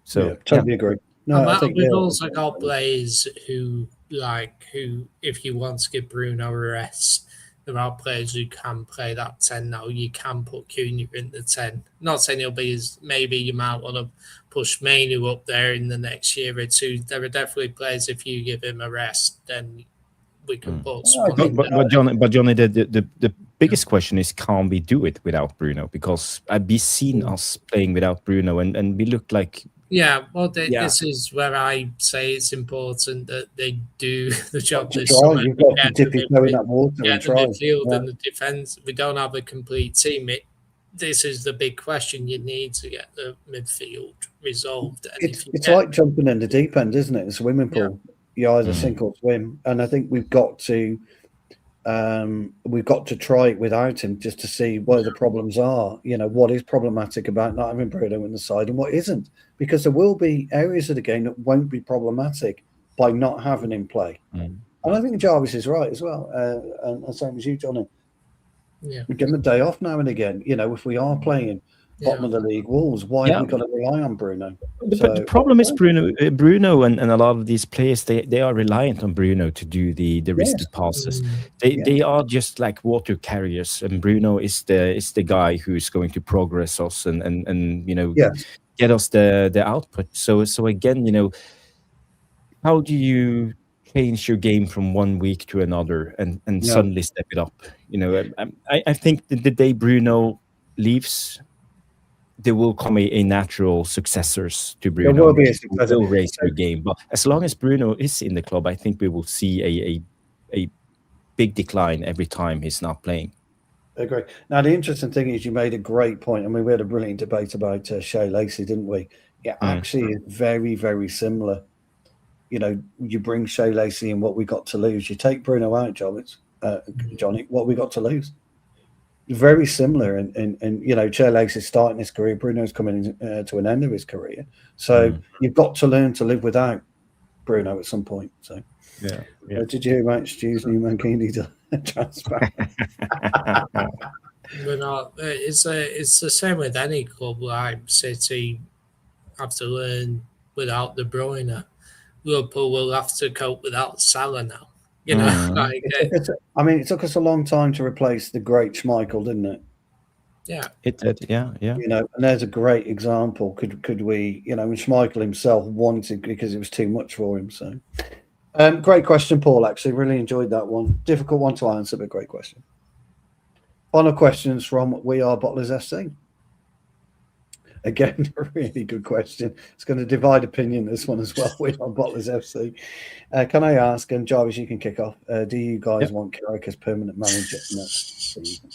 So totally agree. No, I think we've also got players who, if you want to give Bruno a rest, there are players who can play that 10 now. You can put Cunha in the 10. Not saying he'll be maybe you might want to push Mainu up there in the next year or two. There are definitely players, if you give him a rest, then we can put but Johnny, the biggest question is, can we do it without Bruno? Because I've been seen us playing without Bruno and we look like Yeah, well, this is where I say it's important that they do the job this try. summer. You've got to dip your toe in that water and Get the try. midfield and the defence. We don't have a complete team. This is the big question. You need to get the midfield resolved. And It's like jumping in the deep end, isn't it? A swimming pool. You either sink or swim. And I think we've got to try it without him just to see where the problems are. You know, what is problematic about not having Bruno in the side and what isn't. Because there will be areas of the game that won't be problematic by not having him play. And I think Jarvis is right as well. And same as you, Johnny. Yeah. We give him a day off now and again. You know, if we are playing bottom of the league Wolves, why have we got to rely on Bruno? But the problem is Bruno and a lot of these players, they are reliant on Bruno to do the risky passes. They are just like water carriers, and Bruno is the guy who's going to progress us and you know get us the output. So again, you know, how do you change your game from one week to another and suddenly step it up? You know, I think the day Bruno leaves, there will come a natural successors to Bruno. There will be a successor. Will raise your game, but as long as Bruno is in the club, I think we will see a big decline every time he's not playing. Agree. Now the interesting thing is, you made a great point. I mean, we had a brilliant debate about Shay, Lacy, didn't we? Yeah, actually, it's very, very similar. You know, you bring Shay, Lacy in, what we got to lose. You take Bruno out, Johnny, what we got to lose. Very similar, and you know, Shay Lacy's starting his career. Bruno's coming to an end of his career. So you've got to learn to live without Bruno at some point. So did you hear about Stu's new Mancini transfer? We're not. It's the same with any club. Like City have to learn without De Bruyne. Liverpool will have to cope without Salah now. You know, like, I mean, it took us a long time to replace the great Schmeichel, didn't it? Yeah, it did. Yeah. You know, and there's a great example. Could we? You know, Schmeichel himself wanted, because it was too much for him. So, great question, Paul. Actually, really enjoyed that one. Difficult one to answer, but great question. Final questions from We Are Bottlers FC. Again, a really good question. It's going to divide opinion, this one as well. We Are Bottlers FC. Can I ask, and Jarvis, you can kick off, do you guys want Carrick as permanent manager next season?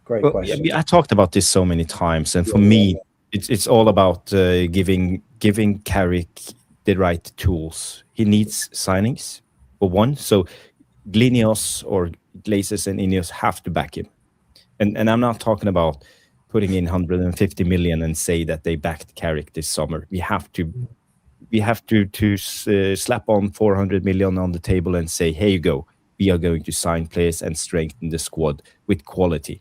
Great question. I talked about this so many times, and for me, it's all about giving Carrick the right tools. He needs signings, for one. So Glinios or Glazers and Ineos have to back him. And I'm not talking about putting in 150 million and say that they backed Carrick this summer. We have to slap on 400 million on the table and say, here you go. We are going to sign players and strengthen the squad with quality.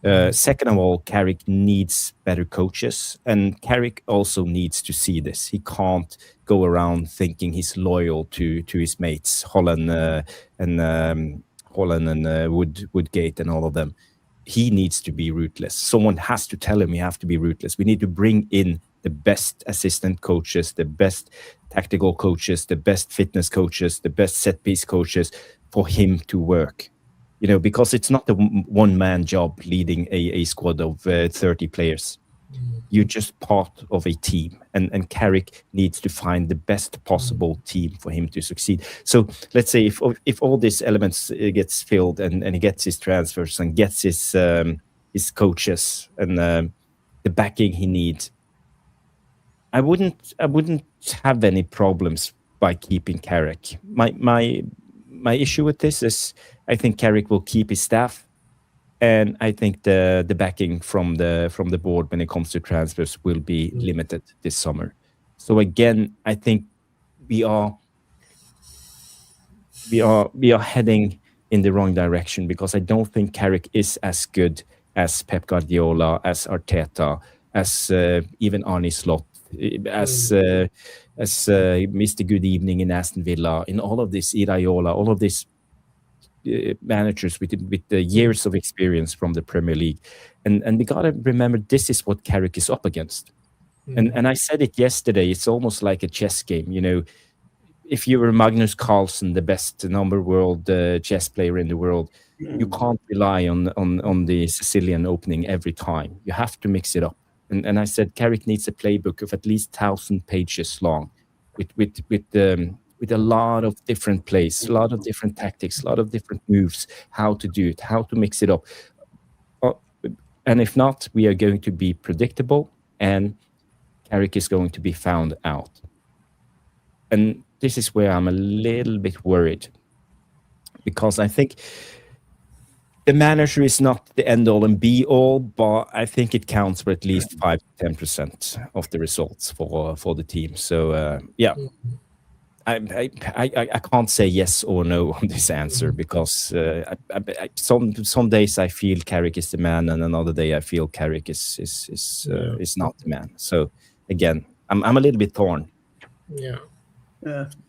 Second of all, Carrick needs better coaches, and Carrick also needs to see this. He can't go around thinking he's loyal to his mates, Holland and Woodgate and all of them. He needs to be ruthless. Someone has to tell him you have to be ruthless. We need to bring in the best assistant coaches, the best tactical coaches, the best fitness coaches, the best set-piece coaches for him to work. You know, because it's not a one-man job leading a squad of 30 players. You're just part of a team, and Carrick needs to find the best possible team for him to succeed. So let's say if all these elements gets filled and he gets his transfers and gets his coaches and the backing he needs, I wouldn't have any problems by keeping Carrick. My issue with this is I think Carrick will keep his staff. And I think the backing from the board when it comes to transfers will be limited this summer. So again, I think we are heading in the wrong direction, because I don't think Carrick is as good as Pep Guardiola, as Arteta, as even Arne Slot, as Mr. Good Evening in Aston Villa, in all of this, Iraola, all of this. Managers with the years of experience from the Premier League, and we gotta remember this is what Carrick is up against. And I said it yesterday. It's almost like a chess game. You know, if you were Magnus Carlsen, the best number world chess player in the world, you can't rely on the Sicilian opening every time. You have to mix it up. and I said Carrick needs a playbook of at least 1,000 pages long, with a lot of different plays, a lot of different tactics, a lot of different moves, how to do it, how to mix it up. And if not, we are going to be predictable, and Carrick is going to be found out. And this is where I'm a little bit worried, because I think the manager is not the end-all and be-all, but I think it counts for at least 5 to 10% of the results for the team. So, yeah. I can't say yes or no on this answer, because some days I feel Carrick is the man, and another day I feel Carrick is not the man. So again, I'm a little bit torn. Yeah.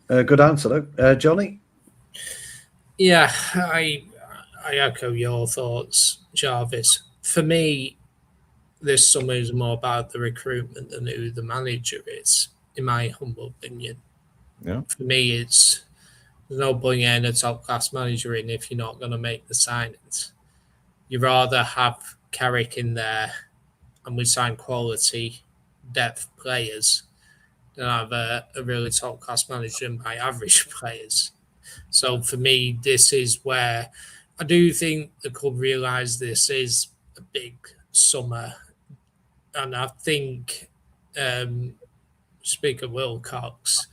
Good answer though, Johnny. Yeah, I echo your thoughts, Jarvis. For me, this summer is more about the recruitment than who the manager is, in my humble opinion. Yeah. For me, there's no bringing in a top-class manager in if you're not going to make the signings. You'd rather have Carrick in there and we sign quality depth players than have a really top-class manager and buy average players. So for me, this is where I do think the club realise this is a big summer. And I think, speak of Wilcox,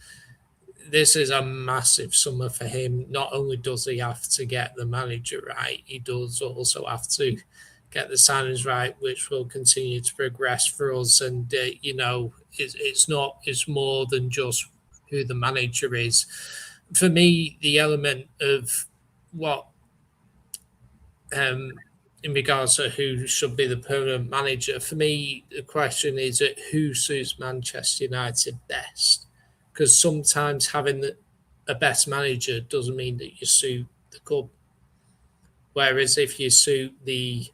this is a massive summer for him. Not only does he have to get the manager right, he does also have to get the signings right, which will continue to progress for us. And, it's more than just who the manager is. For me, the element of what, in regards to who should be the permanent manager, for me, the question is who suits Manchester United best? Because sometimes having a best manager doesn't mean that you suit the club. Whereas if you suit you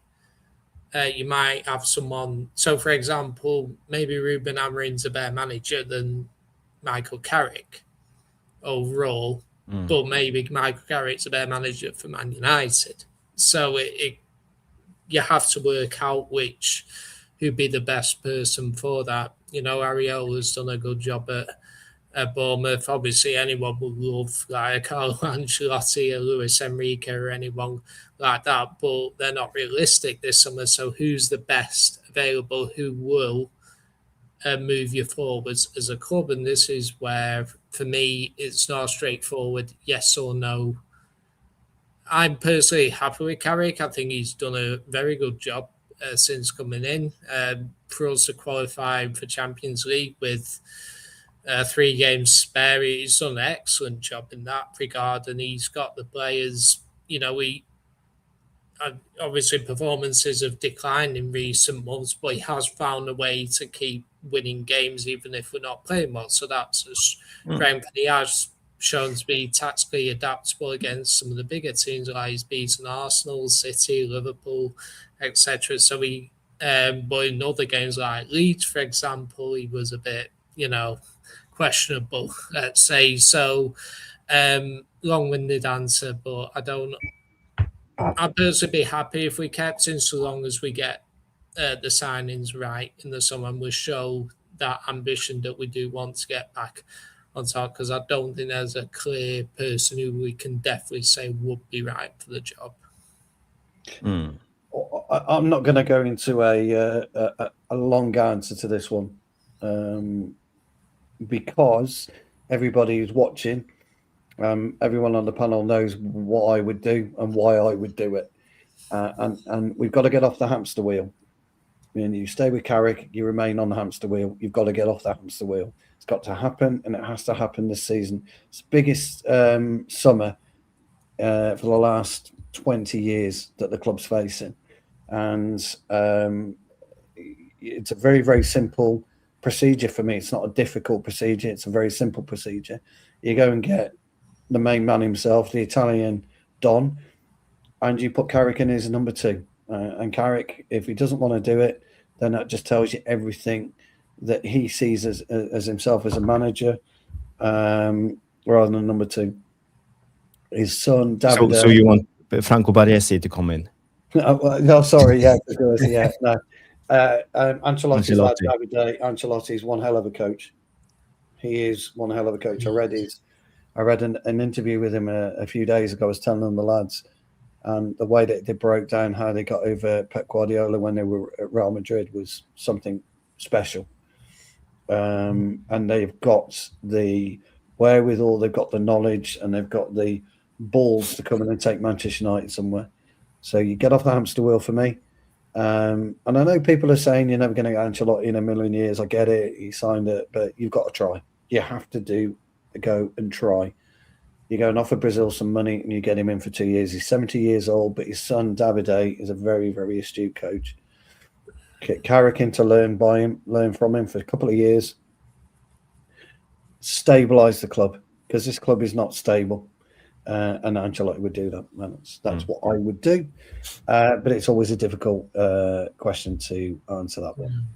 might have someone. So, for example, maybe Ruben Amorim's a better manager than Michael Carrick overall, but maybe Michael Carrick's a better manager for Man United. So you have to work out who'd be the best person for that. Ariola's done a good job at Bournemouth. Obviously, anyone would love like Carlo Ancelotti or Luis Enrique or anyone like that, but they're not realistic this summer. So who's the best available? Who will move you forwards as a club? And this is where, for me, it's not straightforward yes or no. I'm personally happy with Carrick. I think he's done a very good job since coming in. For us to qualify for Champions League with 3 games spare, he's done an excellent job in that regard, and he's got the players. Obviously performances have declined in recent months, but he has found a way to keep winning games even if we're not playing well. So that's a strength. He has shown to be tactically adaptable against some of the bigger teams, like he's beaten Arsenal, City, Liverpool, etc. So but in other games like Leeds, for example, he was a bit, questionable, let's say. So, long-winded answer, but I'd personally be happy if we kept in so long as we get the signings right in the summer and we show that ambition that we do want to get back on top, because I don't think there's a clear person who we can definitely say would be right for the job. I'm not going to go into a long answer to this one, because everybody who's watching, everyone on the panel knows what I would do and why I would do it, and we've got to get off the hamster wheel. I mean, you stay with Carrick, you remain on the hamster wheel. You've got to get off the hamster wheel. It's got to happen, and it has to happen this season. It's the biggest summer for the last 20 years that the club's facing, and it's a very, very simple procedure for me. It's not a difficult procedure. It's a very simple procedure. You go and get the main man himself, the Italian Don, and you put Carrick in as number 2. And Carrick, if he doesn't want to do it, then that just tells you everything that he sees as himself as a manager, rather than number 2. His son, David. So you want Franco Baresi to come in? No, sorry, yeah, no. Ancelotti's lad, David Raya. Ancelotti's one hell of a coach. He is one hell of a coach. I read an interview with him a few days ago. I was telling them the lads, and the way that they broke down how they got over Pep Guardiola when they were at Real Madrid was something special. And they've got the wherewithal, they've got the knowledge, and they've got the balls to come in and take Manchester United somewhere. So you get off the hamster wheel for me. And I know people are saying you're never going to get Ancelotti in a million years. I get it. He signed it, but you've got to try. You have to go and try. You go and offer Brazil some money and you get him in for 2 years. He's 70 years old, but his son, David Raya, is a very, very astute coach. Get Carrick in to learn from him for a couple of years. Stabilize the club, because this club is not stable. And Ancelotti would do that. That's what I would do. But it's always a difficult question to answer that one.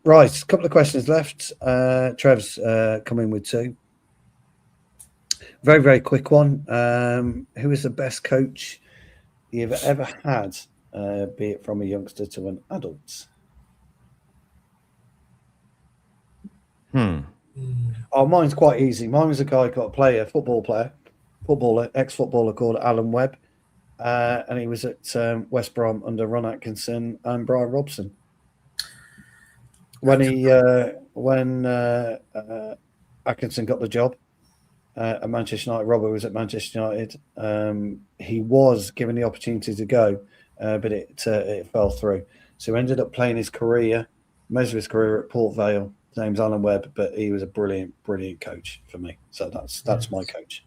Right, a couple of questions left. Trev's coming with two. Very, very quick one. Who is the best coach you've ever had, be it from a youngster to an adult? Oh, mine's quite easy. Mine was a guy got a footballer, ex-footballer called Alan Webb, and he was at West Brom under Ron Atkinson and Brian Robson. When Atkinson got the job at Manchester United, Robert was at Manchester United. He was given the opportunity to go, but it fell through. So he ended up playing most of his career at Port Vale. His name's Alan Webb, but he was a brilliant, brilliant coach for me. So that's my coach.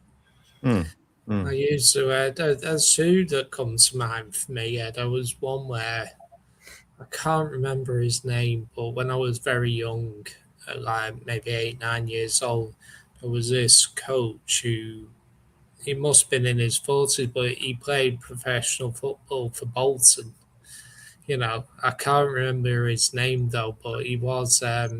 I used to. There's two that come to mind for me. Yeah, there was one where I can't remember his name, but when I was very young, like maybe 8, 9 years old, there was this coach who he must have been in his 40s, but he played professional football for Bolton. You know, I can't remember his name though, but he was a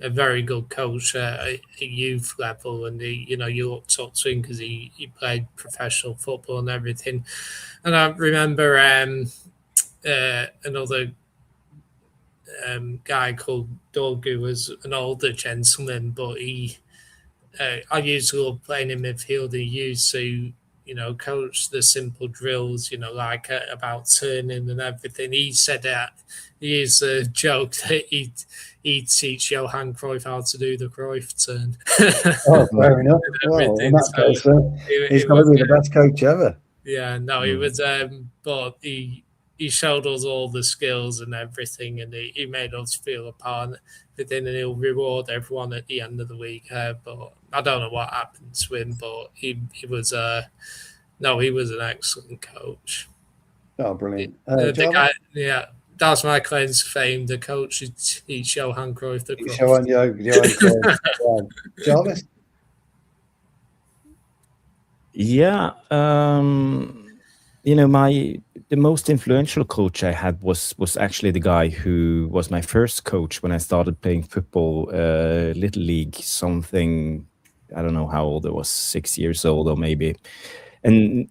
very good coach at youth level, and you looked up to him because he played professional football and everything. And I remember another guy called Doug, who was an older gentleman, but I used to love playing in midfield. He used to coach the simple drills, like about turning and everything. He said that he used a joke that he'd teach Johan Cruyff how to do the Cruyff turn. Oh, fair enough. Well, in that case, he's going to be the best coach ever. Yeah, no, he was, but he showed us all the skills and everything, and he made us feel a part of it, and he'll reward everyone at the end of the week. But I don't know what happened to him, but he was he was an excellent coach. Oh, brilliant! The guy, yeah, that's my claim to fame. The coach who teach Johan Cruyff the Cruyff. Johan Cruyff. Jarvis? Yeah, the most influential coach I had was actually the guy who was my first coach when I started playing football, Little League, something, I don't know how old I was, 6 years old or maybe. And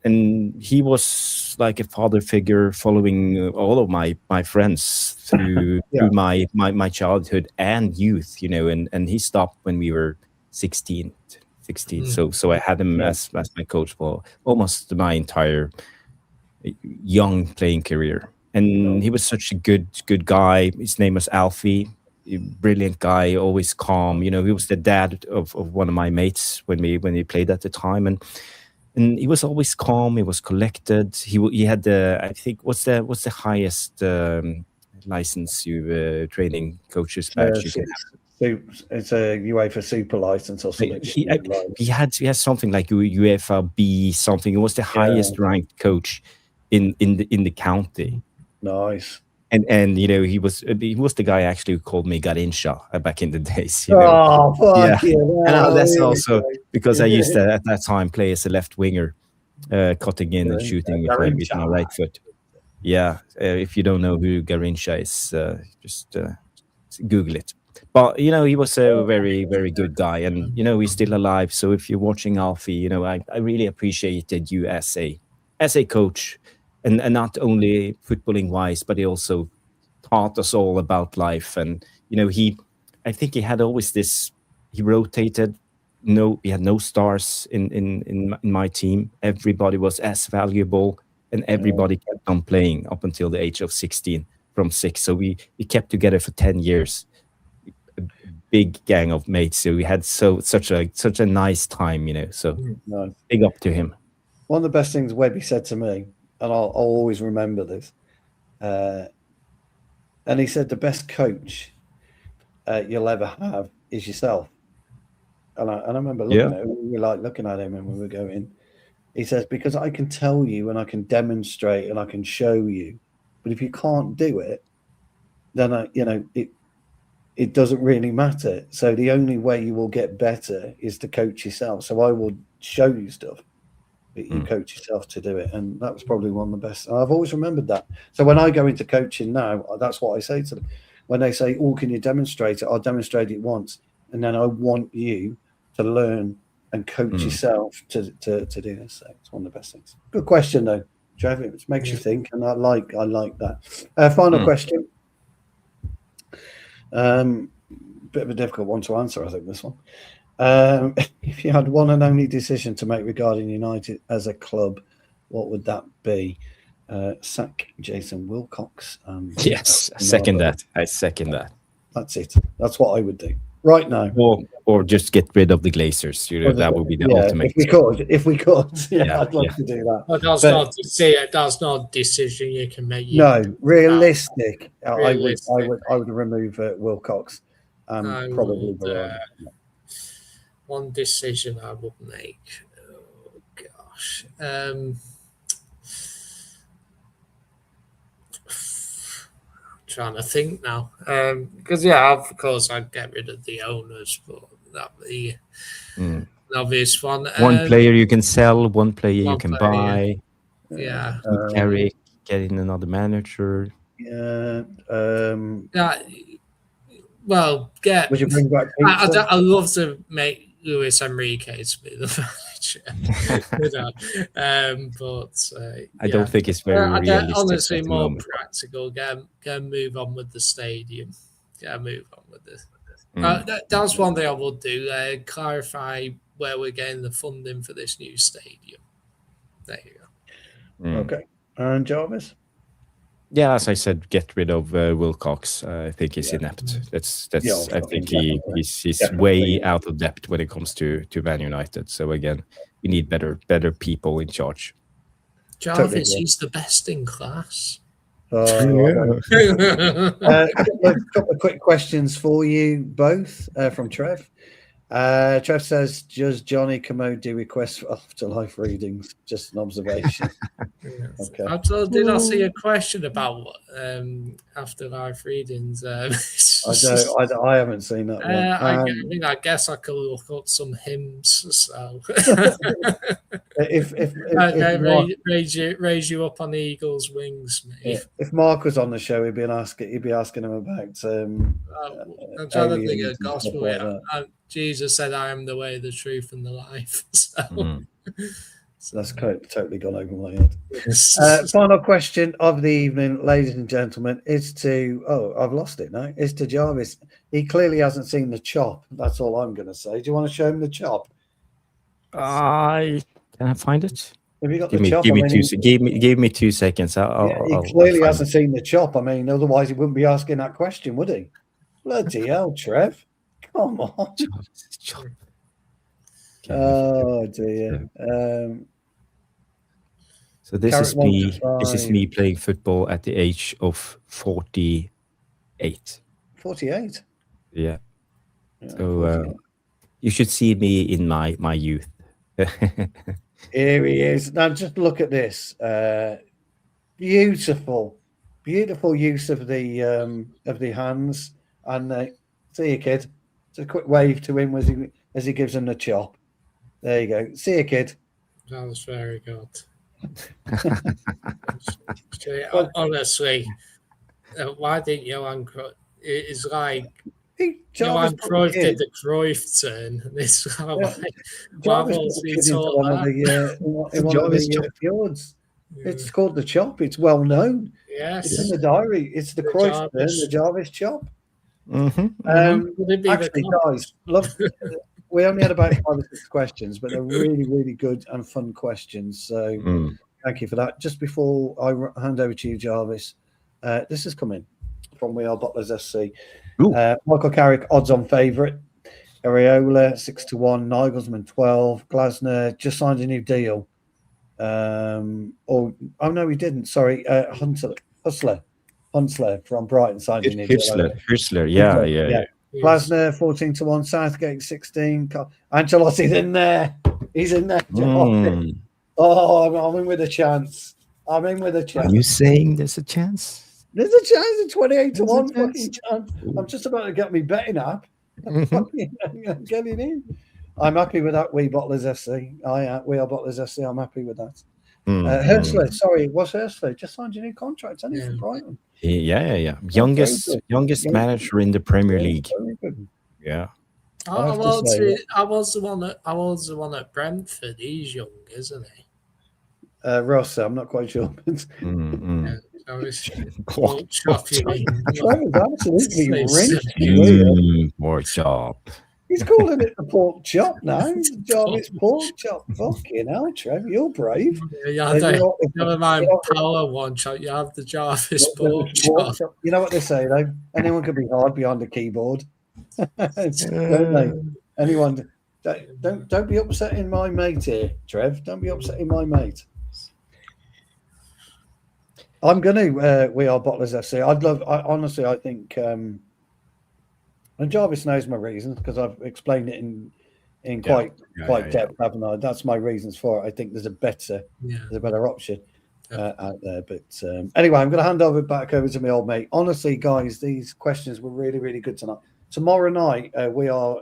he was like a father figure, following all of my friends through my childhood and youth, and he stopped when we were 16. So I had him as my coach for almost my entire young playing career, and he was such a good guy. His name was Alfie, a brilliant guy, always calm. He was the dad of one of my mates when we played at the time, and he was always calm. He was collected. He had I think what's the highest license you training coaches badge you can have? It's a UEFA Super license or something. He had something like UEFA B something. It was the highest ranked coach in the county. Nice. And he was the guy actually who called me Garincha back in the days. Oh, fuck yeah. And that's also because I used to at that time play as a left winger, cutting in and shooting with my right foot. Yeah, if you don't know who Garincha is, just Google it. But he was a very, very good guy, and he's still alive. So if you're watching Alfie, I really appreciated you as a coach, and not only footballing wise, but he also taught us all about life. And I think he had always this. He rotated. We had no stars in my team. Everybody was as valuable, and everybody kept on playing up until the age of 16 from 6. So we kept together for 10 years. A big gang of mates. So we had such a nice time, So Nice. big up to him. One of the best things Webby said to me, and I'll always remember this, and he said the best coach you'll ever have is yourself. And I remember looking at him, we were like looking at him when we were going. He says, because I can tell you and I can demonstrate and I can show you, but if you can't do it, then it doesn't really matter. So the only way you will get better is to coach yourself. So I will show you stuff, but you coach yourself to do it. And that was probably one of the best. I've always remembered that. So when I go into coaching now, that's what I say to them. When they say, "Oh, can you demonstrate it?" I'll demonstrate it once, and then I want you to learn and coach yourself to do this. So it's one of the best things. Good question though, Trev. It makes you think, and I like that. Final question. Bit of a difficult one to answer, I think, this one. If you had one and only decision to make regarding United as a club, what would that be? Sack Jason Wilcox. Yes, I second that. That's it. That's what I would do right now. Or just get rid of the Glazers. That would be the ultimate. If we could, I'd love to do that. Well, that's not a decision you can make. No, realistic. I would remove Wilcox. Probably one decision I would make. Oh gosh. Trying to think now, because of course I'd get rid of the owners, but that'd be an obvious one. One player you can sell, one player you can buy. Yeah, Carrick, getting another manager. Yeah. Well, would you bring back? I'd love to make Luis Enrique to be the manager, but I don't think it's very realistic. Honestly, more practical. Move on with the stadium. Move on with this. That's one thing I would do. Clarify where we're getting the funding for this new stadium. There you go. Okay, and Jarvis. Yeah, as I said, get rid of Wilcox. I think he's inept. That's. I think he's way out of depth when it comes to Man United. So again, we need better people in charge. Jarvis, he's the best in class. A couple of quick questions for you both from Trev. Trev says, does Johnny Commode do requests for afterlife readings? Just an observation. Okay. Did I see a question about afterlife readings? I haven't seen that one. I guess I could look up some hymns. So if raise you up on the eagle's wings, mate. If Mark was on the show, he'd be asking him about. I'm trying to think of the gospel. Jesus said, "I am the way, the truth, and the life." So that's totally gone over my head. Final question of the evening, ladies and gentlemen, is to I've lost it now. Is to Jarvis. He clearly hasn't seen the chop. That's all I'm going to say. Do you want to show him the chop? Can I find it? Have you got give the me, chop? Give me 2 seconds. He clearly hasn't seen the chop. I mean, otherwise he wouldn't be asking that question, would he? Bloody hell, Trev! Come on. Oh dear. So this is me. This is me playing football at the age of 48. 48. Yeah. So you should see me in my youth. Here he is. Now just look at this. Beautiful use of the hands. And see you, kid. It's a quick wave to him as he gives him the chop. There you go. See you, kid. That was very good. Honestly, why didn't Johan Cruyff? It's like Johan Cruyff did the Cruyff turn. It's like, why was he taught that? In one of the fjords. It's called the chop. It's well known. Yes. It's in the diary. It's the Cruyff turn, Jarvis. the Jarvis chop. Would it be Actually, guys, look, we only had about 5 or 6 questions, but they're really, really good and fun questions. So thank you for that. Just before I hand over to you, Jarvis, this is coming from We Are Bottlers SC. Michael Carrick, odds-on favourite. Areola 6-1, Nagelsmann 12, Glasner just signed a new deal. Oh no, he didn't. Sorry, Hunsler from Brighton signed a new deal. Hursler, yeah. Glasner 14-1, Southgate 16. Ancelotti's in there. He's in there. Oh, I'm in with a chance. Are you saying there's a chance? There's a chance. 28-1 fucking chance. I'm just about to get me betting app. Getting in. I'm happy with that. We Bottlers FC. We Are Bottlers FC. I'm happy with that. Hursler, sorry, what's Hursler? Just signed a new contract, hasn't he, for Brighton? Yeah. Youngest manager in the Premier League. Yeah. I was the one at Brentford. He's young, isn't he? Ross, I'm not quite sure. Pork chop. He's calling it the pork chop now. Jarvis pork chop. Fucking hell, Trev, you're brave. Never mind power one chop. You have the Jarvis pork chop. You know what they say though? Anyone can be hard behind the keyboard. Don't they? Anyone? Don't be upsetting my mate here, Trev. Don't be upsetting my mate. I'm going to We Are Bottlers FC. Honestly, I think, and Jarvis knows my reasons because I've explained it in quite depth, haven't I? That's my reasons for it. I think there's a better option out there. But anyway, I'm going to hand back over to my old mate. Honestly, guys, these questions were really, really good tonight. Tomorrow night, we are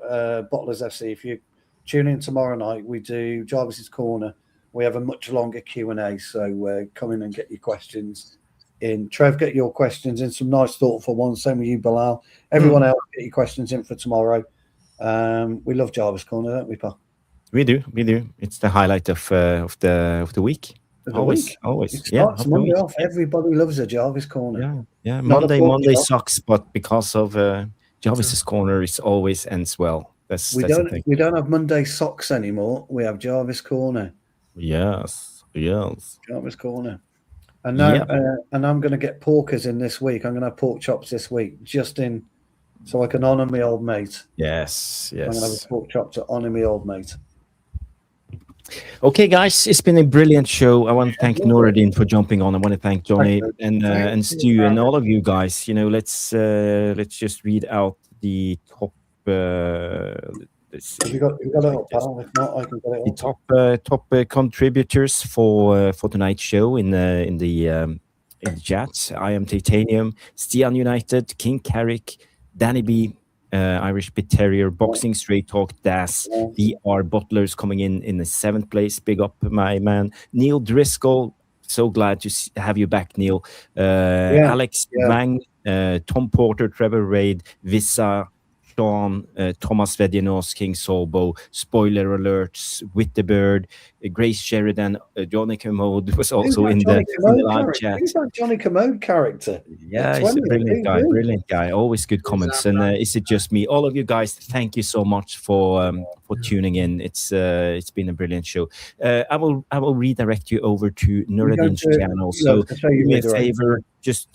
Bottlers FC. If you tune in tomorrow night, we do Jarvis's Corner. We have a much longer Q&A, so come in and get your questions in. Trev, get your questions in, some nice thoughtful ones. Same with you, Bilal. Everyone else, get your questions in for tomorrow. We love Jarvis Corner, don't we, pal? We do. It's the highlight of the week. Always. Starts Monday off. Everybody loves a Jarvis Corner. Yeah. Monday sucks, but because of Jarvis's Corner, it always ends well. We don't have Monday socks anymore. We have Jarvis Corner. Yes. Jarvis Corner. And now, and I'm going to get porkers in this week. I'm going to have pork chops this week, just in so I can honour my old mate. Yes. I'm going to have a pork chop to honour my old mate. Okay, guys, it's been a brilliant show. I want to thank Noradin for jumping on. I want to thank Johnny and Stu and all of you guys. Let's just read out the top. Have you got it up, pal? If not, I can get it up. The top contributors for tonight's show in the chat. I am Titanium, Stian United, King Carrick, Danny B, Irish Bit Terrier, Boxing Straight Talk, Das, VR Butlers coming in the 7th place. Big up, my man. Neil Driscoll, so glad to have you back, Neil. Alex Wang, Tom Porter, Trevor Raid, Vissa, Sean, Thomas Vedinos, King Solbo, Spoiler Alerts, With the Bird, Grace Sheridan, Johnny Commode was also in the live chat. He's that Johnny Commode character. Yeah, he's a brilliant guy. Always good comments. And is it just me? All of you guys, thank you so much for tuning in. It's been a brilliant show. I will redirect you over to Nuruddin's channel. So do me a favor, just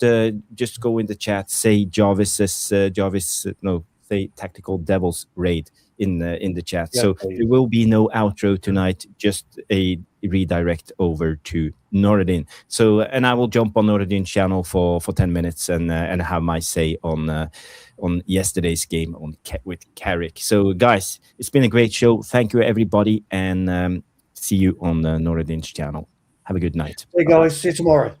go in the chat, say say Tactical Devils Raid in the chat. So there will be no outro tonight, just a redirect over to Nuruddin. So, and I will jump on Nuruddin's channel for 10 minutes and have my say on yesterday's game with Carrick. So guys, it's been a great show. Thank you everybody, and see you on Nuruddin's channel. Have a good night. Hey guys, see you tomorrow.